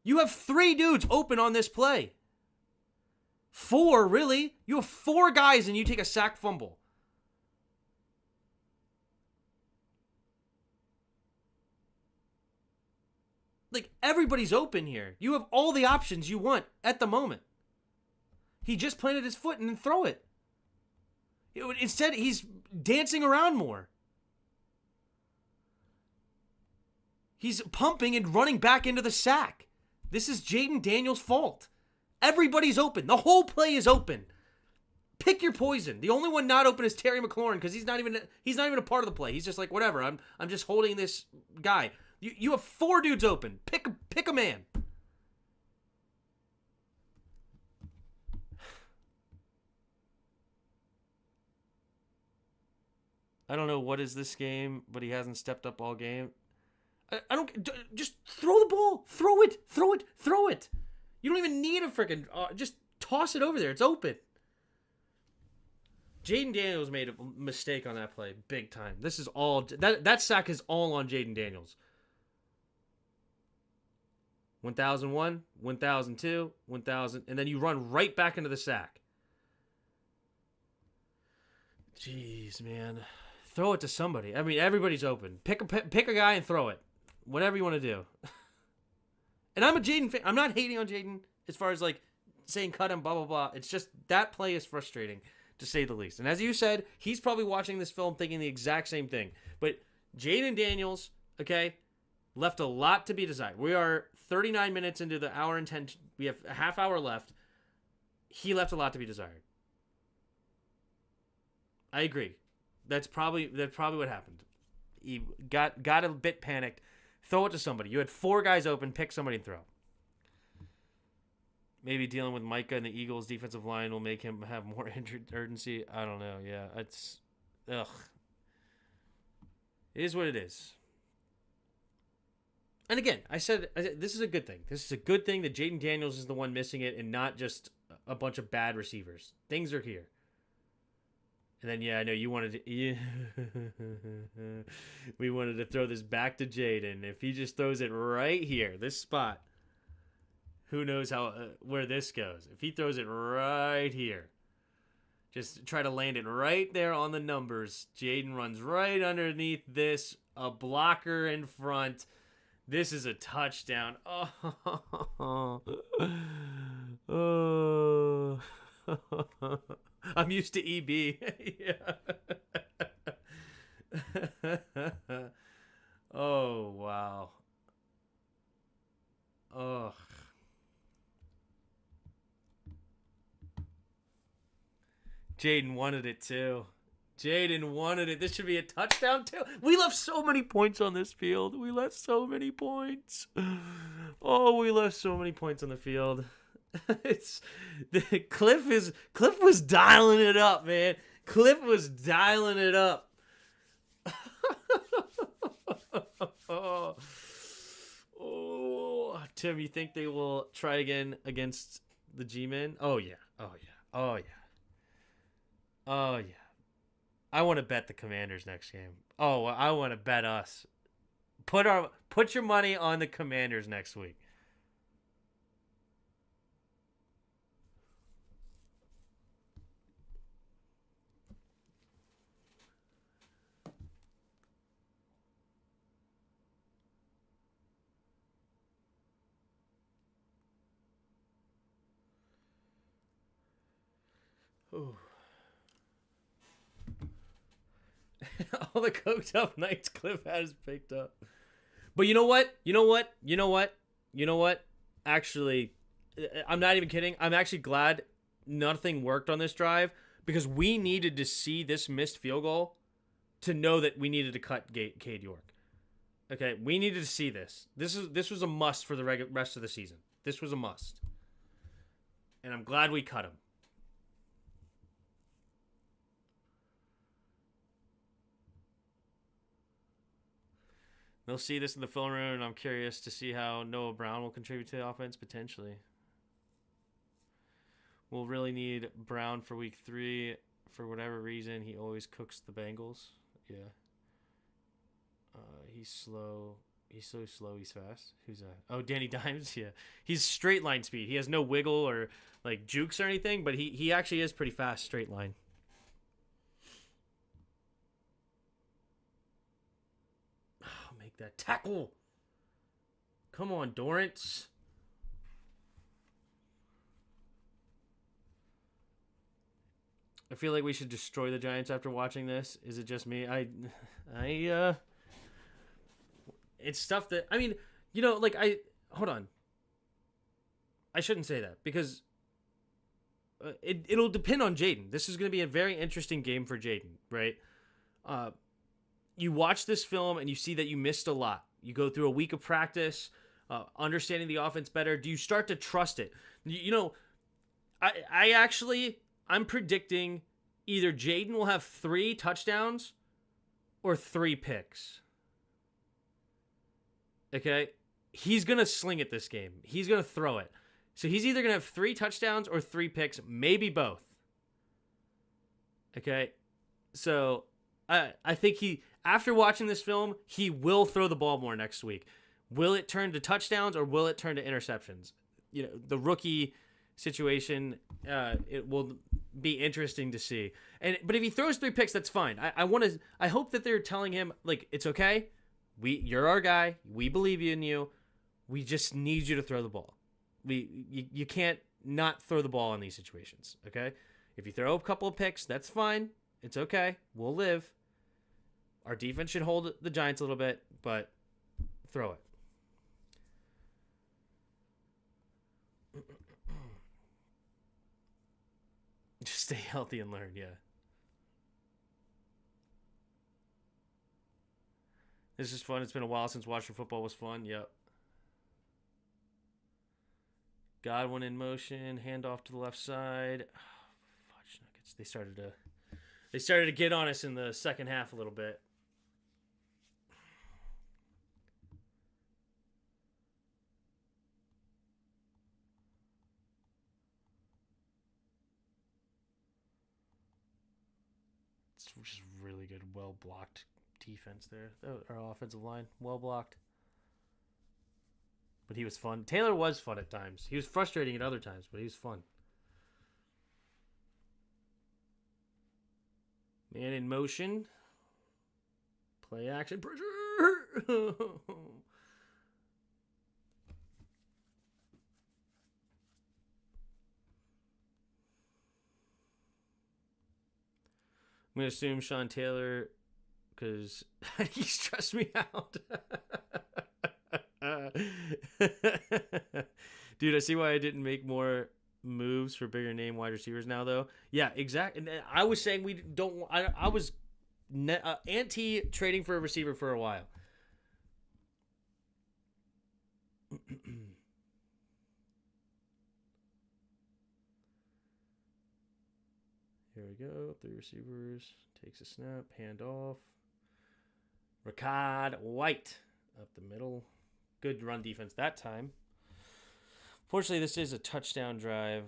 You have 3 dudes open on this play. 4, really? You have 4 guys and you take a sack fumble. Like, everybody's open here. You have all the options you want at the moment. He just planted his foot and then throw it. Instead, he's dancing around more. He's pumping and running back into the sack. This is Jaden Daniels' fault. Everybody's open. The whole play is open. Pick your poison. The only one not open is Terry McLaurin because he's not even a part of the play. He's just like, whatever. I'm just holding this guy. You have 4 dudes open. Pick a man. I don't know what is this game, but he hasn't stepped up all game. I don't just throw the ball. Throw it. You don't even need a freaking... just toss it over there. It's open. Jaden Daniels made a mistake on that play. Big time. This is all... That sack is all on Jaden Daniels. 1,001, 1,002, 1,000... And then you run right back into the sack. Jeez, man. Throw it to somebody. I mean, everybody's open. Pick a guy and throw it. Whatever you want to do. And I'm a Jaden fan. I'm not hating on Jaden as far as like saying cut him, blah, blah, blah. It's just that play is frustrating, to say the least. And as you said, he's probably watching this film thinking the exact same thing. But Jaden Daniels, okay, left a lot to be desired. We are 39 minutes into the hour and 10. We have a half hour left. He left a lot to be desired. I agree. That's probably what happened. He got a bit panicked. Throw it to somebody. You had 4 guys open. Pick somebody and throw. Maybe dealing with Micah and the Eagles' defensive line will make him have more urgency. I don't know. Yeah, it's... Ugh. It is what it is. And again, I said this is a good thing. This is a good thing that Jaden Daniels is the one missing it and not just a bunch of bad receivers. Things are here. And then, yeah, I know you wanted to... Yeah. We wanted to throw this back to Jaden. If he just throws it right here, this spot, who knows how where this goes. If he throws it right here, just try to land it right there on the numbers. Jaden runs right underneath this, a blocker in front. This is a touchdown. Oh. Oh. I'm used to EB. Yeah. Oh, wow. Ugh. Jaden wanted it too. Jaden wanted it. This should be a touchdown too. We left so many points on this field. We left so many points. Oh, we left so many points on the field. Cliff was dialing it up, man. Cliff was dialing it up. Oh, Tim, you think they will try again against the G-Men? Oh yeah. Oh yeah. Oh yeah. Oh yeah. I want to bet the Commanders next game. Oh, I want to bet us. Put your money on the Commanders next week. Ooh. All the coked up nights Cliff has picked up. But you know what? Actually, I'm not even kidding. I'm actually glad nothing worked on this drive because we needed to see this missed field goal to know that we needed to cut Cade York. Okay, we needed to see this. This was a must for the rest of the season. This was a must. And I'm glad we cut him. They'll see this in the film room, and I'm curious to see how Noah Brown will contribute to the offense, potentially. We'll really need Brown for week 3. For whatever reason, he always cooks the Bengals. Yeah. He's slow. He's so slow, he's fast. Who's that? Oh, Danny Dimes? Yeah. He's straight line speed. He has no wiggle or like jukes or anything, but he actually is pretty fast straight line. That tackle. Come on, Dorrance. I feel like we should destroy the Giants after watching this. Is it just me? It's stuff that, I mean, hold on. I shouldn't say that because it'll depend on Jaden. This is going to be a very interesting game for Jaden, right? You watch this film and you see that you missed a lot. You go through a week of practice, understanding the offense better. Do you start to trust it? I'm predicting either Jaden will have 3 touchdowns or 3 picks. Okay? He's going to sling it this game. He's going to throw it. So he's either going to have 3 touchdowns or 3 picks, maybe both. Okay? So I think after watching this film, he will throw the ball more next week. Will it turn to touchdowns or will it turn to interceptions? The rookie situation, it will be interesting to see. But if he throws 3 picks, that's fine. I hope that they're telling him, like, it's okay. You're our guy. We believe in you. We just need you to throw the ball. You can't not throw the ball in these situations, okay? If you throw a couple of picks, that's fine. It's okay. We'll live. Our defense should hold the Giants a little bit, but throw it. Just stay healthy and learn, yeah. This is fun. It's been a while since watching football was fun. Yep. Godwin in motion, handoff to the left side. Oh, fudge nuggets. They started to get on us in the second half a little bit. It's just really good, well blocked defense there. Our offensive line, well blocked. But he was fun. Taylor was fun at times. He was frustrating at other times, but he was fun. Man in motion. Play action pressure. I'm going to assume Sean Taylor, because he stressed me out. Dude, I see why I didn't make more moves for bigger name wide receivers now, though. Yeah, exactly. I was saying we don't. I was anti trading for a receiver for a while. Here we go. 3 receivers. Takes a snap. Hand off. Ricard White up the middle. Good run defense that time. Fortunately, this is a touchdown drive.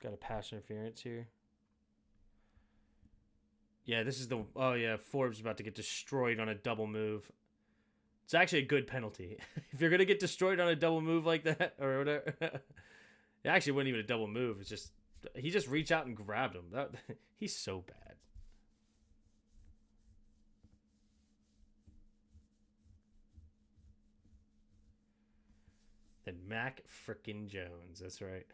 Got a pass interference here. Yeah, this is the... Oh, yeah, Forbes about to get destroyed on a double move. It's actually a good penalty. If you're going to get destroyed on a double move like that, or whatever... It actually wasn't even a double move. It's just... He just reached out and grabbed him. He's so bad. Then Mac frickin' Jones. That's right.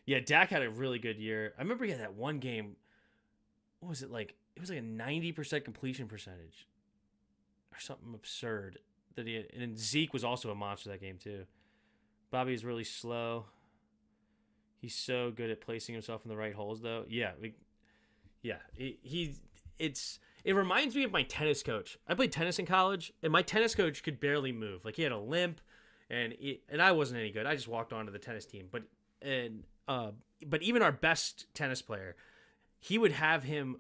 Yeah, Dak had a really good year. I remember he had that one game. What was it like? It was like a 90% completion percentage. Or something absurd. That he had. And Zeke was also a monster that game, too. Bobby is really slow. He's so good at placing himself in the right holes, though. Yeah. It reminds me of my tennis coach. I played tennis in college, and my tennis coach could barely move. Like, he had a limp, and I wasn't any good. I just walked onto the tennis team. But even our best tennis player, he would have him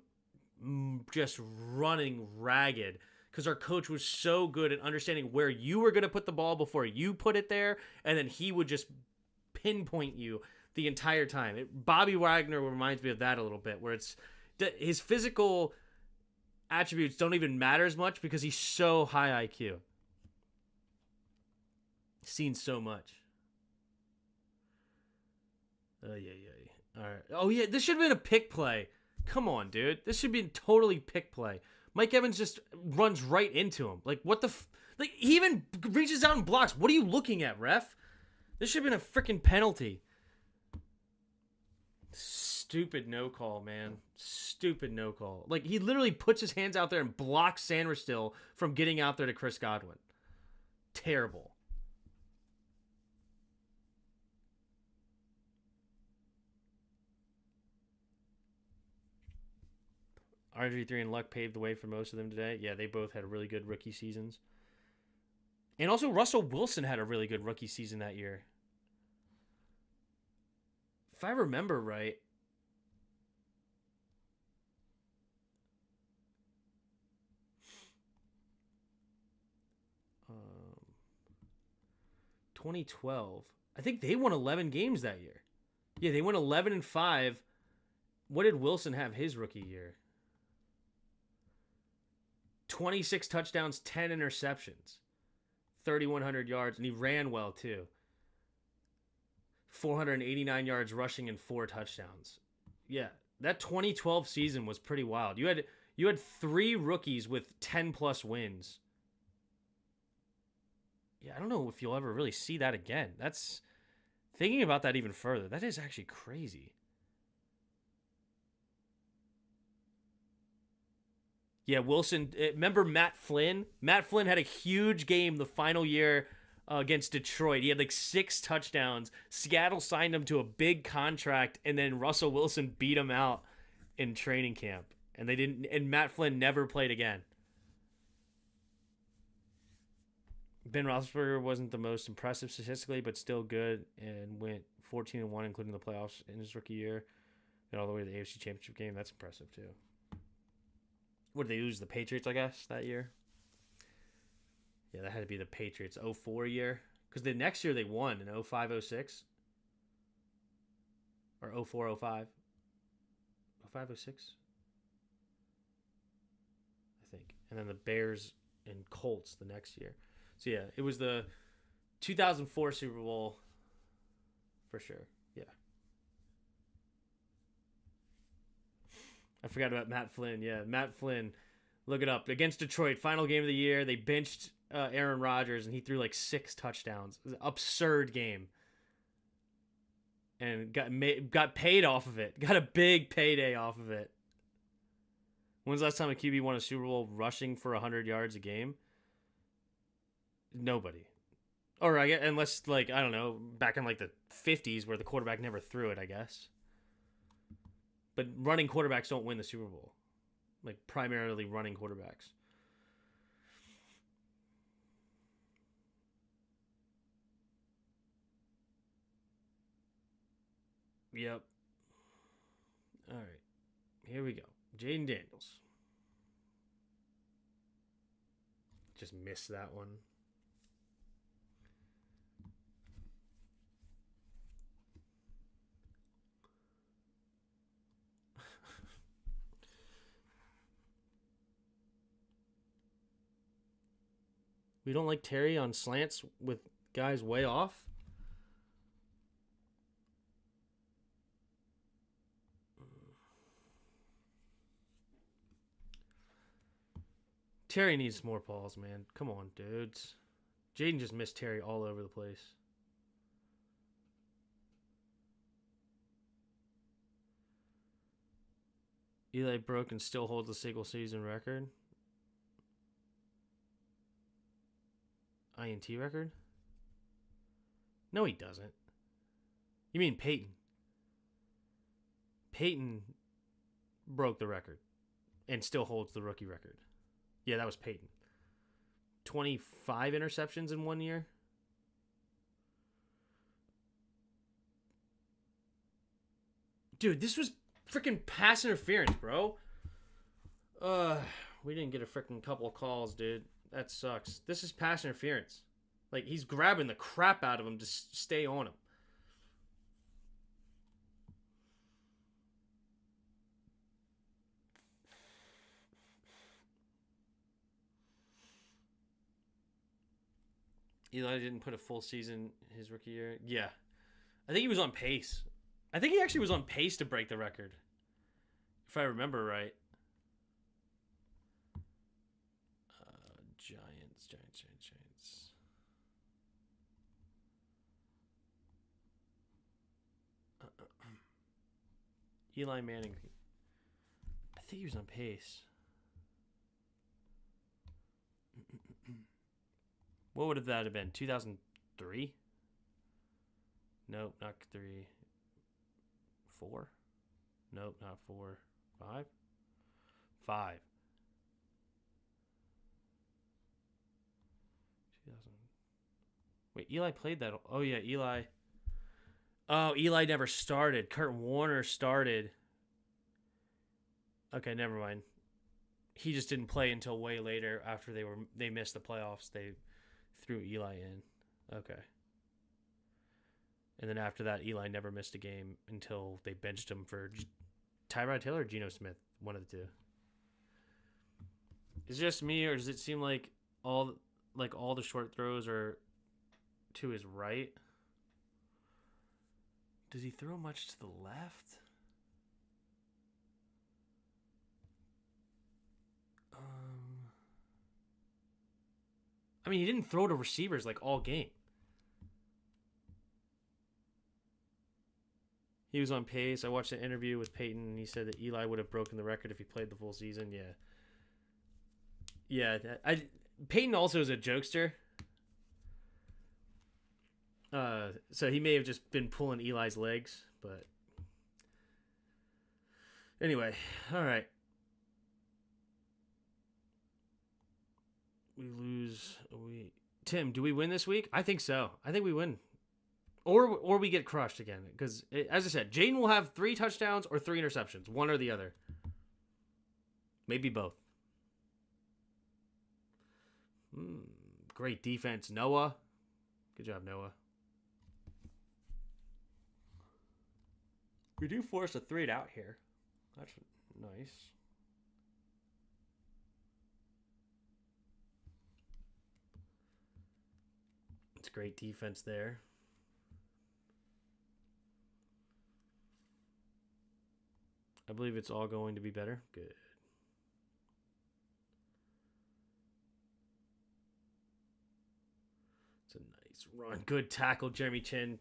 just running ragged because our coach was so good at understanding where you were going to put the ball before you put it there, and then he would just pinpoint you the entire time. Bobby Wagner reminds me of that a little bit, where it's his physical attributes don't even matter as much because he's so high IQ. Seen so much. Yeah. All right. Oh, yeah, this should have been a pick play. Come on, dude. This should be totally pick play. Mike Evans just runs right into him. Like, what the like, he even reaches out and blocks. What are you looking at, ref? This should have been a freaking penalty. Stupid no call, man. Stupid no call. Like, he literally puts his hands out there and blocks Sanderstill from getting out there to Chris Godwin. Terrible. RG3 and Luck paved the way for most of them today. Yeah, they both had really good rookie seasons. And also, Russell Wilson had a really good rookie season that year. If I remember right. 2012. I think they won 11 games that year. Yeah, they went 11-5. What did Wilson have his rookie year? 26 touchdowns, 10 interceptions, 3,100 yards, and he ran well too. 489 yards rushing and 4 touchdowns. Yeah, that 2012 season was pretty wild. You had 3 rookies with 10 plus wins. Yeah, I don't know if you'll ever really see that again. That's thinking about that even further. That is actually crazy. Yeah, Wilson. Remember Matt Flynn? Matt Flynn had a huge game the final year against Detroit. He had like 6 touchdowns. Seattle signed him to a big contract, and then Russell Wilson beat him out in training camp. And they didn't. And Matt Flynn never played again. Ben Roethlisberger wasn't the most impressive statistically, but still good, and went 14-1, including the playoffs in his rookie year. Got all the way to the AFC Championship game. That's impressive too. What did they lose? The Patriots, I guess, that year? Yeah, that had to be the Patriots 04 year. Because the next year they won in 05-06. Or 04-05. 05-06? I think. And then the Bears and Colts the next year. So yeah, it was the 2004 Super Bowl for sure. Yeah. I forgot about Matt Flynn. Yeah, Matt Flynn. Look it up. Against Detroit, final game of the year, they benched Aaron Rodgers, and he threw like 6 touchdowns. It was an absurd game. And got paid off of it. Got a big payday off of it. When's the last time a QB won a Super Bowl rushing for 100 yards a game? Nobody. Or I guess, unless, like, I don't know, back in like the 50s where the quarterback never threw it, I guess. But running quarterbacks don't win the Super Bowl. Like, primarily running quarterbacks. Yep. All right. Here we go. Jaden Daniels. Just missed that one. We don't like Terry on slants with guys way off? Terry needs more balls, man. Come on, dudes. Jaden just missed Terry all over the place. Eli broke and still holds the single season record. INT record? No, he doesn't. You mean Peyton? Peyton broke the record and still holds the rookie record. Yeah, that was Peyton. 25 interceptions in 1 year. Dude, this was freaking pass interference, bro. We didn't get a freaking couple of calls, dude. That sucks. This is pass interference. Like, he's grabbing the crap out of him to stay on him. Eli didn't put a full season his rookie year. Yeah. I think he was on pace. I think he actually was on pace to break the record. If I remember right. Giants. Eli Manning. I think he was on pace. What would that have been? 2003? Nope, not 3. 4? Nope, not 4. 5? 5. 2000. Wait, Eli played that. Oh, yeah, Eli. Oh, Eli never started. Kurt Warner started. Okay, never mind. He just didn't play until way later after they missed the playoffs. They threw Eli in. Okay. And then after that, Eli never missed a game until they benched him for Tyrod Taylor or Geno Smith, one of the two. Is it just me, or does it seem like all the short throws are to his right? Does he throw much to the left? I mean, he didn't throw to receivers like all game. He was on pace. I watched an interview with Peyton, and he said that Eli would have broken the record if he played the full season. Yeah. Peyton also is a jokester. So he may have just been pulling Eli's legs, but anyway, all right. We lose. Tim, do we win this week? I think so. I think we win. Or we get crushed again. Because, as I said, Jaden will have 3 touchdowns or 3 interceptions. One or the other. Maybe both. Great defense. Noah. Good job, Noah. We do force a 3 out here. That's nice. It's great defense there. I believe it's all going to be better. Good. It's a nice run. Good tackle, Jeremy Chin.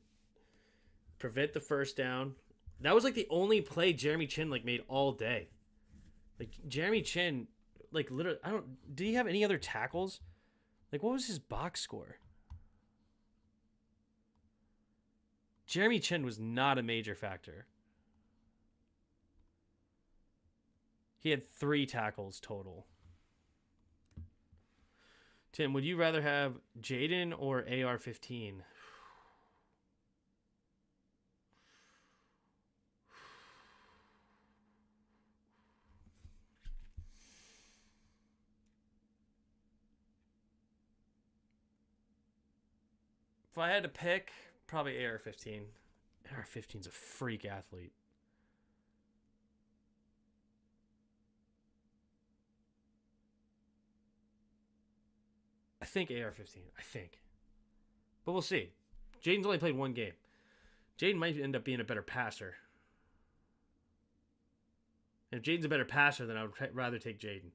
Prevent the first down. That was like the only play Jeremy Chin like made all day. Like Jeremy Chin, like literally, did he have any other tackles? Like what was his box score? Jeremy Chin was not a major factor. He had 3 tackles total. Tim, would you rather have Jaden or AR-15? If I had to pick, probably AR-15. AR-15's a freak athlete. I think AR-15. I think. But we'll see. Jaden's only played 1 game. Jaden might end up being a better passer. And if Jaden's a better passer, then I would rather take Jaden.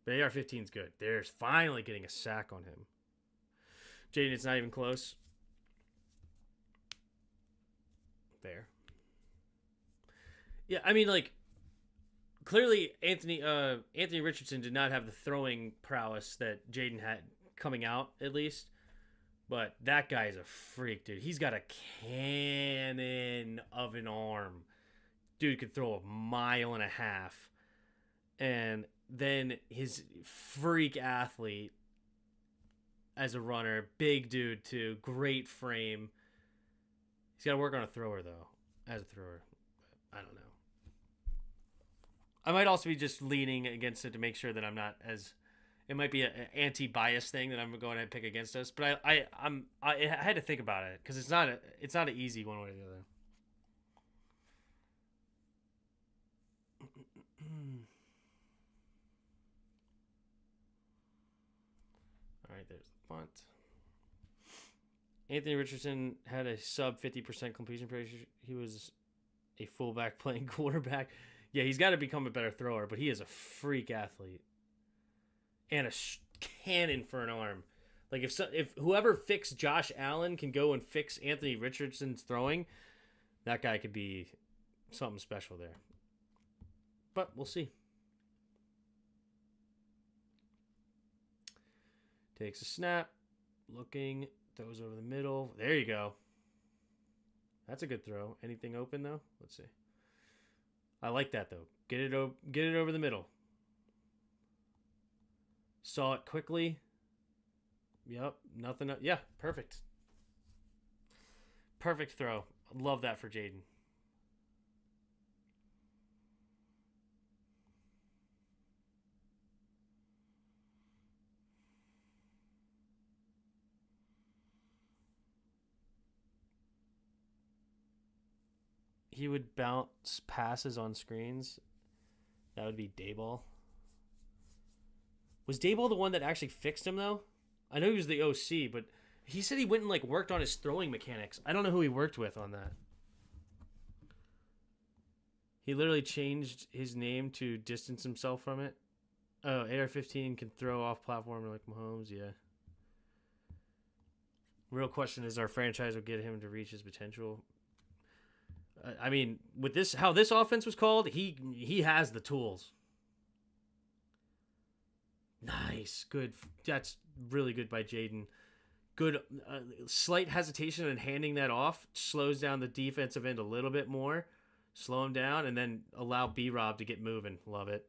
But AR-15's good. There's finally getting a sack on him. Jaden, it's not even close. There. Yeah, I mean, like, clearly Anthony Richardson did not have the throwing prowess that Jaden had coming out, at least. But that guy is a freak, dude. He's got a cannon of an arm. Dude could throw 1.5 miles. And then his freak athlete as a runner. Big dude, too. Great frame. He's got to work on a thrower, though. As a thrower. I don't know. I might also be just leaning against it to make sure that I'm not as... It might be an anti-bias thing that I'm going to pick against us. But I had to think about it. Because it's not an easy one way or the other. All right, there's the punt. Anthony Richardson had a sub 50% completion percentage. He was a fullback playing quarterback. Yeah, he's got to become a better thrower, but he is a freak athlete. And a cannon for an arm. Like if whoever fixed Josh Allen can go and fix Anthony Richardson's throwing, that guy could be something special there. But we'll see. Takes a snap. Looking. Throws over the middle. There you go. That's a good throw. Anything open, though? Let's see. I like that, though. Get it over the middle. Saw it quickly. Yep. Nothing. Yeah, perfect. Perfect throw. Love that for Jaden. he would bounce passes on screens. That would be Dayball. Was Dayball the one that actually fixed him, though? I know he was the OC, but he said he went and like worked on his throwing mechanics. I don't know who he worked with on that. He literally changed his name to distance himself from it. Oh, AR-15 can throw off platform like Mahomes, yeah. Real question is, our franchise will get him to reach his potential. I mean, with this, how this offense was called, he has the tools. Nice, good. That's really good by Jaden. Good, slight hesitation in handing that off slows down the defensive end a little bit more. Slow him down and then allow B-Rob to get moving. Love it.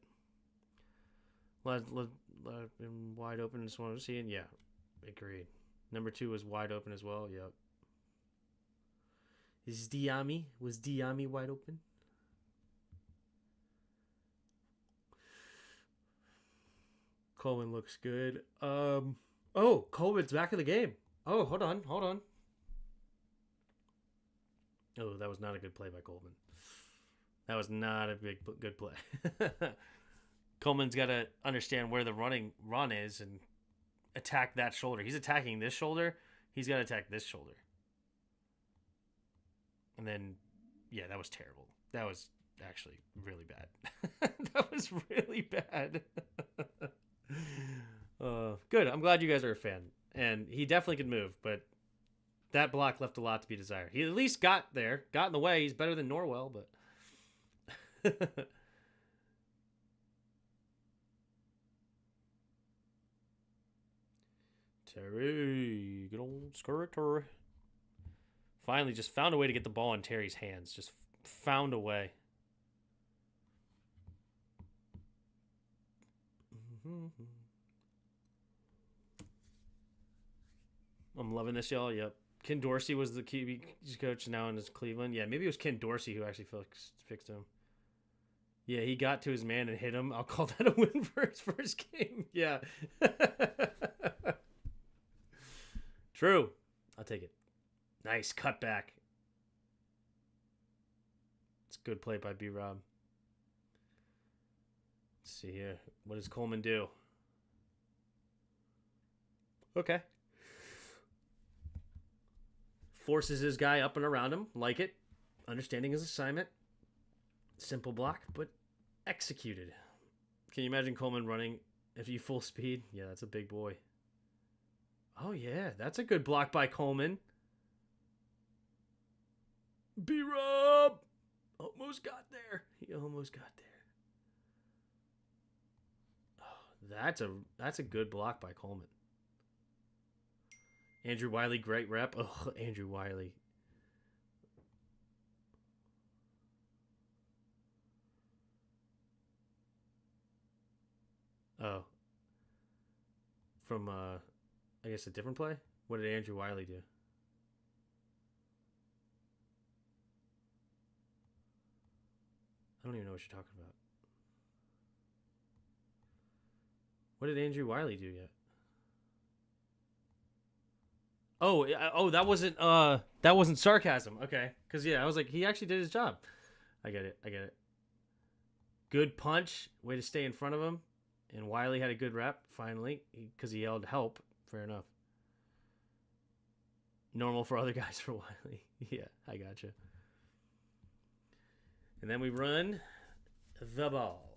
Let him wide open. Just what I'm seeing. Yeah, agreed. Number 2 was wide open as well. Yep. Was Diami wide open? Coleman looks good. Oh, Coleman's back in the game. Oh, hold on. Oh, that was not a good play by Coleman. That was not a good play. Coleman's got to understand where the run is and attack that shoulder. He's attacking this shoulder. He's got to attack this shoulder. And then, yeah, that was terrible. That was actually really bad. That was really bad. Good. I'm glad you guys are a fan. And he definitely could move, but that block left a lot to be desired. He at least got there, got in the way. He's better than Norwell, but... Terry, good old Terry. Finally, just found a way to get the ball in Terry's hands. Just found a way. I'm loving this, y'all. Yep. Ken Dorsey was the QB coach now in Cleveland. Yeah, maybe it was Ken Dorsey who actually fixed him. Yeah, he got to his man and hit him. I'll call that a win for his first game. Yeah. True. I'll take it. Nice cutback. It's a good play by B-Rob. Let's see here. What does Coleman do? Okay. Forces his guy up and around him. Like it. Understanding his assignment. Simple block, but executed. Can you imagine Coleman running if you full speed? Yeah, that's a big boy. Oh, yeah. That's a good block by Coleman. B-Rob! Almost got there. He almost got there. Oh, that's a good block by Coleman. Andrew Wiley, great rep. Oh, Andrew Wiley. Oh. From, I guess a different play? What did Andrew Wiley do? I don't even know what you're talking about. What did Andrew Wiley do yet? Oh, that wasn't sarcasm. Okay, because yeah, I was like, he actually did his job. I get it. Good punch, way to stay in front of him, and Wiley had a good rep finally because he yelled help. Fair enough. Normal for other guys for Wiley. Yeah, I gotcha. And then we run the ball.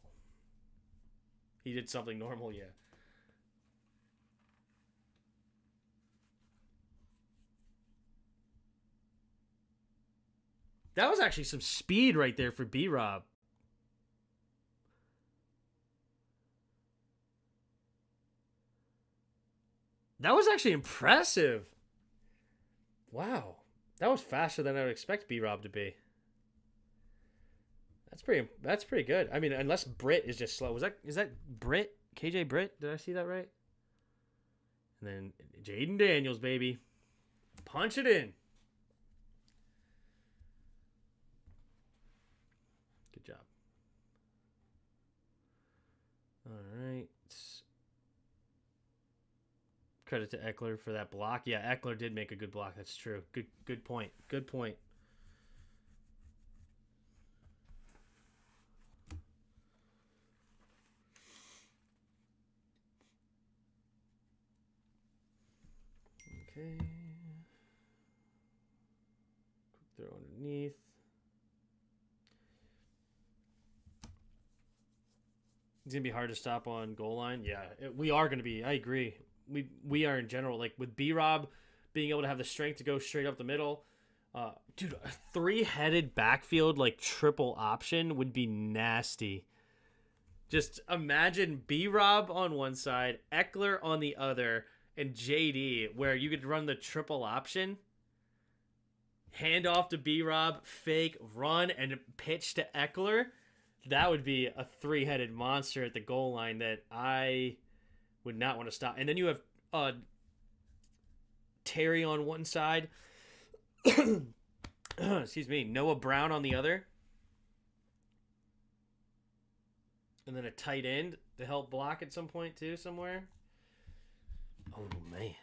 He did something normal, yeah. That was actually some speed right there for B-Rob. That was actually impressive. Wow. That was faster than I would expect B-Rob to be. That's pretty good. I mean, unless Britt is just slow. Is that Britt? KJ Britt? Did I see that right? And then Jaden Daniels, baby. Punch it in. Good job. All right. Credit to Eckler for that block. Yeah, Eckler did make a good block. That's true. Good point. Good point. Okay. Throw underneath. It's gonna be hard to stop on goal line. Yeah, we are gonna be. I agree. We are in general, like with B-Rob being able to have the strength to go straight up the middle. Dude, a three-headed backfield like triple option would be nasty. Just imagine B-Rob on one side, Eckler on the other, and JD, where you could run the triple option. Hand off to B-Rob, fake, run, and pitch to Eckler. That would be a three-headed monster at the goal line that I would not want to stop. And then you have Terry on one side. Excuse me. Noah Brown on the other. And then a tight end to help block at some point, too, somewhere. Oh, man.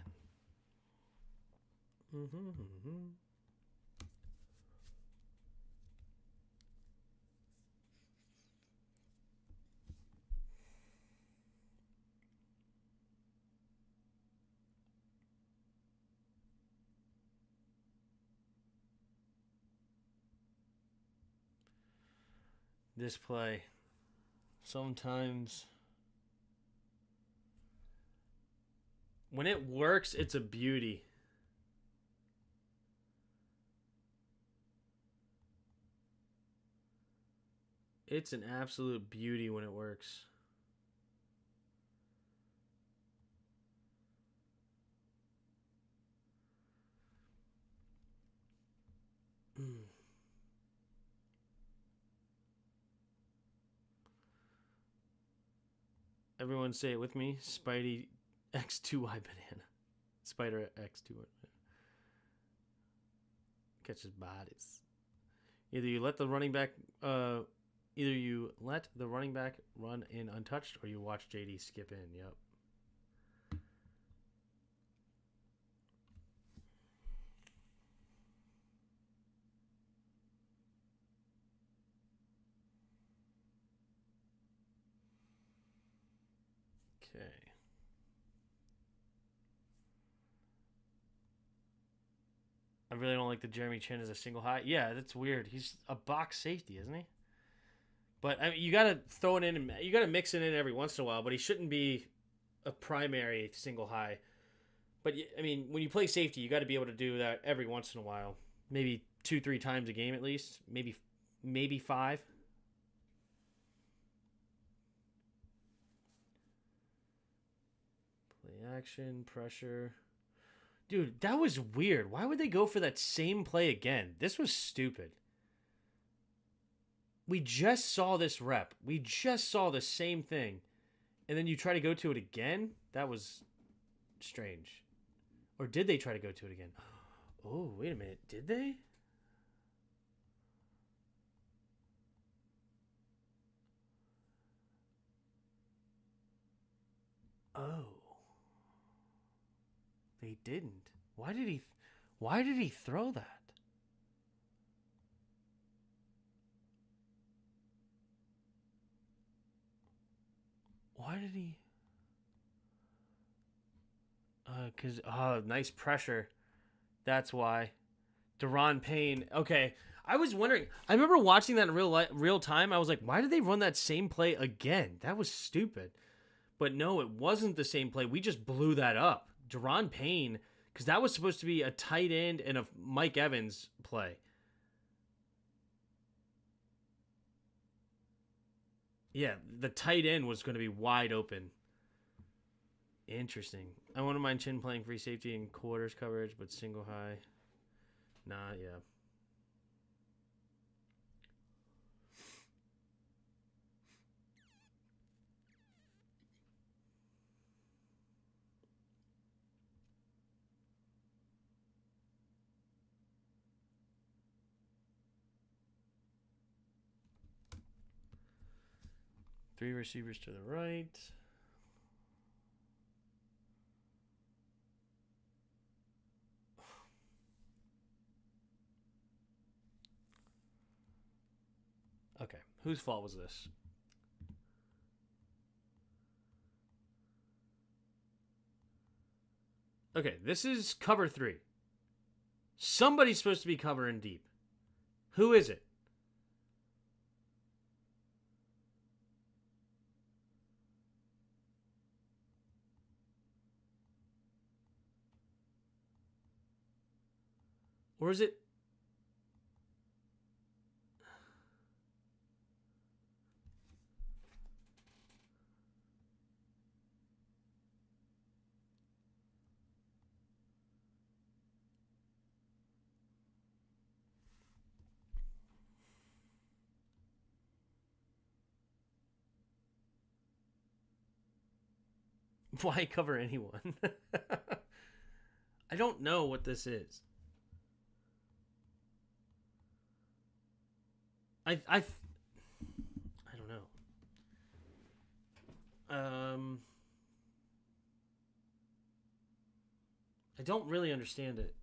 This play, sometimes when it works, it's a beauty. It's an absolute beauty when it works. Everyone say it with me. Spidey X2Y banana. Spider X2Y. Catches bodies. Either you let the running back run in untouched, or you watch JD skip in. Yep. Okay. I really don't like the Jeremy Chin as a single high. Yeah, that's weird. He's a box safety, isn't he? But I mean, you got to throw it in, and you got to mix it in every once in a while. But he shouldn't be a primary single high. But I mean, when you play safety, you got to be able to do that every once in a while. Maybe 2-3 times a game at least. Maybe 5. Play action, pressure. Dude, that was weird. Why would they go for that same play again? This was stupid. We just saw this rep. We just saw the same thing. And then you try to go to it again? That was strange. Or did they try to go to it again? Oh, wait a minute. Did they? Oh. They didn't. Why did he throw that? Why did he? Nice pressure. That's why. Deron Payne. Okay. I was wondering. I remember watching that in real time. I was like, why did they run that same play again? That was stupid. But no, it wasn't the same play. We just blew that up. Deron Payne, because that was supposed to be a tight end and a Mike Evans play. Yeah, the tight end was going to be wide open. Interesting. I wouldn't mind Chin playing free safety in quarters coverage, but single high. Nah, yeah. Three receivers to the right. Okay, whose fault was this? Okay, this is cover 3. Somebody's supposed to be covering deep. Who is it? Or is it... Why cover anyone? I don't know what this is. I don't know. I don't really understand it.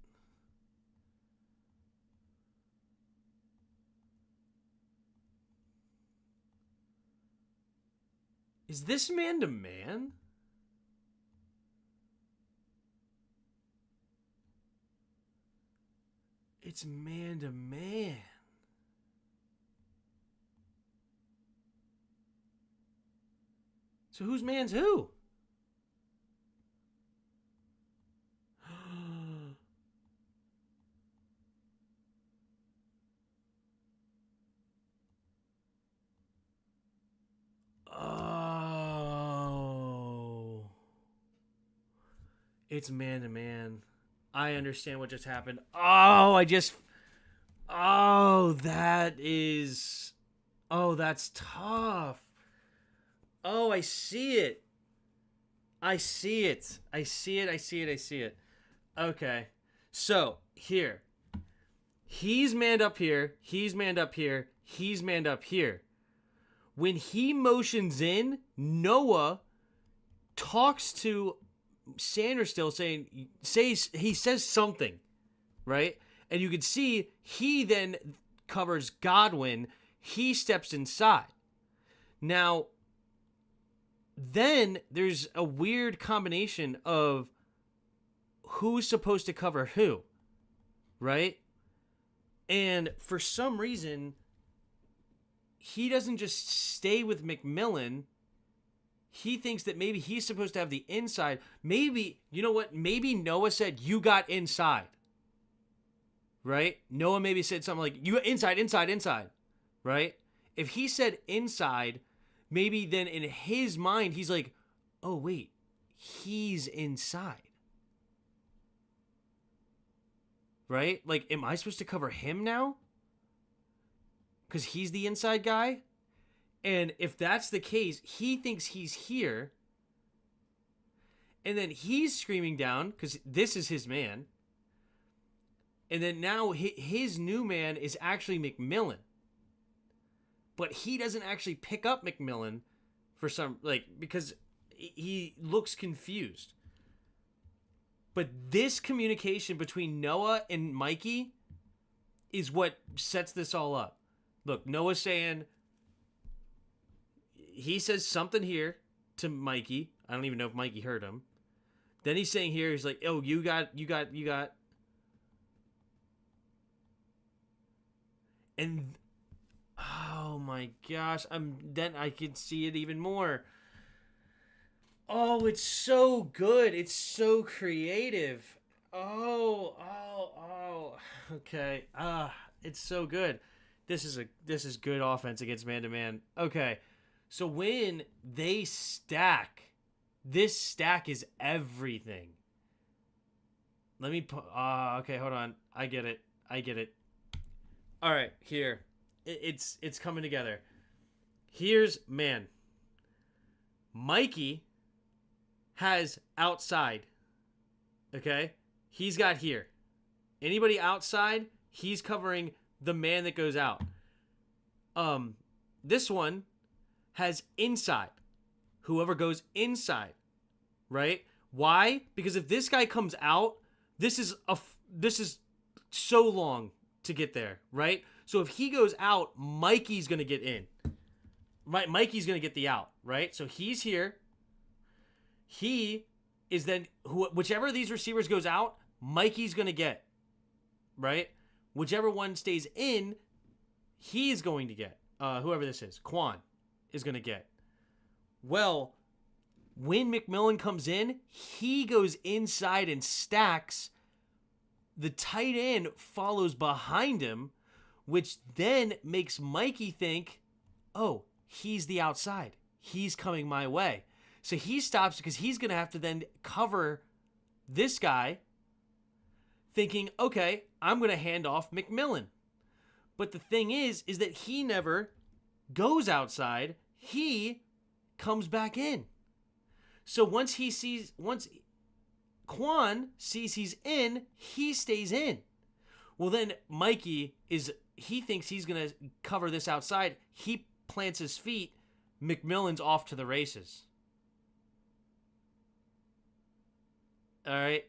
Is this man to man? It's man to man. So whose man's who? Oh. It's man to man. I understand what just happened. Oh, that is... Oh, that's tough. Oh, I see it. I see it. I see it. I see it. I see it. Okay. So, here. He's manned up here. He's manned up here. He's manned up here. When he motions in, Noah talks to Sanders still he says something, right? And you can see he then covers Godwin. He steps inside. Now, then there's a weird combination of who's supposed to cover who, right? And for some reason, he doesn't just stay with McMillan. He thinks that maybe he's supposed to have the inside. Maybe, you know what? Maybe Noah said, you got inside. Right? Noah maybe said something like, you inside. Right? If he said inside, maybe then in his mind, he's like, oh, wait, he's inside. Right? Like, am I supposed to cover him now? Because he's the inside guy? And if that's the case, he thinks he's here. And then he's screaming down because this is his man. And then now his new man is actually McMillan. But he doesn't actually pick up McMillan for some, because he looks confused. But this communication between Noah and Mikey is what sets this all up. Look, Noah's saying, he says something here to Mikey. I don't even know if Mikey heard him. Then he's saying here, he's like, oh, you got. And, oh my gosh, then I can see it even more. Oh, it's so good. It's so creative. Oh. Okay. It's so good. This is good offense against man-to-man. Okay. So when they stack, this stack is everything. Let me put... okay, hold on. I get it. All right, here. It's coming together. Here's man. Mikey has outside. Okay? He's got here. Anybody outside, he's covering the man that goes out. This one has inside. Whoever goes inside, right? Why? Because if this guy comes out, this is so long to get there, right? So if he goes out, Mikey's going to get in. Right? Mikey's going to get the out, right? So he's here. He is then whichever of these receivers goes out, Mikey's going to get, right? Whichever one stays in, he's going to get. Whoever this is, Quan, is going to get. Well, when McMillan comes in, he goes inside and stacks. The tight end follows behind him, which then makes Mikey think, oh, he's the outside. He's coming my way. So he stops because he's going to have to then cover this guy, thinking, okay, I'm going to hand off McMillan. But the thing is that he never goes outside. He comes back in. So once Quan sees he's in, he stays in. Well, then Mikey he thinks he's going to cover this outside. He plants his feet. McMillan's off to the races. All right.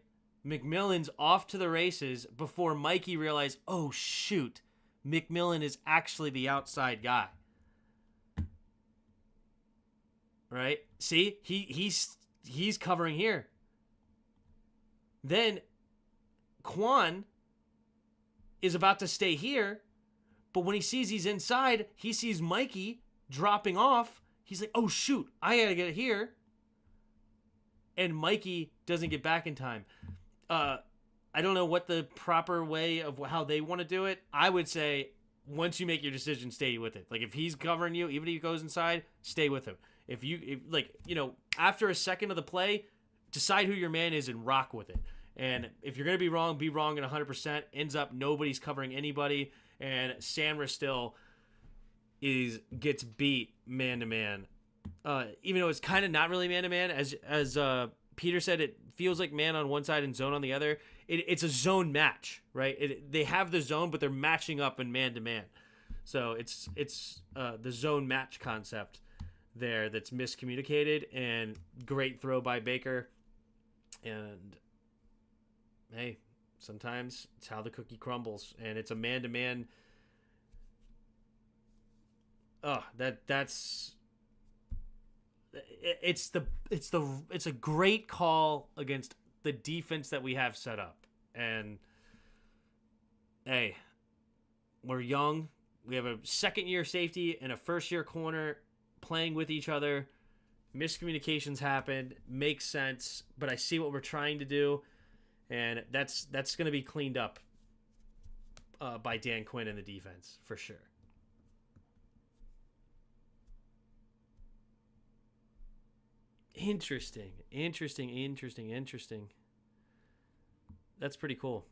McMillan's off to the races before Mikey realized, oh, shoot, McMillan is actually the outside guy. Right? See, he's covering here. Then Quan is about to stay here, but when he sees he's inside, he sees Mikey dropping off. He's like, oh, shoot, I got to get it here. And Mikey doesn't get back in time. I don't know what the proper way of how they want to do it. I would say once you make your decision, stay with it. Like if he's covering you, even if he goes inside, stay with him. If after a second of the play, decide who your man is and rock with it. And if you're going to be wrong at 100%. Ends up nobody's covering anybody, and Sandra still gets beat man to man. Even though it's kind of not really man to man, as Peter said, it feels like man on one side and zone on the other. It's a zone match, right? They have the zone, but they're matching up in man to man. So it's the zone match concept there that's miscommunicated, and great throw by Baker. And hey, sometimes it's how the cookie crumbles, and it's a man to man. It's a great call against the defense that we have set up. And hey, we're young. We have a second-year safety and a first-year corner playing with each other. Miscommunications happen. Makes sense. But I see what we're trying to do, and that's going to be cleaned up by Dan Quinn and the defense for sure. Interesting. That's pretty cool.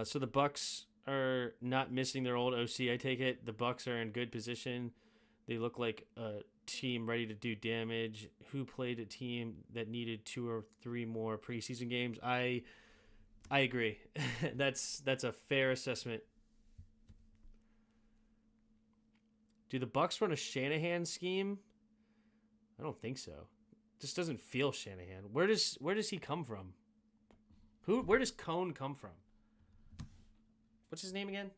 So the Bucs are not missing their old OC, I take it. The Bucs are in good position. They look like a team ready to do damage. Who played a team that needed 2 or 3 more preseason games? I agree. That's a fair assessment. Do the Bucs run a Shanahan scheme? I don't think so. This doesn't feel Shanahan. Where does he come from? Where does Cone come from? What's his name again?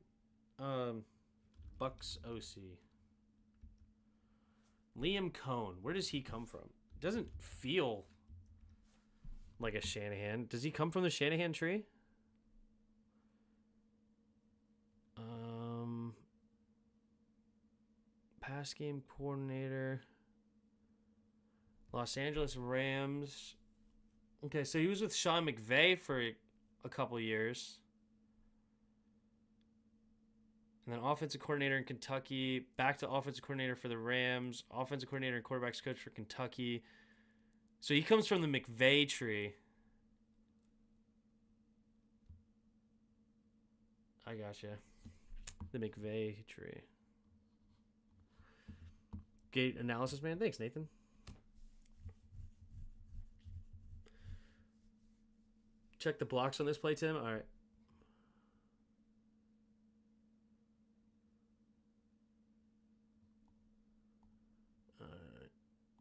Bucs OC. Liam Cone. Where does he come from? Doesn't feel like a Shanahan. Does he come from the Shanahan tree? Pass game coordinator. Los Angeles Rams. Okay, so he was with Sean McVay for a couple years. And then offensive coordinator in Kentucky, back to offensive coordinator for the Rams, offensive coordinator and quarterbacks coach for Kentucky. So he comes from the McVay tree. I gotcha. The McVay tree. Gate analysis, man. Thanks, Nathan. Check the blocks on this play, Tim. All right.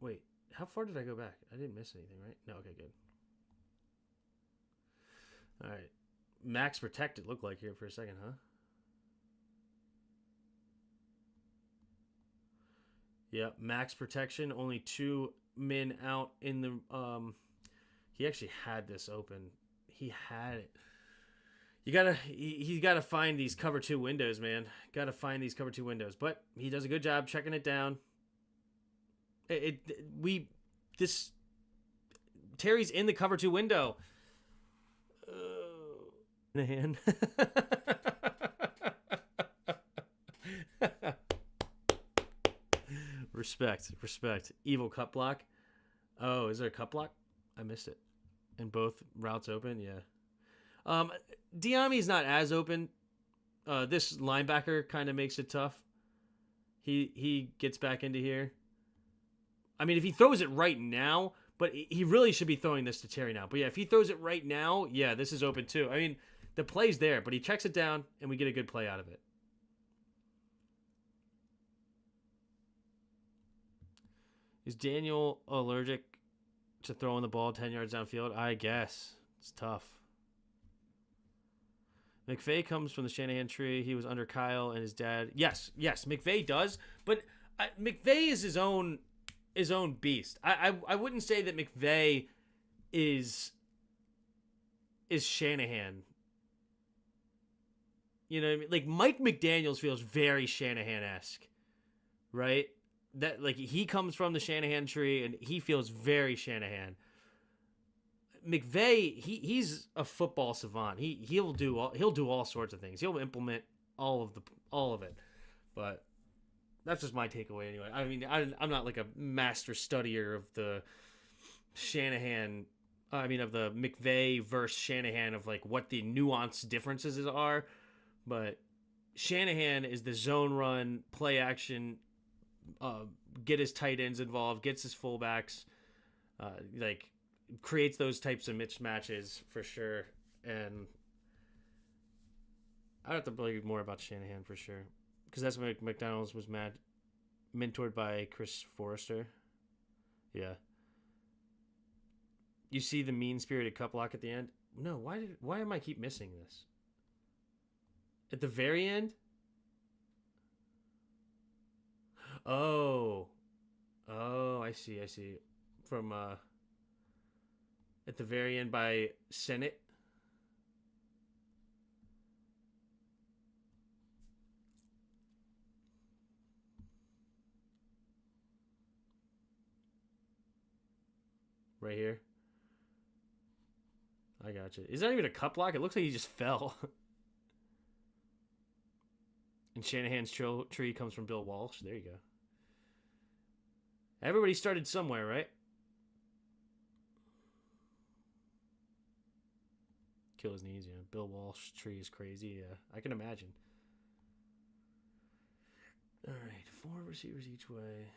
Wait, How far did I go back? I didn't miss anything, right? No, okay, good. All right. Max protect it looked like here for a second, huh? Yep, max protection, only 2 men out in the he actually had this open. He had it. He gotta find these cover 2 windows, man. Gotta find these cover 2 windows. But he does a good job checking it down. This Terry's in the cover 2 window. In a hand. Respect. Evil cut block. Oh, is there a cut block? I missed it. And both routes open, yeah. Diami's not as open. This linebacker kind of makes it tough. He gets back into here. I mean, if he throws it right now, but he really should be throwing this to Terry now. But yeah, if he throws it right now, yeah, this is open too. I mean, the play's there, but he checks it down, and we get a good play out of it. Is Daniel allergic to throwing the ball 10 yards downfield? I guess. It's tough. McVay comes from the Shanahan tree. He was under Kyle and his dad. Yes, McVay does, but McVay is his own beast. I wouldn't say that McVay is Shanahan. You know what I mean? Like Mike McDaniels feels very Shanahan-esque, right? That like he comes from the Shanahan tree and he feels very Shanahan. McVay, he's a football savant. He'll do all sorts of things. He'll implement all of it. But that's just my takeaway anyway. I mean, I'm not like a master studier of the Shanahan. I mean, of the McVay versus Shanahan of like what the nuanced differences are. But Shanahan is the zone run, play action, get his tight ends involved, gets his fullbacks, like creates those types of mismatches for sure. And I'd have to believe more about Shanahan for sure, because that's when McDonald's was mentored by Chris Forrester. Yeah. You see the mean-spirited cut block at the end? No, why am I keep missing this? At the very end? Oh, I see. From at the very end by Senate. Right here. I got you. Is that even a cut block? It looks like he just fell. And Shanahan's tree comes from Bill Walsh. There you go. Everybody started somewhere, right? Kill his knees, yeah. Bill Walsh tree is crazy, yeah. I can imagine. All right, 4 receivers each way.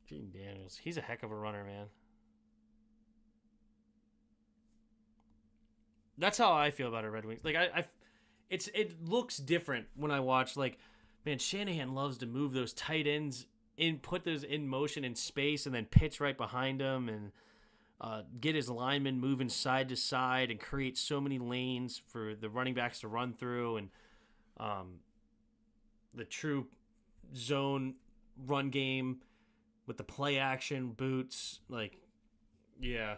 Gene Daniels, he's a heck of a runner, man. That's how I feel about our Red Wings. Like it looks different when I watch. Like, man, Shanahan loves to move those tight ends put those in motion in space, and then pitch right behind them, and get his linemen moving side to side, and create so many lanes for the running backs to run through, and the true zone run game with the play action boots. Like, yeah.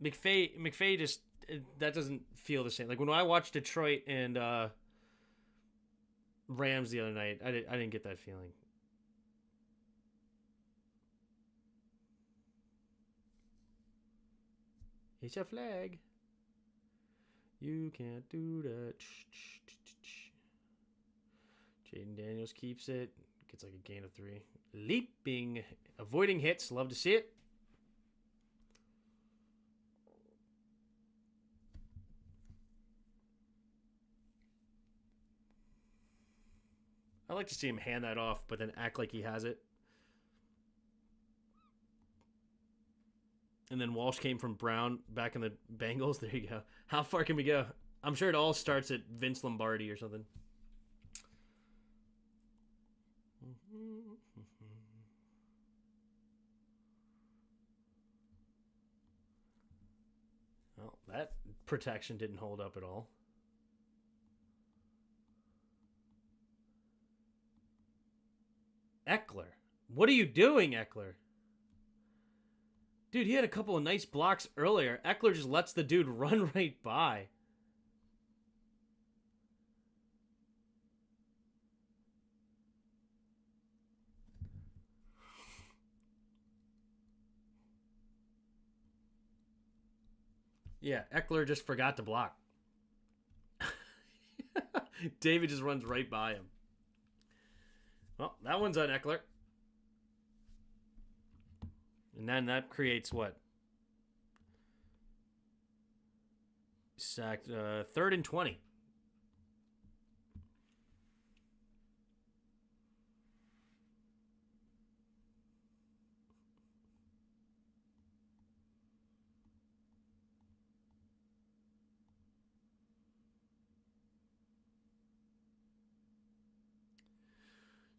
McVay just, that doesn't feel the same. Like when I watched Detroit and Rams the other night, I didn't get that feeling. It's a flag. You can't do that. Jaden Daniels keeps it. Gets like a gain of 3. Leaping. Avoiding hits. Love to see it. I like to see him hand that off, but then act like he has it. And then Walsh came from Brown back in the Bengals. There you go. How far can we go? I'm sure it all starts at Vince Lombardi or something. Well, that protection didn't hold up at all. Eckler. What are you doing, Eckler? Dude, he had a couple of nice blocks earlier. Eckler just lets the dude run right by. Yeah, Eckler just forgot to block. David just runs right by him. Well, that one's on Eckler. And then that creates what? Sacked 3rd and 20.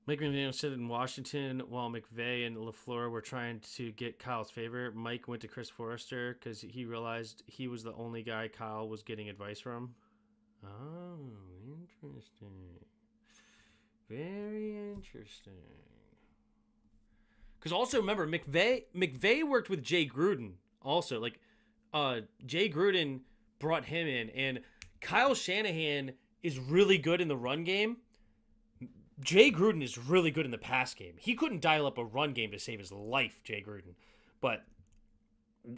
Mike McDaniel said in Washington while McVay and LaFleur were trying to get Kyle's favor, Mike went to Chris Forrester because he realized he was the only guy Kyle was getting advice from. Oh, interesting. Very interesting. Because also remember, McVay worked with Jay Gruden also. Like, Jay Gruden brought him in, and Kyle Shanahan is really good in the run game. Jay Gruden is really good in the pass game. He couldn't dial up a run game to save his life, Jay Gruden. But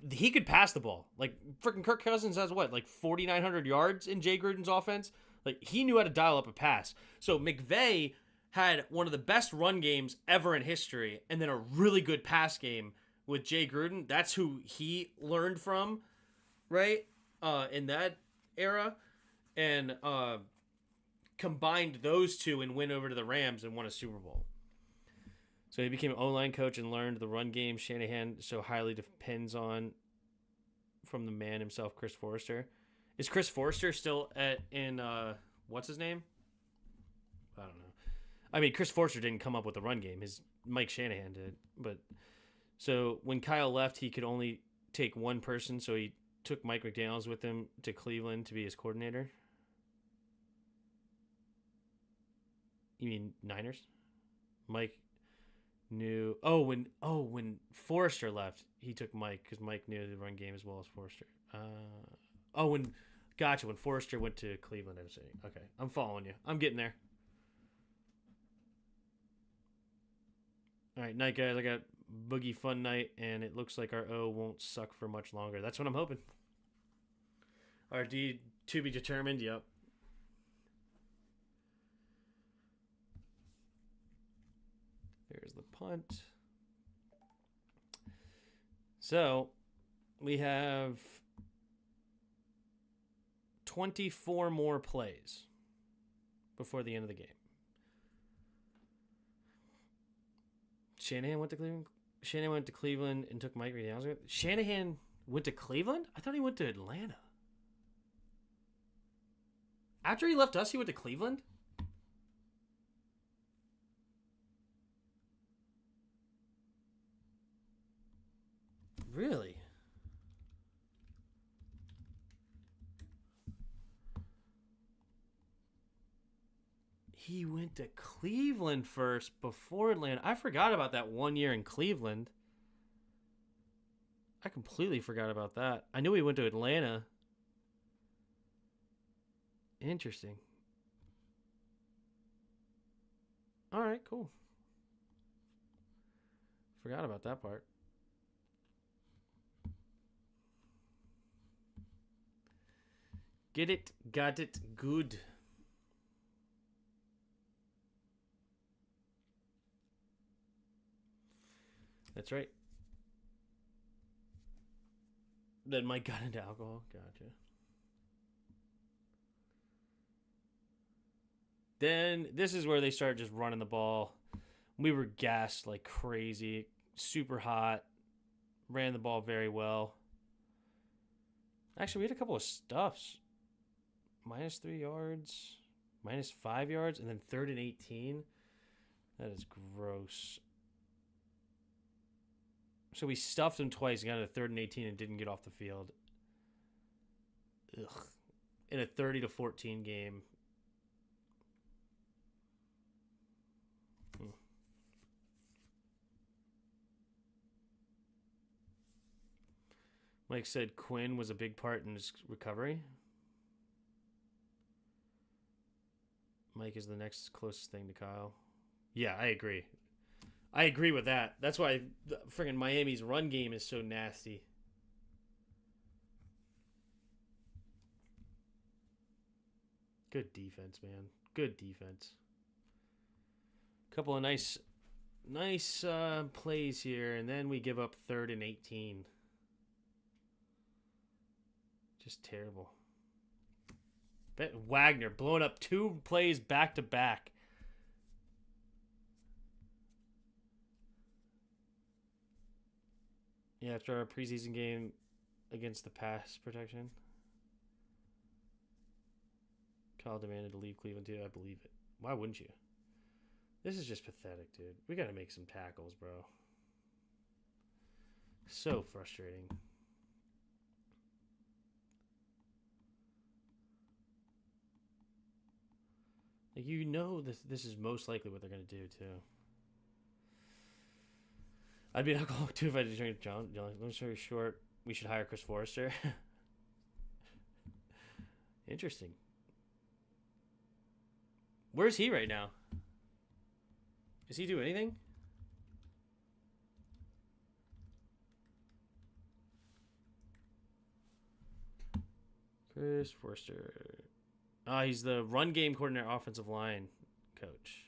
he could pass the ball. Like, freaking Kirk Cousins has what? Like 4,900 yards in Jay Gruden's offense? Like, he knew how to dial up a pass. So McVay had one of the best run games ever in history and then a really good pass game with Jay Gruden. That's who he learned from, right? In that era. And, combined those two and went over to the Rams and won a Super Bowl. So he became an O-line coach and learned the run game Shanahan so highly depends on from the man himself, Chris Forrester. Is Chris Forrester still in what's his name? I don't know. I mean, Chris Forrester didn't come up with the run game. Mike Shanahan did. But so when Kyle left, he could only take one person, so he took Mike McDaniels with him to Cleveland to be his coordinator. You mean Niners? Mike knew. When Forrester left, he took Mike because Mike knew the run game as well as Forrester. When Forrester went to Cleveland, I was saying. Okay, I'm following you. I'm getting there. All right, night guys. I got Boogie Fun Night, and it looks like our O won't suck for much longer. That's what I'm hoping. Our D to be determined. Yep. There's the punt. So we have 24 more plays before the end of the game. Shanahan went to Cleveland and took Mike McDaniels. Shanahan went to Cleveland? I thought he went to Atlanta. After he left us, he went to Cleveland? Really? He went to Cleveland first before Atlanta. I forgot about that 1 year in Cleveland. I completely forgot about that. I knew he went to Atlanta. Interesting. All right, cool. Forgot about that part. Get it, got it, good. That's right. Then Mike got into alcohol. Gotcha. Then this is where they started just running the ball. We were gassed like crazy, super hot, ran the ball very well. Actually, we had a couple of stuffs. -3 yards, -5 yards, and then 3rd and 18. That is gross. So we stuffed them twice, got a 3rd and 18, and didn't get off the field. Ugh. In a 30-14 game. Mike said Quinn was a big part in his recovery. Mike is the next closest thing to Kyle. Yeah, I agree. I agree with that. That's why friggin' Miami's run game is so nasty. Good defense, man. Good defense. Couple of nice plays here, and then we give up 3rd and 18. Just terrible. Wagner blowing up 2 plays back to back. Yeah, after our preseason game against the pass protection. Kyle demanded to leave Cleveland too. I believe it. Why wouldn't you? This is just pathetic, dude. We got to make some tackles, bro. So frustrating. Like, you know this is most likely what they're going to do, too. I'd be an alcoholic, too, if I did drink John. Long story short, we should hire Chris Forrester. Interesting. Where's he right now? Is he doing anything? Chris Forrester. He's the run game coordinator, offensive line coach.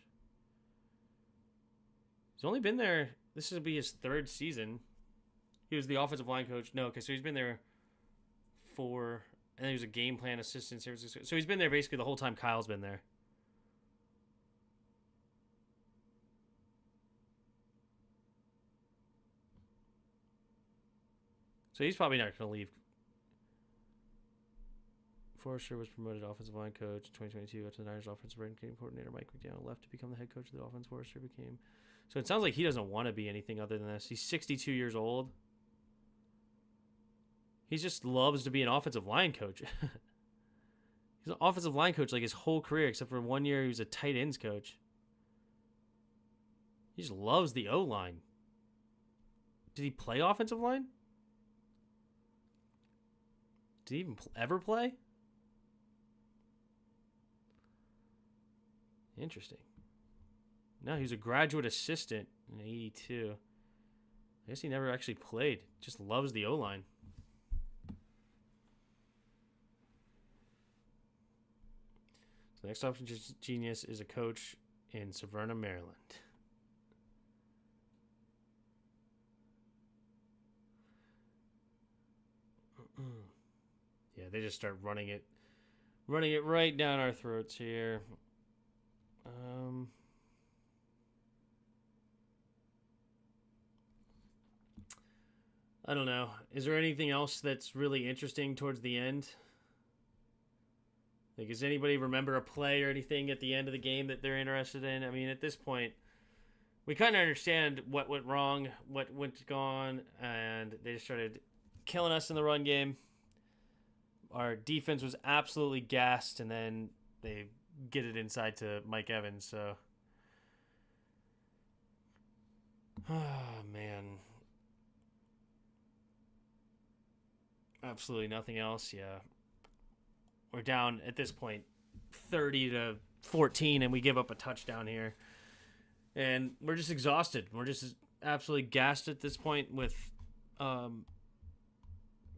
He's only been there. This will be his 3rd season. He was the offensive line coach. No, okay, so he's been there and then he was a game plan assistant. So he's been there basically the whole time Kyle's been there. So he's probably not going to leave. Forrester was promoted offensive line coach in 2022 after the Niners offensive run game coordinator Mike McDaniel left to become the head coach of the offense. Forrester became. So it sounds like he doesn't want to be anything other than this. He's 62 years old. He just loves to be an offensive line coach. He's an offensive line coach like his whole career, except for 1 year he was a tight ends coach. He just loves the O-line. Did he play offensive line? Did he even ever play? Interesting. No, he was a graduate assistant in 82. I guess he never actually played. Just loves the O-line. So the next offensive genius is a coach in Severna, Maryland. Yeah, they just start running it right down our throats here. I don't know. Is there anything else that's really interesting towards the end? Like, does anybody remember a play or anything at the end of the game that they're interested in? I mean, at this point, we kind of understand what went wrong, what went gone, and they just started killing us in the run game. Our defense was absolutely gassed, and then they get it inside to Mike Evans. So, oh man, absolutely nothing else. Yeah, we're down at this point, 30-14, and we give up a touchdown here, and we're just exhausted. We're just absolutely gassed at this point with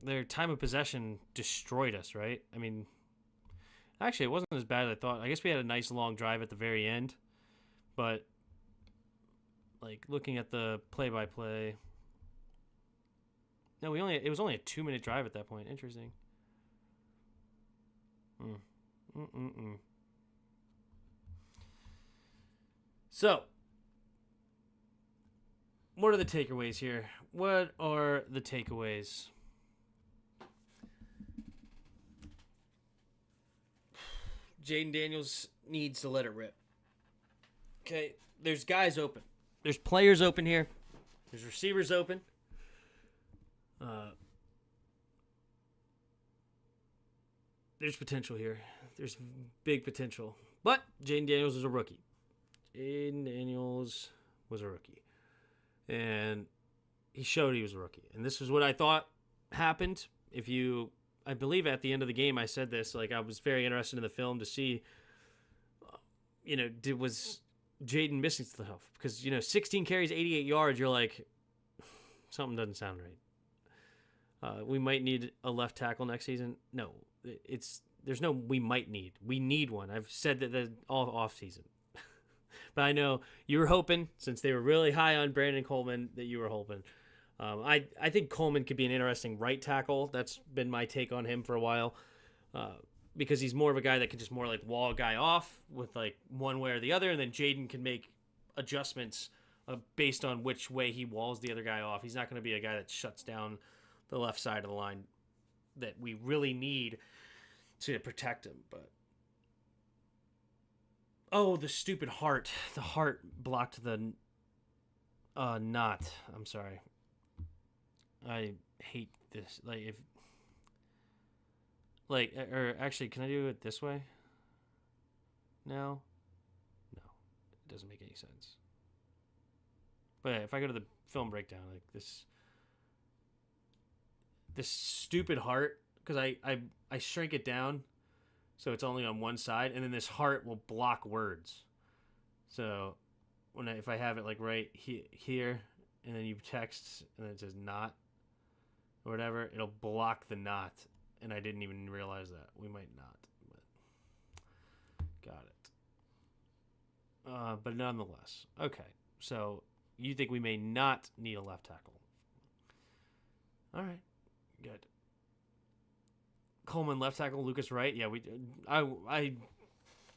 their time of possession destroyed us, right? I mean, actually, it wasn't as bad as I thought. I guess we had a nice long drive at the very end, but like looking at the play-by-play, no, it was only a 2-minute drive at that point. Interesting. So, what are the takeaways here? What are the takeaways? Jaden Daniels needs to let it rip. Okay, there's guys open. There's players open here. There's receivers open. There's potential here. There's big potential. But Jaden Daniels is a rookie. Jaden Daniels was a rookie. And he showed he was a rookie. And this is what I thought happened. I believe at the end of the game I said this, like I was very interested in the film to see, was Jaden missing stuff? Because, 16 carries, 88 yards, you're like, something doesn't sound right. We might need a left tackle next season. No, there's no we might need. We need one. I've said that all off season. But I know you were hoping, since they were really high on Brandon Coleman, that you were hoping. I think Coleman could be an interesting right tackle. That's been my take on him for a while. Because he's more of a guy that can just more like wall a guy off with like one way or the other, and then Jaden can make adjustments based on which way he walls the other guy off. He's not going to be a guy that shuts down the left side of the line that we really need to protect him. But the stupid heart. The heart blocked the knot. I'm sorry. I hate this. Or actually, can I do it this way? No, it doesn't make any sense. But if I go to the film breakdown, like this stupid heart, because I shrink it down so it's only on one side, and then this heart will block words. So if I have it like right here, and then you text, and then it says not or whatever, it'll block the not. And I didn't even realize that. We might not, but got it. But nonetheless, okay. So you think we may not need a left tackle? All right, good. Coleman left tackle, Lucas right. Yeah, I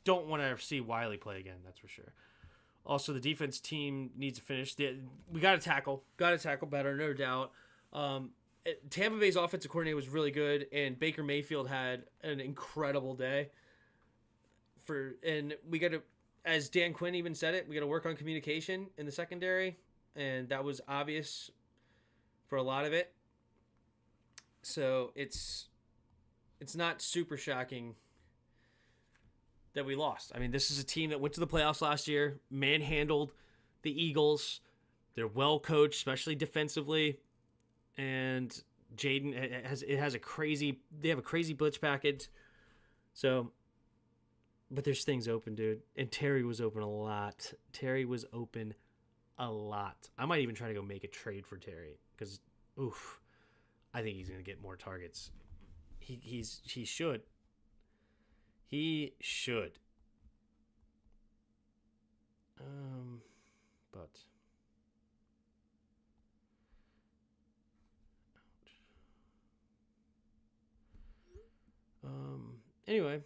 don't want to see Wiley play again. That's for sure. Also, the defense team needs to finish. We got to tackle better, no doubt. Tampa Bay's offensive coordinator was really good, and Baker Mayfield had an incredible day. And we got to, as Dan Quinn even said it, we got to work on communication in the secondary, and that was obvious for a lot of it. So it's not super shocking that we lost. I mean, this is a team that went to the playoffs last year, manhandled the Eagles. They're well coached, especially defensively. And Jaden has a crazy blitz package. So, but there's things open, dude. And Terry was open a lot. I might even try to go make a trade for Terry because, I think he's gonna get more targets. He should. He should. But. Anyway.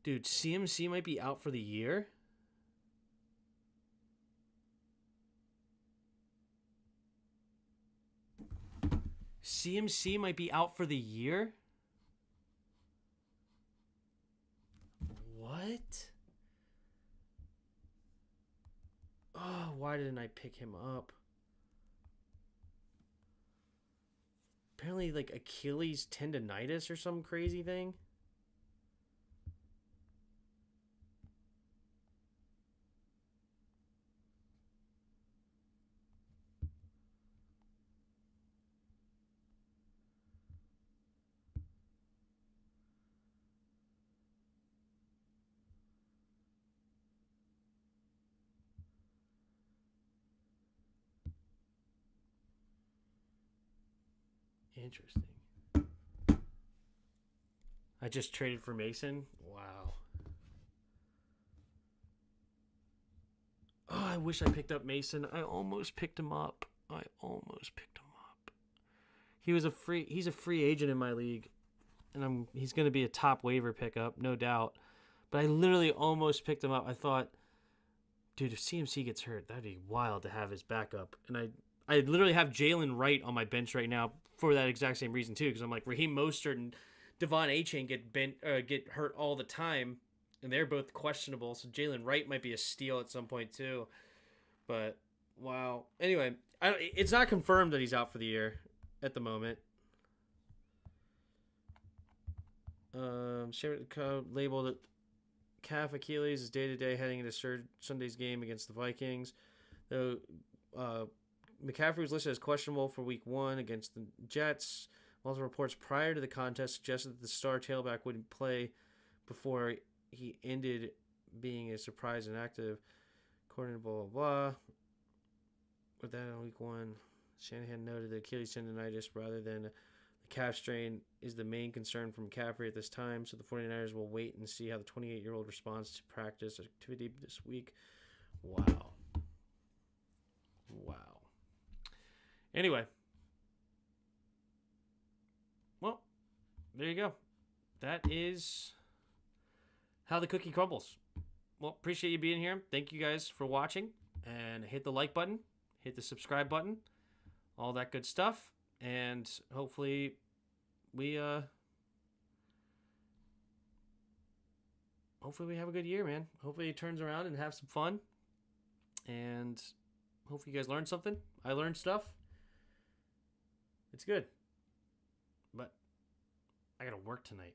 Dude, CMC might be out for the year. CMC might be out for the year? What? Oh, why didn't I pick him up? Apparently, like Achilles tendonitis or some crazy thing. Interesting. I just traded for Mason. Wow. Oh, I wish I picked up Mason. I almost picked him up. He's a free agent in my league. and he's going to be a top waiver pickup, no doubt. But I literally almost picked him up. I thought, dude, if CMC gets hurt, that'd be wild to have his backup. And I literally have Jalen Wright on my bench right now for that exact same reason too, because I'm like, Raheem Mostert and Devon Achane get hurt all the time, and they're both questionable. So Jalen Wright might be a steal at some point too. But wow. Anyway, it's not confirmed that he's out for the year at the moment. Labeled calf Achilles is day-to-day heading into Sunday's game against the Vikings. Though McCaffrey was listed as questionable for week 1 against the Jets. Also, reports prior to the contest suggested that the star tailback wouldn't play before he ended being a surprise inactive. According to blah, blah, blah. With that in week 1, Shanahan noted that Achilles tendonitis rather than the calf strain is the main concern from McCaffrey at this time, so the 49ers will wait and see how the 28-year-old responds to practice activity this week. Wow. Anyway. Well, there you go. That is how the cookie crumbles. Well, appreciate you being here. Thank you guys for watching. And hit the like button. Hit the subscribe button. All that good stuff. And hopefully we have a good year, man. Hopefully it turns around and have some fun. And hopefully you guys learned something. I learned stuff. It's good. But I got to work tonight.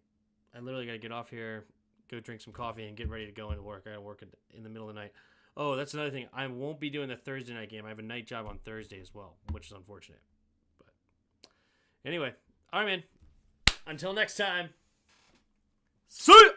I literally got to get off here, go drink some coffee, and get ready to go into work. I got to work in the middle of the night. Oh, that's another thing. I won't be doing the Thursday night game. I have a night job on Thursday as well, which is unfortunate. But anyway, all right, man. Until next time. See ya!